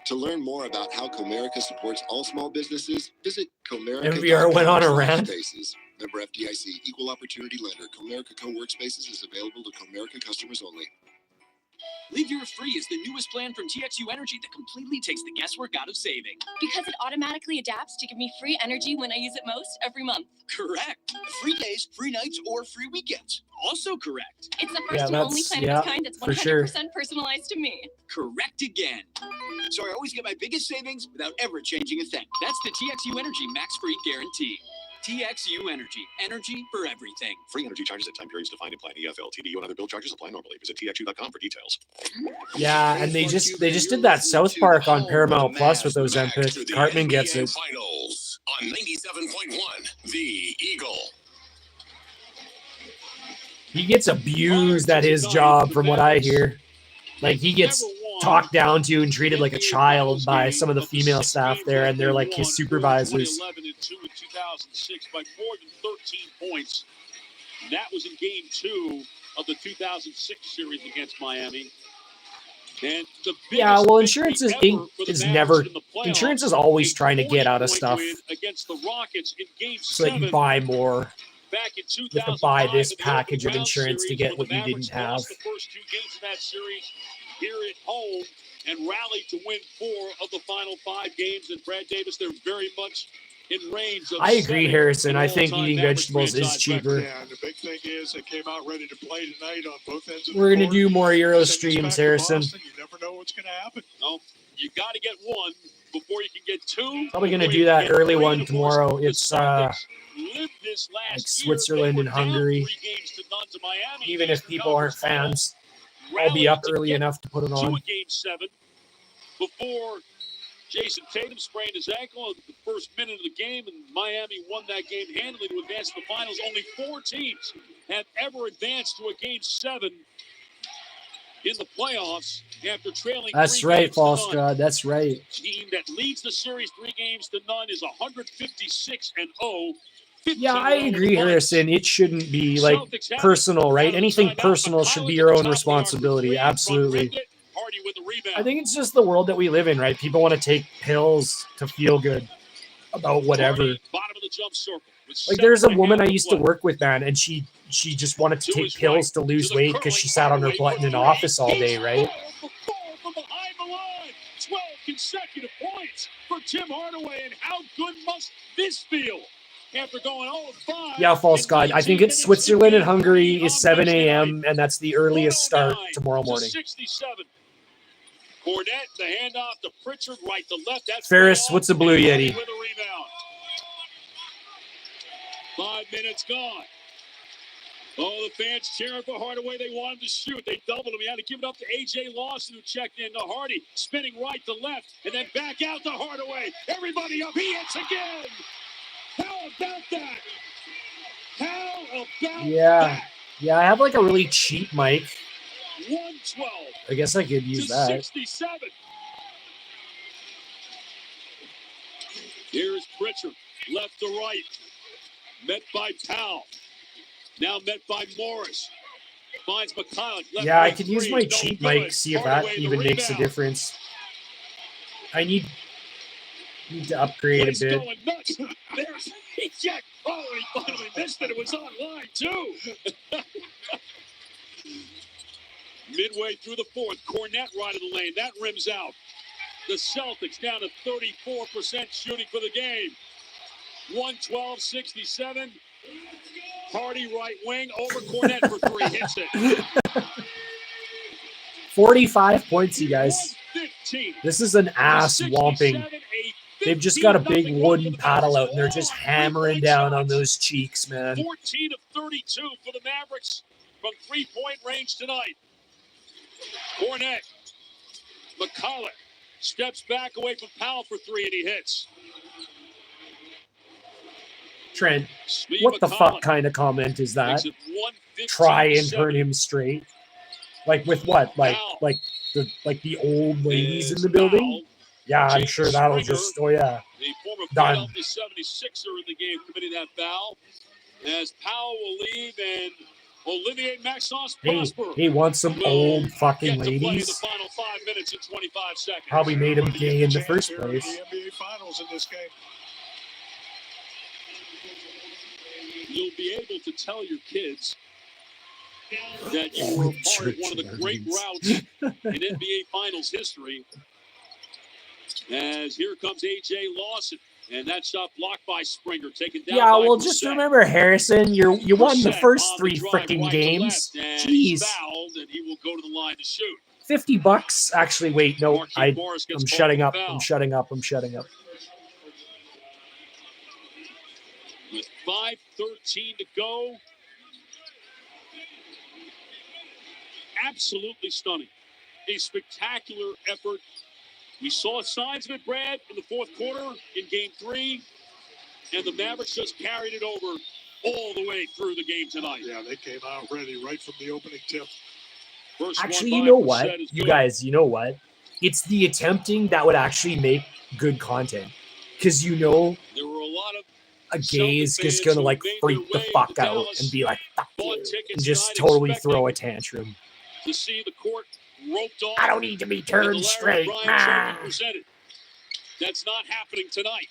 To learn more about how Comerica supports all small businesses, visit Comerica. MVR went on a rant. Spaces. Member FDIC, equal opportunity lender. Comerica Co-work Spaces is available to Comerica customers only. Leave Yours Free is the newest plan from TXU Energy that completely takes the guesswork out of saving. Because it automatically adapts to give me free energy when I use it most every month. Correct. Free days, free nights, or free weekends. Also correct. It's the first and only plan of its kind that's 100% personalized to me. Correct again. So I always get my biggest savings without ever changing a thing. That's the TXU Energy Max Free Guarantee. TXU Energy. Energy for everything. Free energy charges at time periods defined in Plan EFL. TDU and other bill charges apply normally. Visit TXU.com for details. Yeah, and they just did that South Park on Paramount Plus with those epic. Cartman gets it. Finals on 97.1 The Eagle. He gets abused at his job, from what I hear. Like, he gets talked down to and treated like a child by some of the female staff there, and they're like his supervisors. 11-2 in 2006 by more than 13 points. That was in Game 2 of the 2006 series against Miami. And yeah, well, insurance is always trying to get out of stuff against the Rockets in Game so that you buy more. Back in You have to buy this package of insurance to get what you didn't have. The first 2 games of that series here at home and rallied to win 4 of the final 5 games. And Brad Davis, they're very much in range of. I agree, Harrison. I think eating vegetables is cheaper. Yeah, and the big thing is they came out ready to play tonight on both ends of We're the going to court. do more Euro streams, Harrison. Boston, you never know what's going to happen. No, you got to get 1 before you can get 2. Probably going to do that early one tomorrow. It's like This last Switzerland and Hungary. 3 games to none to Miami. Even if people aren't fans, I'll be up early enough to put it To on. a Game 7 before Jason Tatum sprained his ankle at the first minute of the game, and Miami won that game handily to advance to the finals. Only 4 teams have ever advanced to a Game 7 in the playoffs after trailing. That's 3 right, games to none. Falstad. That's right. Team that leads the series 3 games to none is 156-0. Yeah, I agree, Harrison. It shouldn't be like personal, right? Anything personal should be your own responsibility. Absolutely. I think it's just the world that we live in, right? People want to take pills to feel good about whatever. Bottom of the jump circle. Like, there's a woman I used to work with, man, and she just wanted to take pills to lose weight because she sat on her butt in an office all day, right? From behind the line, 12 consecutive points for Tim Hardaway, and how good must this feel? After going 0-5. Yeah, False God. I think it's Switzerland and Hungary is 7 a.m., and that's the earliest start tomorrow morning. 67. Cornette, the handoff to Pritchard, right to left. That's Ferris, what's a Blue Yeti? with a rebound. 5 minutes gone. Oh, the fans cheering for Hardaway. They wanted to shoot. They doubled him. He had to give it up to A.J. Lawson, who checked in to Hardy, spinning right to left, and then back out to Hardaway. Everybody up. He hits again. How about that? How about Yeah. Yeah, I have like a really cheap mic. 112 I guess I could use to that. 67. Here's Pritchard, left to right. Met by Powell. Now met by Morris. Finds McCullough. Yeah, I could use my cheap mic, see if that even makes a difference. I need to upgrade a bit. Going nuts. There's Jack. Oh, he finally missed it. It was online, too. Midway through the 4th, Cornette right of the lane. That rims out. The Celtics down to 34% shooting for the game. 112-67. Hardy right wing over Cornette for 3. Hits it. 45 points, you guys. 115. This is an ass whomping. They've just got a big wooden paddle out, and they're just hammering down on those cheeks, man. 14 of 32 for the Mavericks from 3-point range tonight. Cornette. McCullough steps back away from Powell for 3, and he hits. Trent, Smee what the McCollum fuck kind of comment is that? makes it 115 Try to and turn 7. him straight. Like with what? Like the old ladies in the building? Yeah, I'm James sure that'll Springer, just the former done. Philadelphia 76er in the game, committing that foul. As Powell will leave and Olivier Maxence Prosper He wants some old fucking get to play the ladies. final 5 minutes and 25 seconds. Probably made him gay in the first place. The NBA Finals in this game. You'll be able to tell your kids that you were a part of one of the great routes in NBA Finals history. As here comes A.J. Lawson, and that shot blocked by Springer, taken down. Yeah, by well, just Brissett. remember, Harrison, you won the Brissett first on the 3 drive, freaking right to games. left, and Jeez. he's fouled, and he will go to the line to shoot. $50. Actually, wait, no, Marquise Morris gets I'm called shutting for up. foul. I'm shutting up. I'm shutting up. With 5:13 to go. Absolutely stunning. A spectacular effort. We saw signs of it, Brad, in the fourth quarter in Game 3, and the Mavericks just carried it over all the way through the game tonight. Yeah, they came out ready right from the opening tip. First Actually, one you by know what? Brissett is You good. guys, you know what? It's the attempting that would actually make good content. Because There were a lot of a gay is just fans gonna who like made freak their the way fuck to out Dallas, and be like, fuck bought you, tickets and just tonight totally expecting throw a tantrum. to see the court roped off. I don't need to be and the turned Larry straight. O'Brien Ah. trophy presented. That's not happening tonight.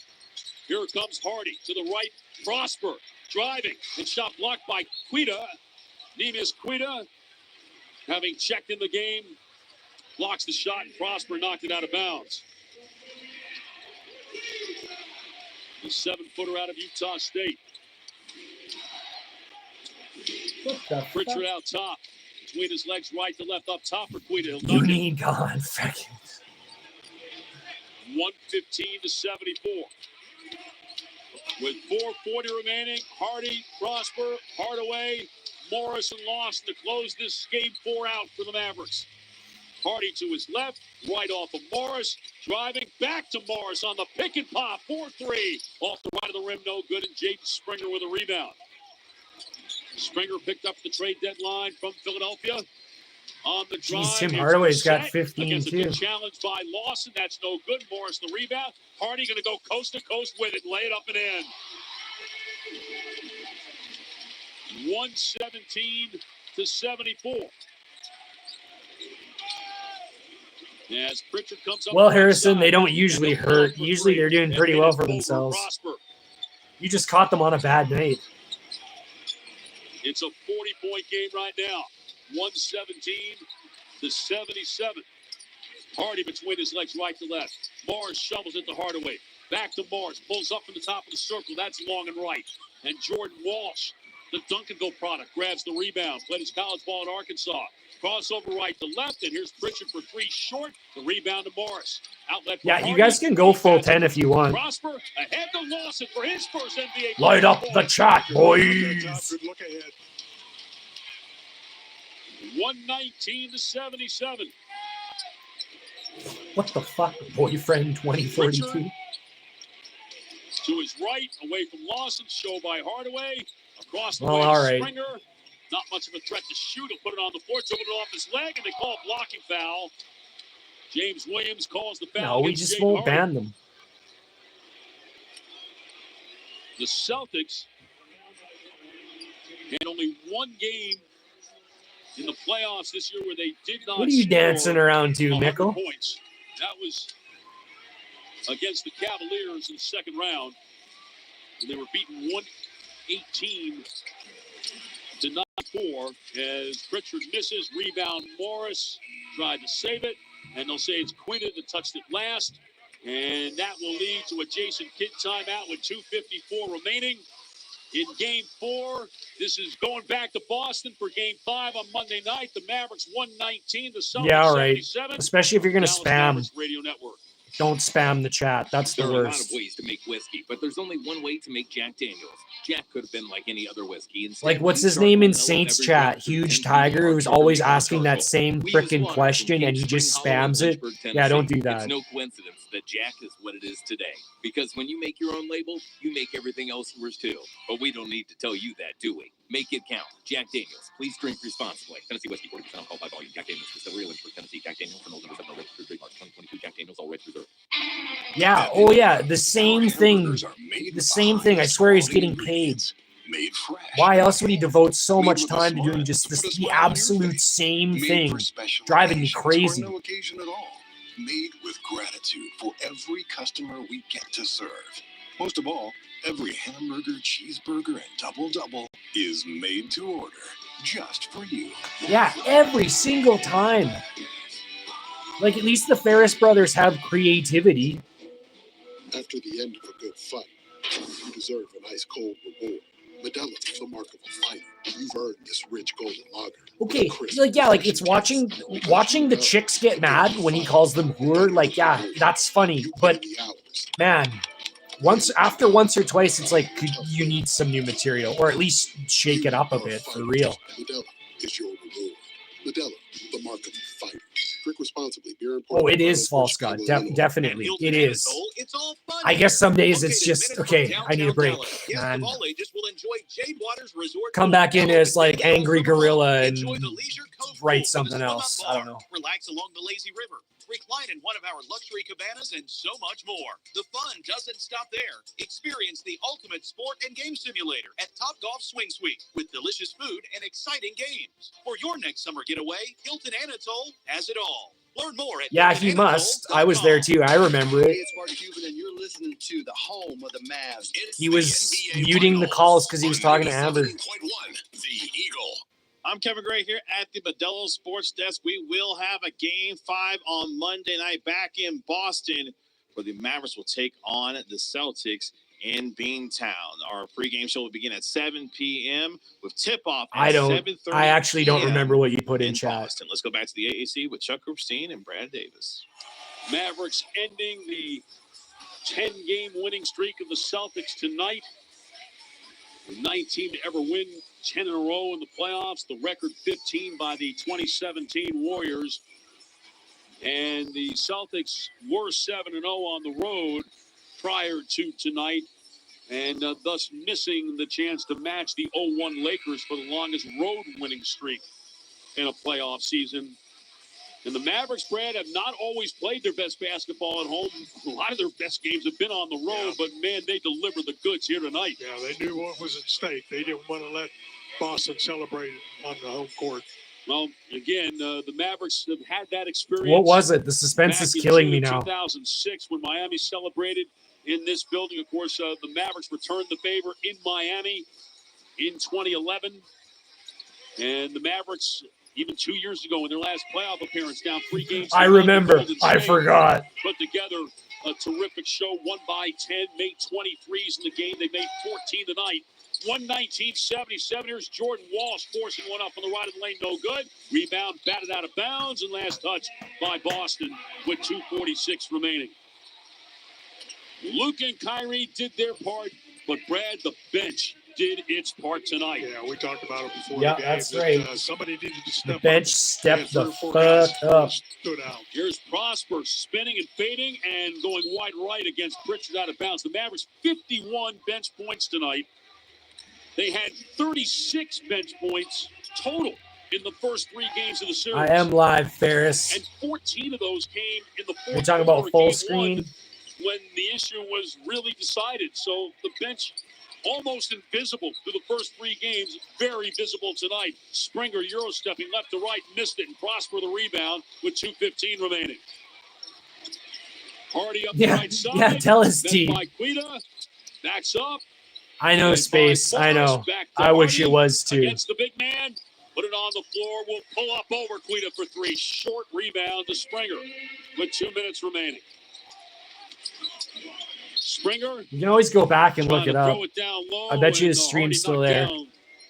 Here comes Hardy to the right. Prosper driving and shot blocked by Quita. Neemias Quita, having checked in the game, blocks the shot, and Prosper knocked it out of bounds. The 7-footer out of Utah State. Pritchard out top. Between his legs, right to left up top for Quita. He'll You dunk it. need God, fucking. 115 to 74. With 4:40 remaining, Hardy, Prosper, Hardaway, Morris, and Lawson to close this game 4 out for the Mavericks. Hardy to his left, right off of Morris, driving back to Morris on the pick and pop, 4-3. Off the right of the rim, no good, and Jaden Springer with a rebound. Springer picked up the trade deadline from Philadelphia. On the drive, Jeez, Tim it's Hardaway's got Brissett 15 against a good too. challenge by Lawson. That's no good. Morris the rebound. Hardy going to go coast to coast with it, lay it up and in. 117 to 74. As Pritchard comes up. Well, the right Harrison, side, they don't and usually he'll go hurt. for Usually three. they're doing And pretty it well is for over themselves. Prosper. You just caught them on a bad night. It's a 40-point game right now. 117 to 77. Hardy between his legs, right to left. Morris shovels it to Hardaway. Back to Morris. Pulls up from the top of the circle. That's long and right. And Jordan Walsh, the Duncan-Go product, grabs the rebound. Played his college ball at Arkansas. Crossover right to left. And here's Pritchard for 3 short. The rebound to Morris. Outlet for Yeah, Hardy. you guys can go full 10 if you want. Prosper ahead to Lawson for his first NBA. Light up the chat, boys. Good look ahead. 119 to 77. What the fuck, boyfriend 2042? To his right, away from Lawson, show by Hardaway. Across the Well, way to all right. Springer. Not much of a threat to shoot. He'll put it on the floor, dribble it off his leg, and they call a blocking foul. James Williams calls the foul. No, we against just Jaden won't Hardy. ban them. The Celtics had only one game in the playoffs this year where they did not. What are you score dancing around to, 100 Mickle? points. That was against the Cavaliers in the second round. And they were beaten 118 to 94 as Pritchard misses. Rebound Morris tried to save it. And they'll say it's Quita that touched it last. And that will lead to a Jason Kidd timeout with 2:54 remaining. In Game 4, this is going back to Boston for Game 5 on Monday night. The Mavericks 119, the Celtics Yeah, all right. 77. Especially if you're going to Dallas spam. Mavericks Radio Network. Don't spam the chat. That's the There are a lot worst. of ways to make whiskey, but there's only one way to make Jack Daniels. Jack could have been like any other whiskey. Instead, Like, what's we his name in charcoal Saints every chat? drink for Huge 10 Tiger, who's always charcoal. asking that same We use freaking water question, from and he Cage just Spring Hollow in spams it. Lynchburg, Yeah, don't do Tennessee. that. It's no coincidence that Jack is what it is today. Because when you make your own label, you make everything else yours too. But we don't need to tell you that, do we? Make it count. Jack Daniels. Please drink responsibly. Tennessee whiskey, 40% alcohol by volume. Jack Daniels Distillery, Lynchburg, Tennessee. Jack Daniels for November 7 registered trademark 2022. Jack Daniels, all rights reserved. Yeah. Oh, yeah. The same thing. The same thing. I swear he's getting paid. Made fresh. Why else would he devote so Made much with a time to smile doing just to put a the smile on your absolute face. same Made thing? for special Driving me occasions crazy. Or no occasion at all. Made with gratitude for every customer we get to serve. Most of all, every hamburger, cheeseburger, and double is made to order just for you. Yeah, every single time. Like, at least the Ferris brothers have creativity. After the end of a good fight, you deserve an ice cold reward. Modelo, the mark of a fighter. You've earned this rich golden lager. Okay, like, yeah, like, it's watching the chicks get mad when he calls them whore. Like, yeah, that's funny. But, man, once or twice, it's like, you need some new material. Or at least shake it up a bit, for real. Modelo is your reward. Modelo, the mark of a fighter. Drink responsibly. Beer and Oh, it is false god. Definitely. It is. I guess some days it's just, okay, I need a break, man. Come back in as like angry gorilla and write something else. I don't know. Relax along the lazy river. Recline in one of our luxury cabanas and so much more. The fun doesn't stop there. Experience the ultimate sport and game simulator at Topgolf Swing Suite with delicious food and exciting games. For your next summer getaway, Hilton Anatole has it all. Learn more at Yeah, he must. I was there too. I remember it. It's Mark Cuban, and you're listening to the home of the Mavs. He was muting the calls because he was talking to Amber. The Eagle. I'm Kevin Gray here at the Modelo Sports Desk. We will have a Game 5 on Monday night back in Boston, where the Mavericks will take on the Celtics in Beantown. Our pregame show will begin at 7 p.m. with tip-off at 7:30 I actually don't p.m. remember what you put in chat. Boston. Let's go back to the AAC with Chuck Cooperstein and Brad Davis. Mavericks ending the 10-game winning streak of the Celtics tonight. The 9th team to ever win 10 in a row in the playoffs. The record 15 by the 2017 Warriors. And the Celtics were 7-0 on the road prior to tonight, and thus missing the chance to match the 0-1 Lakers for the longest road winning streak in a playoff season. And the Mavericks, Brad, have not always played their best basketball at home. A lot of their best games have been on the road, but, man, they deliver the goods here tonight. Yeah, they knew what was at stake. They didn't want to let Boston celebrate on the home court. Well, again, the Mavericks have had that experience. What was it? The suspense is killing me now. 2006, when Miami celebrated in this building. Of course, the Mavericks returned the favor in Miami in 2011. And the Mavericks, even 2 years ago in their last playoff appearance, down 3 games. I remember. I forgot. Put together a terrific show, won by 10, made 23s in the game. They made 14 tonight. 119-77. Here's Jordan Walsh forcing one up on the right of the lane. No good. Rebound batted out of bounds, and last touch by Boston with 2:46 remaining. Luke and Kyrie did their part, but Brad, the bench, did its part tonight. Yeah, we talked about it before Yeah, the game. that's right. Somebody needed to step The bench up. stepped Yeah, the 3 or 4 fuck guys up. stood out. Here's Prosper spinning and fading and going wide right against Pritchard out of bounds. The Mavericks 51 bench points tonight. They had 36 bench points total in the first 3 games of the series. I am live, Ferris. And 14 of those came in the fourth We're talking about quarter, full game screen. one, when the issue was really decided. So the bench almost invisible through the first 3 games, very visible tonight. Springer Euro stepping left to right, missed it, and Prosper the rebound with 2:15 remaining. Hardy up the right side. Yeah, tell us, Then T. by Quita, backs up. I know space. I know. I wish it was too. Against the big man, put it on the floor. We'll pull up over Quita for 3. Short rebound to Springer with 2 minutes remaining. Springer. You can always go back and look trying it to up. throw it down low, I bet you and, his stream's Hardy still knocked there. down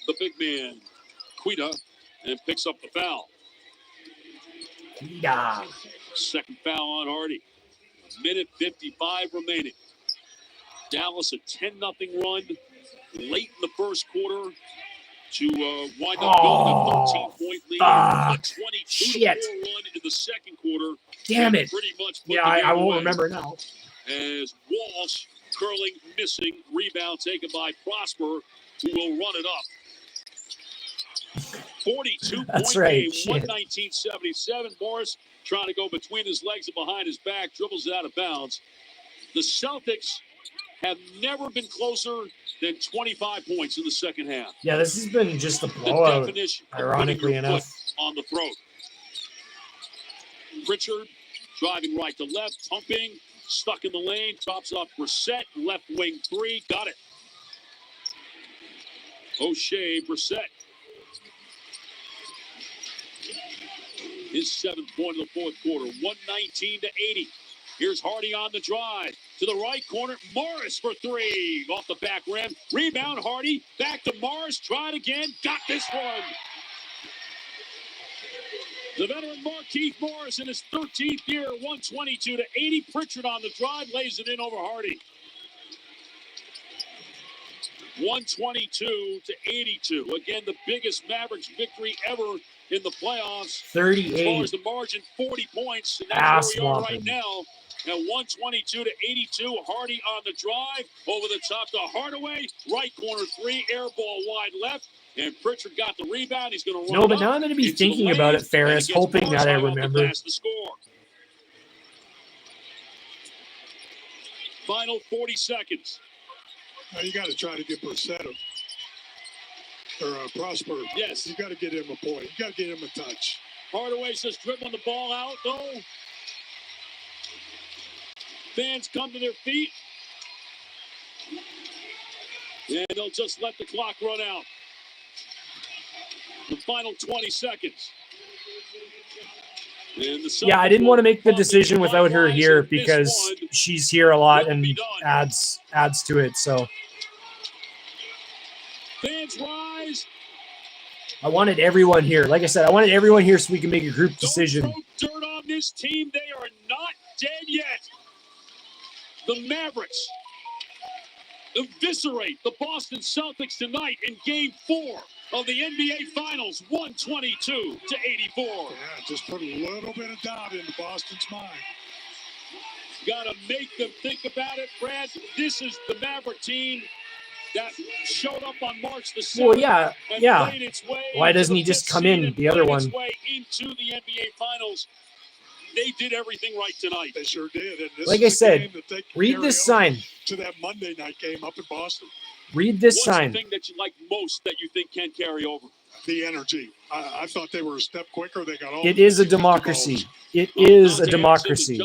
the big man, Quita, and picks up the foul. Yeah. Second foul on Hardy. Minute 55 remaining. Dallas a 10-0 run late in the first quarter to wind up building a 13-point lead. A 22-4 run in the second quarter. Damn it. Pretty much put Yeah, the I game won't away. remember now. As Walsh curling, missing, rebound taken by Prosper, who will run it up. 42-point That's right, game, shit. 119-77. Morris trying to go between his legs and behind his back, dribbles it out of bounds. The Celtics have never been closer than 25 points in the second half. Yeah, this has been just a The blowout, definition of ironically putting your enough. foot on the throat. Pritchard driving right to left, pumping, stuck in the lane, chops off Brissett, left wing three, got it. O'Shea, Brissett. His 7th point of the fourth quarter, 119-80. Here's Hardy on the drive. To the right corner, Morris for three. Off the back rim. Rebound, Hardy. Back to Morris. Tried again. Got this one. The veteran Markieff Morris in his 13th year, 122-80. Pritchard on the drive, lays it in over Hardy. 122-82. Again, the biggest Mavericks victory ever in the playoffs. 38. As far as the margin, 40 points. And that's Ass where we are whopping. right now. At 122-82, Hardy on the drive. Over the top to Hardaway. Right corner three, air ball wide left. And Pritchard got the rebound. He's going to run No, but it now up I'm going to be into the thinking lane, about it, and Ferris, it gets hoping that I Morris off the remember. pass to score. Final 40 seconds. Now you got to try to get Brissett or Prosper. Yes. You got to get him a point. You got to get him a touch. Hardaway says dribbling the ball out, though. Fans come to their feet. And they'll just let the clock run out. The final 20 seconds. And the Yeah, I didn't want to make the decision without her here because she's here a lot and adds to it. So Fans rise. I wanted everyone here. Like I said, I wanted everyone here so we can make a group decision. Dirt on this team. They are not dead yet. The Mavericks eviscerate the Boston Celtics tonight in Game 4 of the NBA Finals, 122-84. Yeah, just put a little bit of doubt into Boston's mind. Got to make them think about it, Brad. This is the Maverick team that showed up on March the 7th. Well, yeah, and yeah. played its way Why into doesn't he the just fifth come seed in, and the other played its one? way into the NBA Finals. They did everything right tonight. They sure did. And this Like is I a said, game that they can read carry this over sign. to that Monday night game up in Boston. Read this What's sign. the thing that you like most that you think can carry over? The energy. I thought they were a step quicker. They got all. It is a democracy. It is a democracy.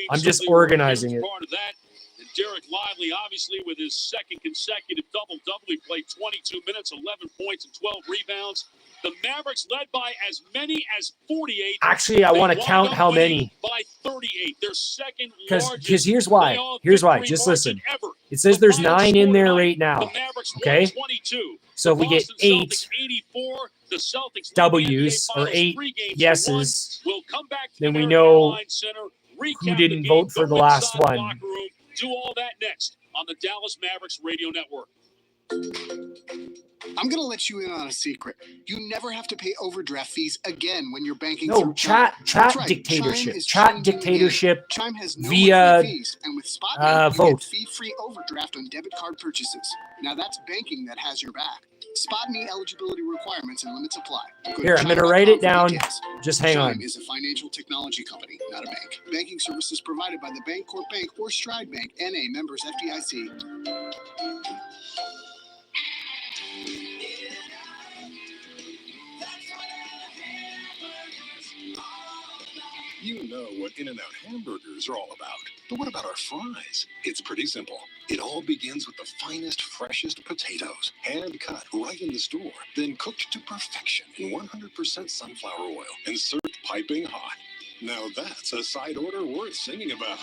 I'm just organizing it. Part of that. And Derek Lively, obviously, with his second consecutive double-double, he played 22 minutes, 11 points, and 12 rebounds. The Mavericks led by as many as 48. Actually, I They want to wound count up how winning many. By 38. Their second Because largest here's why. playoff Here's why. victory Just margin listen. ever. It says The there's final 9 score in there tonight, right now. The Mavericks won Okay? 22. So if we get Boston 8 Celtics 84, the Celtics W's lead or the NBA 8 Finals 3 games to yeses, 1. We'll come back to then the we American know Airlines Center, who recap didn't the vote game, for the go last inside one. locker room, do all that next on the Dallas Mavericks Radio Network. I'm going to let you in on a secret. You never have to pay overdraft fees again when you're banking No, through chat Chime. That's right. dictatorship. Chime is Chat changing the game. dictatorship Chime has no via monthly fees, and with SpotMe, you vote. get fee-free overdraft on debit card purchases. Now that's banking that has your back. SpotMe eligibility requirements and limits apply. Go to Here, I'm going to chime.com write it for down. details. Just hang Chime on. is a financial technology company, not a bank. Banking services provided by the Bancorp Bank or Stride Bank, N.A. members FDIC. You know what In-N-Out hamburgers are all about. But what about our fries? It's pretty simple. It all begins with the finest, freshest potatoes, hand-cut right in the store, then cooked to perfection in 100% sunflower oil and served piping hot. Now that's a side order worth singing about.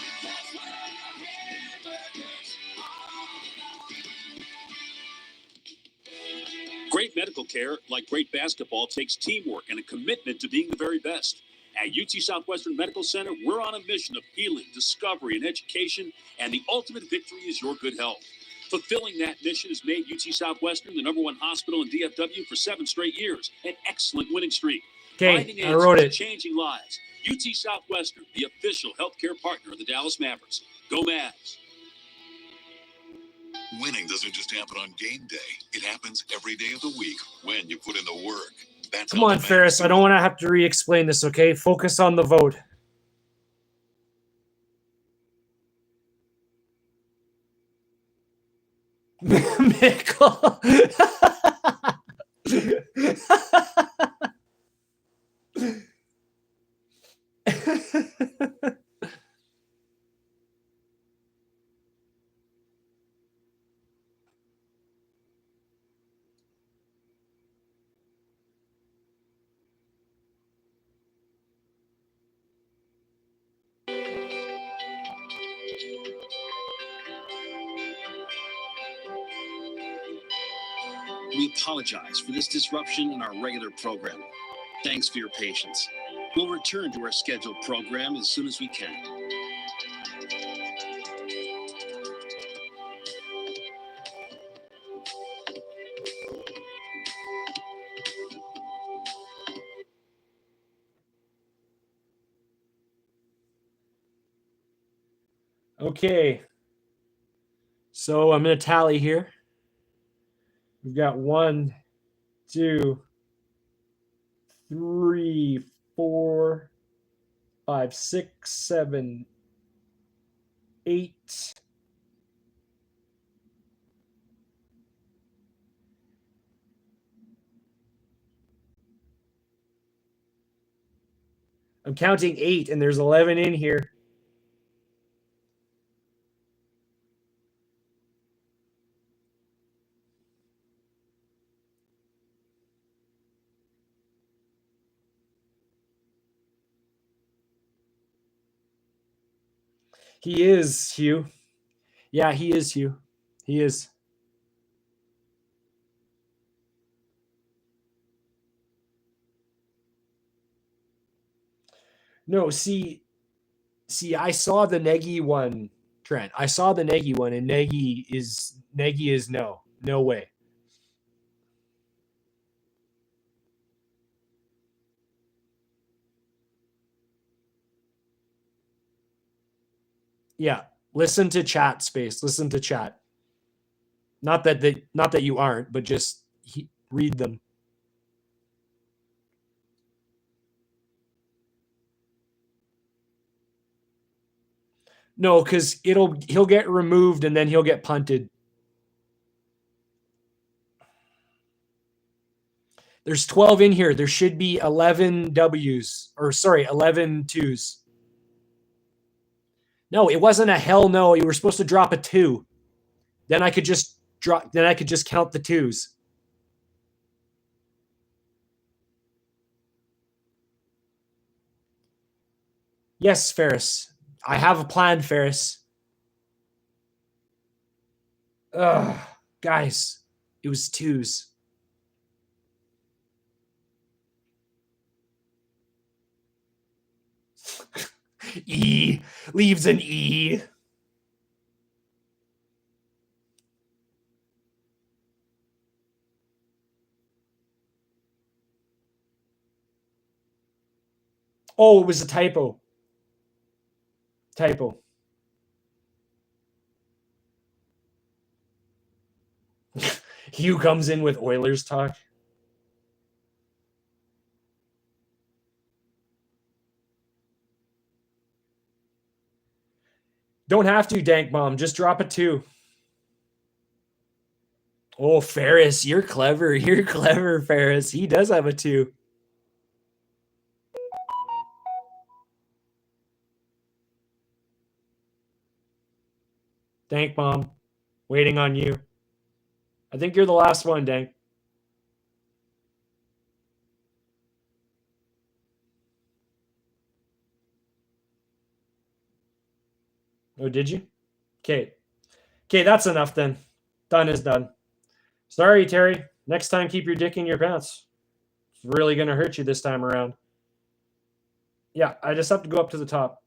Great medical care, like great basketball, takes teamwork and a commitment to being the very best. At UT Southwestern Medical Center, we're on a mission of healing, discovery, and education, and the ultimate victory is your good health. Fulfilling that mission has made UT Southwestern the #1 hospital in DFW for 7 straight years, an excellent winning streak. Okay, Finding I wrote answers, it. changing lives. UT Southwestern, the official healthcare partner of the Dallas Mavericks. Go Mavs. Winning doesn't just happen on game day. It happens every day of the week when you put in the work. That's Come how on, the Mavs Ferris. I don't want to have to re-explain this, okay? Focus on the vote. Mickle. We apologize for this disruption in our regular program. Thanks for your patience. We'll return to our scheduled program as soon as we can. Okay. So I'm going to tally here. We've got 1, 2, 3, 4, 5, 6, 7, 8. I'm counting 8, and there's 11 in here. He is, Hugh. Yeah, he is, Hugh. He is. No, see, I saw the Nagy one, Trent. I saw the Nagy one, and Nagy is no way. Yeah, listen to chat space. Listen to chat. Not that you aren't, but just read them. No, because he'll get removed and then he'll get punted. There's 12 in here. There should be 11 W's, or sorry, 11 twos. No, it wasn't a hell no. You were supposed to drop a 2. Then I could just count the 2s. Yes, Ferris. I have a plan, Ferris. Ugh, guys, it was 2s. E leaves an E. Oh, it was a typo. Typo. Hugh comes in with Oilers talk. Don't have to, Dank Mom. Just drop a 2. Oh, Ferris, you're clever. You're clever, Ferris. He does have a 2. Dank Mom, waiting on you. I think you're the last one, Dank. Oh, did you? Okay. Okay, that's enough then. Done is done. Sorry, Terry. Next time, keep your dick in your pants. It's really going to hurt you this time around. Yeah, I just have to go up to the top.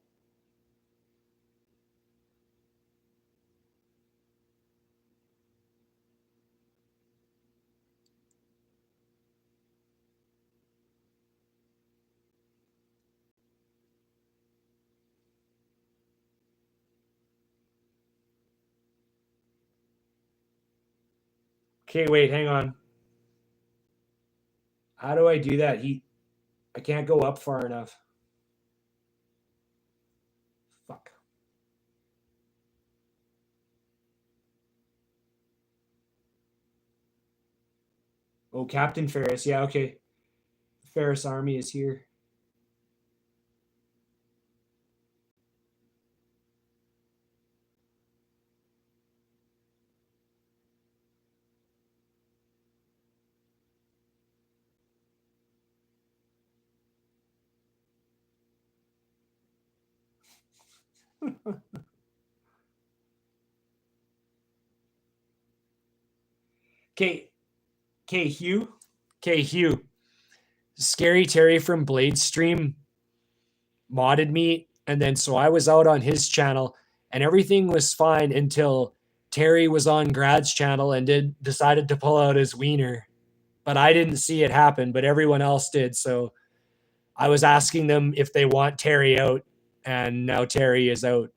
Okay, wait, hang on. How do I do that? I can't go up far enough. Fuck. Oh, Captain Ferris. Yeah, okay. Ferris Army is here. Okay, Hugh. Okay, Hugh. Scary Terry from Blade Stream modded me, and then so I was out on his channel, and everything was fine until Terry was on Grad's channel and decided to pull out his wiener. But I didn't see it happen, but everyone else did. So I was asking them if they want Terry out, and now Terry is out.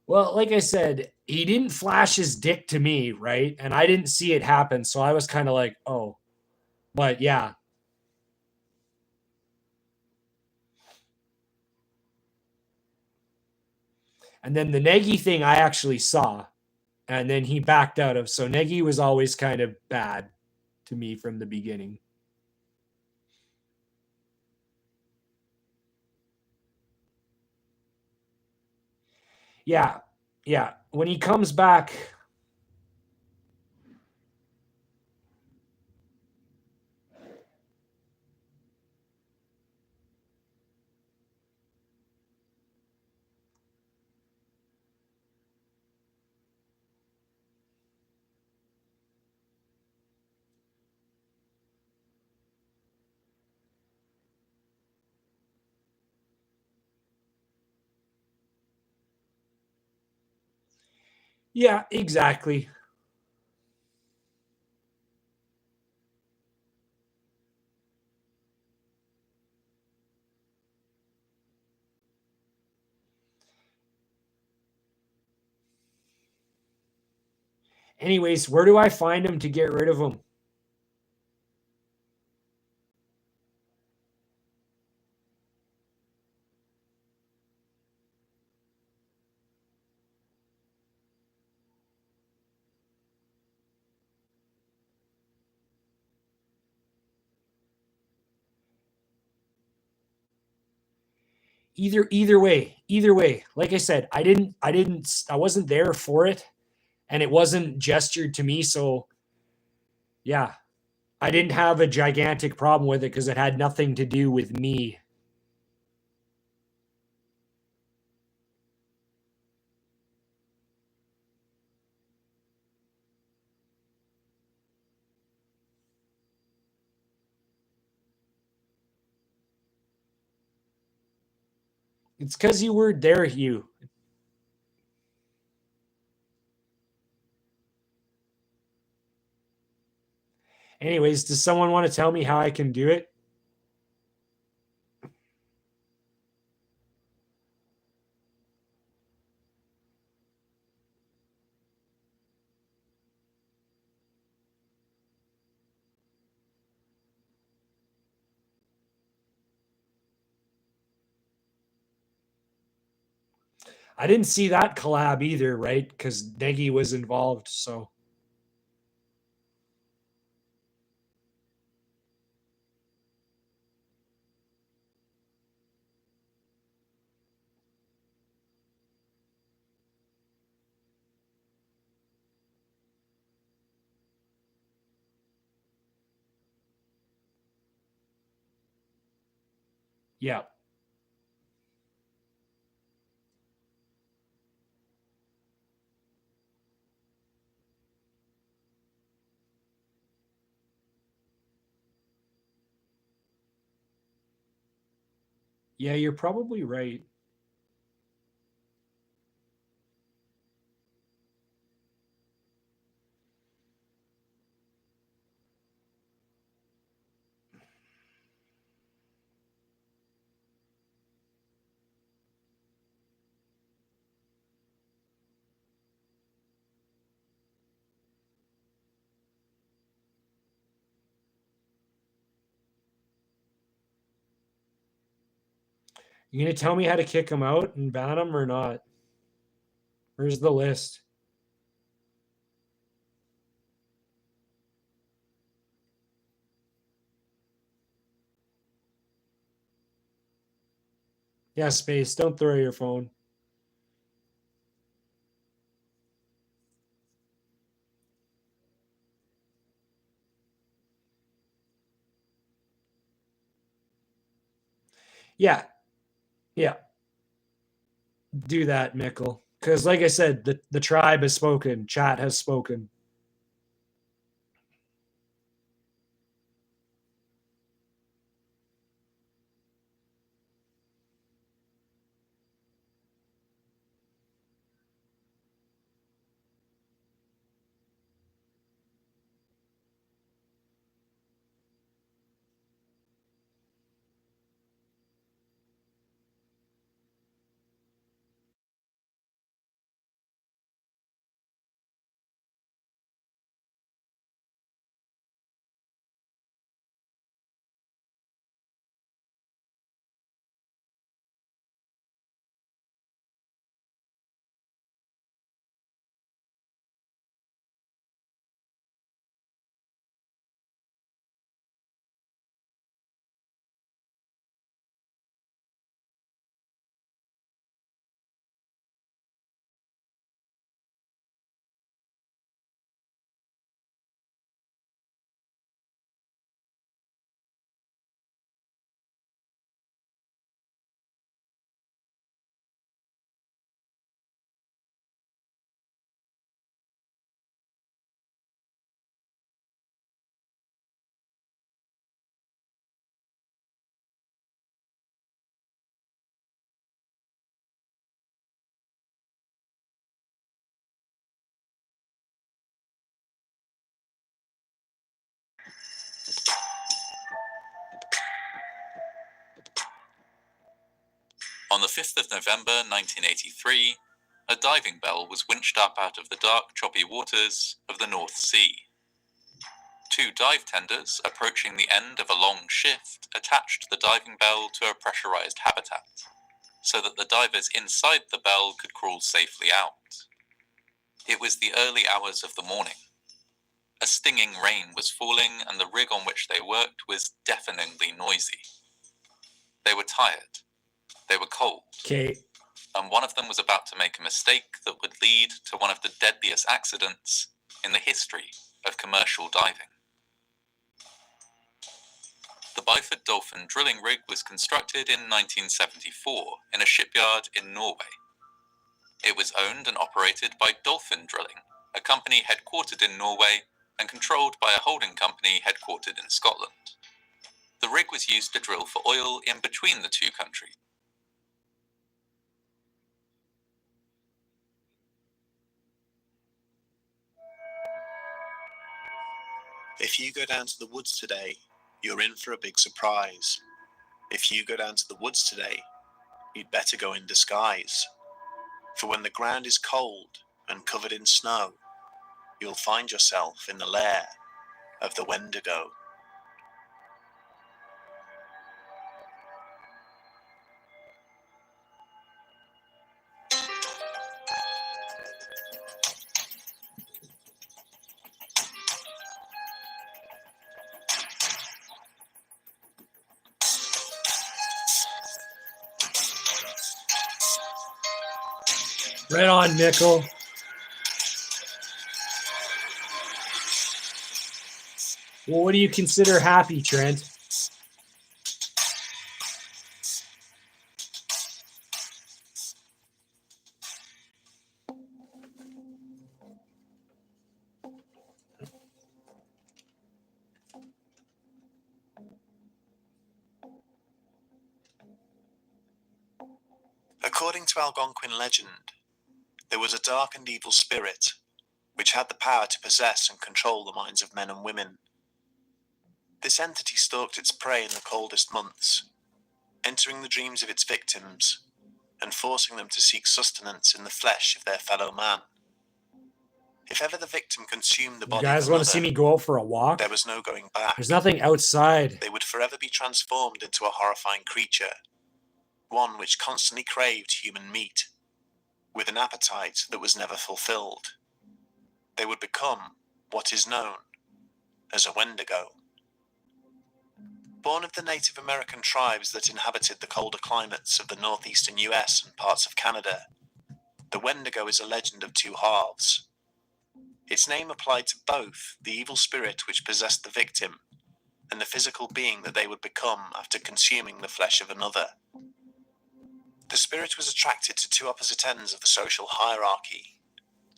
Well, like I said, he didn't flash his dick to me, right? And I didn't see it happen. So I was kind of like, oh. But yeah. And then the Nagy thing I actually saw. And then he backed out of. So Nagy was always kind of bad to me from the beginning. Yeah. Yeah. When he comes back. Yeah, exactly. Anyways, where do I find him to get rid of him? Either way. Like I said, I wasn't there for it, and it wasn't gestured to me. So yeah, I didn't have a gigantic problem with it because it had nothing to do with me. It's because you were there, Hugh. Anyways, does someone want to tell me how I can do it? I didn't see that collab either, right? Because Nagy was involved, so. Yeah. Yeah, you're probably right. You gonna tell me how to kick him out and ban him or not? Where's the list? Yeah, Space, don't throw your phone. Yeah. Yeah. Do that, Mickle. Because like I said, the tribe has spoken. Chat has spoken. On the 5th of November 1983, a diving bell was winched up out of the dark, choppy waters of the North Sea. 2 dive tenders approaching the end of a long shift attached the diving bell to a pressurized habitat, so that the divers inside the bell could crawl safely out. It was the early hours of the morning. A stinging rain was falling, and the rig on which they worked was deafeningly noisy. They were tired. They were cold. Okay. And one of them was about to make a mistake that would lead to one of the deadliest accidents in the history of commercial diving. The Byford Dolphin drilling rig was constructed in 1974 in a shipyard in Norway. It was owned and operated by Dolphin Drilling, a company headquartered in Norway and controlled by a holding company headquartered in Scotland. The rig was used to drill for oil in between the two countries. If you go down to the woods today, you're in for a big surprise. If you go down to the woods today, you'd better go in disguise. For when the ground is cold and covered in snow, you'll find yourself in the lair of the Wendigo. Right on, Mickle. Well, what do you consider happy, Trent? According to Algonquin legend, there was a dark and evil spirit which had the power to possess and control the minds of men and women. This entity stalked its prey in the coldest months, entering the dreams of its victims and forcing them to seek sustenance in the flesh of their fellow man. If ever the victim consumed the You body guys of want to see another, me go out for a walk? there was no going back. There's nothing outside. They would forever be transformed into a horrifying creature, one which constantly craved human meat, with an appetite that was never fulfilled. They would become what is known as a Wendigo. Born of the Native American tribes that inhabited the colder climates of the northeastern US and parts of Canada, the Wendigo is a legend of two halves. Its name applied to both the evil spirit which possessed the victim and the physical being that they would become after consuming the flesh of another. The spirit was attracted to two opposite ends of the social hierarchy.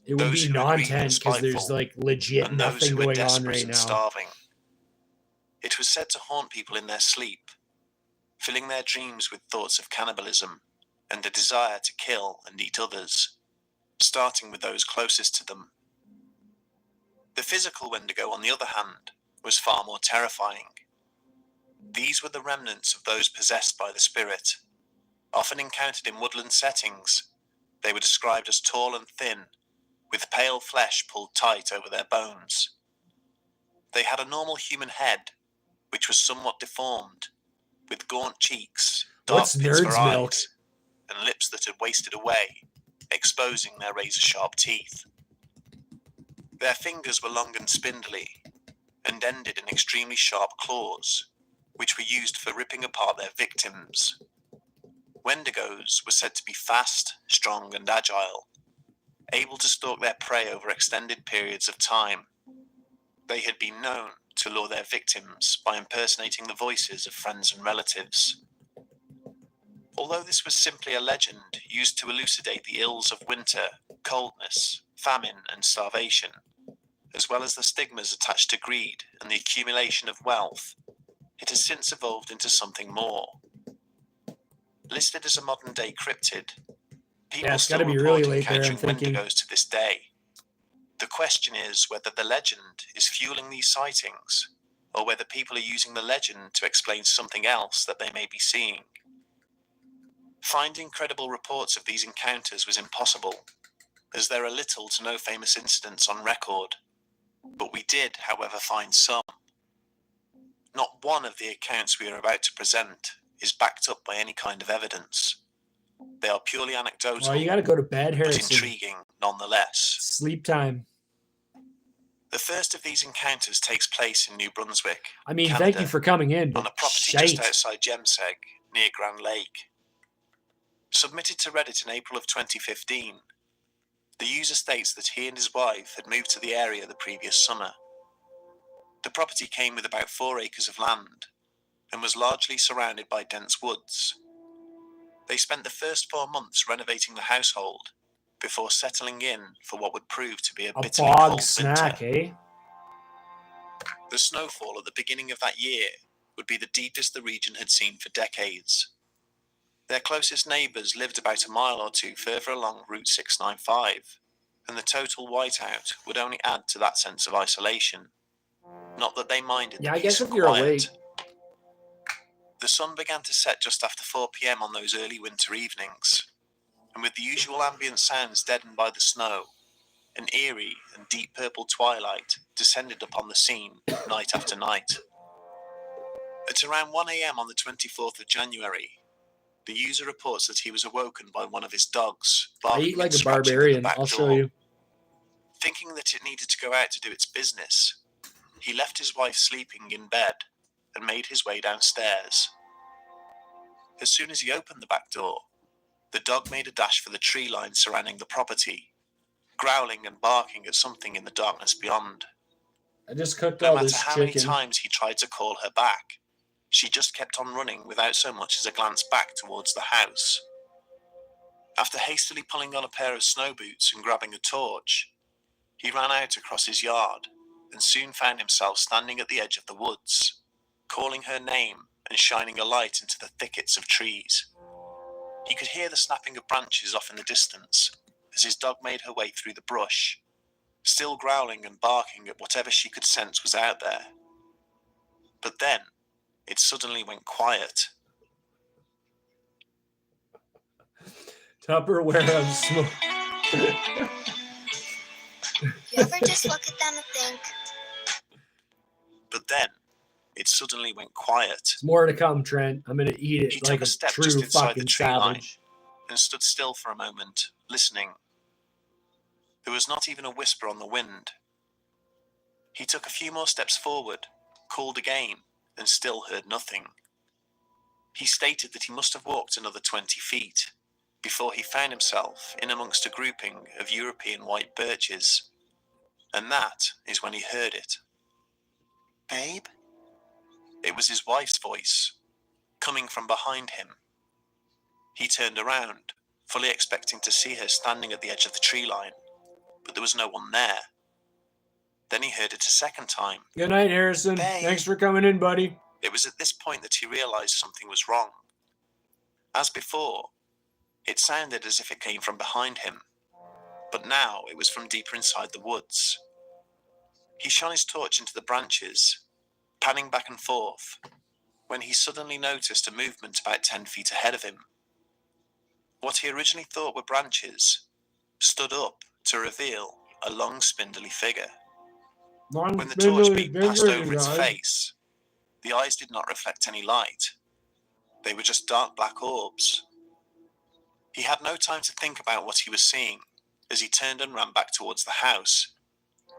It would be non-tense because there's like legit and those nothing who were going on desperate right and now. starving. It was said to haunt people in their sleep, filling their dreams with thoughts of cannibalism and a desire to kill and eat others, starting with those closest to them. The physical Wendigo, on the other hand, was far more terrifying. These were the remnants of those possessed by the spirit. Often encountered in woodland settings, they were described as tall and thin, with pale flesh pulled tight over their bones. They had a normal human head, which was somewhat deformed, with gaunt cheeks, dark What's pits for Nerd's eyes, Milk? and lips that had wasted away, exposing their razor-sharp teeth. Their fingers were long and spindly, and ended in extremely sharp claws, which were used for ripping apart their victims. Wendigos were said to be fast, strong, and agile, able to stalk their prey over extended periods of time. They had been known to lure their victims by impersonating the voices of friends and relatives. Although this was simply a legend used to elucidate the ills of winter, coldness, famine, and starvation, as well as the stigmas attached to greed and the accumulation of wealth, it has since evolved into something more. Listed as a modern-day cryptid, people Yeah, it's still got to be report really late there, I'm encountering thinking. Wendigos to this day. The question is whether the legend is fueling these sightings, or whether people are using the legend to explain something else that they may be seeing. Finding credible reports of these encounters was impossible, as there are little to no famous incidents on record. But we did, however, find some. Not one of the accounts we are about to present is backed up by any kind of evidence. They are purely anecdotal, Well, you got to go to bed, but Harrison. intriguing nonetheless. Sleep time. The first of these encounters takes place in New Brunswick, I mean, Canada, thank you for coming in, on but a property shite. just outside Jemseg, near Grand Lake. Submitted to Reddit in April of 2015, the user states that he and his wife had moved to the area the previous summer. The property came with about 4 acres of land and was largely surrounded by dense woods. They spent the first 4 months renovating the household before settling in for what would prove to be a A bitterly bog cold snack, winter. eh? The snowfall at the beginning of that year would be the deepest the region had seen for decades. Their closest neighbours lived about a mile or two further along Route 695, and the total whiteout would only add to that sense of isolation. Not that they minded Yeah, the I guess peace if and you're quiet. awake. The sun began to set just after 4 p.m. on those early winter evenings, and with the usual ambient sounds deadened by the snow, an eerie and deep purple twilight descended upon the scene night after night. At around 1 a.m. on the 24th of January, the user reports that he was awoken by one of his dogs I barking eat like and a scratching at the barbarian. back I'll show door. you. Thinking that it needed to go out to do its business, he left his wife sleeping in bed and made his way downstairs. As soon as he opened the back door, the dog made a dash for the tree line surrounding the property, growling and barking at something in the darkness beyond. I just cooked No all matter this how many chicken. times he tried to call her back, she just kept on running without so much as a glance back towards the house. After hastily pulling on a pair of snow boots and grabbing a torch, he ran out across his yard and soon found himself standing at the edge of the woods, calling her name and shining a light into the thickets of trees. He could hear the snapping of branches off in the distance as his dog made her way through the brush, still growling and barking at whatever she could sense was out there. But then, it suddenly went quiet. Tupperware of smoke. You ever just look at them and think, But then, it suddenly went quiet. It's more to come, Trent. I'm gonna eat He it like took a a step true just inside the fucking tree line savage. and stood still for a moment, listening. There was not even a whisper on the wind. He took a few more steps forward, called again, and still heard nothing. He stated that he must have walked another 20 feet before he found himself in amongst a grouping of European white birches. And that is when he heard it. "Babe?" It was his wife's voice, coming from behind him. He turned around, fully expecting to see her standing at the edge of the tree line, but there was no one there. Then he heard it a second time. Good night, Harrison. Babe. Thanks for coming in, buddy. It was at this point that he realized something was wrong. As before, it sounded as if it came from behind him, but now it was from deeper inside the woods. He shone his torch into the branches, panning back and forth, when he suddenly noticed a movement about 10 feet ahead of him. What he originally thought were branches stood up to reveal a long, spindly figure. When the torch beam passed over its face, the eyes did not reflect any light. They were just dark black orbs. He had no time to think about what he was seeing as he turned and ran back towards the house,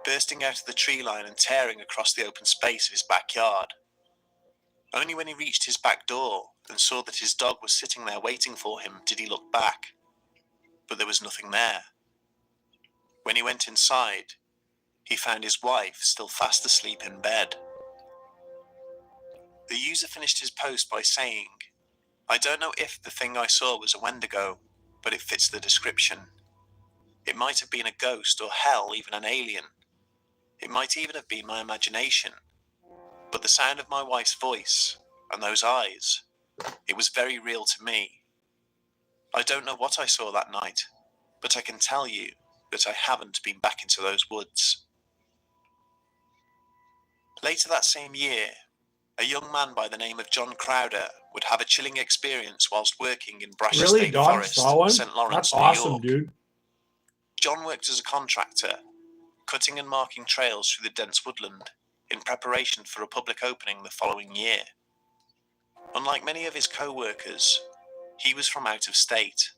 bursting out of the tree line and tearing across the open space of his backyard. Only when he reached his back door and saw that his dog was sitting there waiting for him did he look back, but there was nothing there. When he went inside, he found his wife still fast asleep in bed. The user finished his post by saying, "I don't know if the thing I saw was a Wendigo, but it fits the description. It might have been a ghost or hell, even an alien. It might even have been my imagination. But the sound of my wife's voice and those eyes, it was very real to me. I don't know what I saw that night, but I can tell you that I haven't been back into those woods." Later that same year, a young man by the name of John Crowder would have a chilling experience whilst working in Brasher Really, State Don Forest, saw one? St. Lawrence, That's New awesome, York. dude. John worked as a contractor, cutting and marking trails through the dense woodland in preparation for a public opening the following year. Unlike many of his co-workers, he was from out of state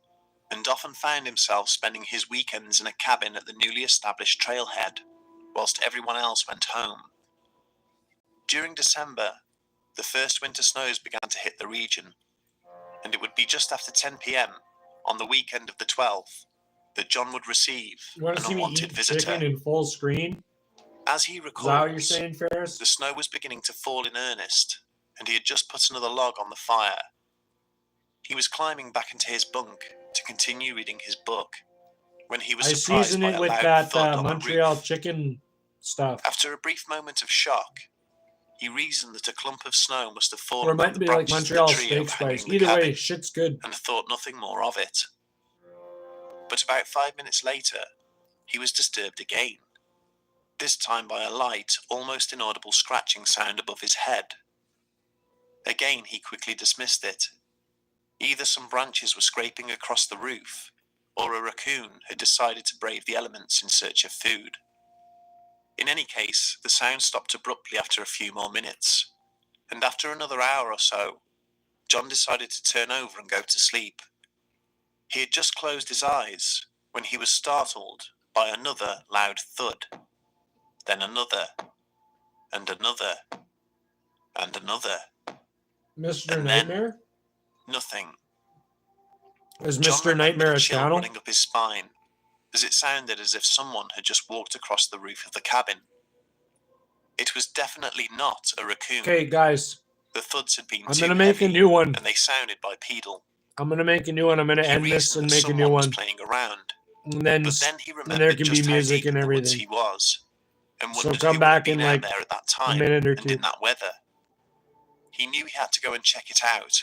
and often found himself spending his weekends in a cabin at the newly established trailhead, whilst everyone else went home. During December, the first winter snows began to hit the region, and it would be just after 10 p.m. on the weekend of the 12th that John would receive You want an to see me unwanted eat visitor. chicken in full screen? As he Is that what you're recalls, saying, Ferris? the snow was beginning to fall in earnest, and he had just put another log on the fire. He was climbing back into his bunk to continue reading his book when he was I surprised season by it a with loud that thud on the Montreal roof. chicken stuff. After a brief moment of shock, he reasoned that a clump of snow must have fallen Or it from might the be like branches of Montreal the tree steak overhanging spice. the Either way, cabin, shit's good. and thought nothing more of it. But about 5 minutes later, he was disturbed again, this time by a light, almost inaudible scratching sound above his head. Again, he quickly dismissed it. Either some branches were scraping across the roof, or a raccoon had decided to brave the elements in search of food. In any case, the sound stopped abruptly after a few more minutes, and after another hour or so, John decided to turn over and go to sleep. He had just closed his eyes when he was startled by another loud thud, then another, and another, and another. Mr. And then Nightmare? nothing. Is John Mr. remembered Nightmare a a chill channel? running up his spine, as it sounded as if someone had just walked across the roof of the cabin. It was definitely not a raccoon. Okay, guys. The thuds had been I'm too gonna make a heavy, new one. and they sounded bipedal. I'm gonna make a new one. I'm gonna He end this reasoned and that make a new someone was one. playing around, And then, but then he and remembered there can be just how music deep and in the woods everything. he was, and So wondered come who back would in have been like out there at that a time minute or and two. in that weather. He knew he had to go and check it out,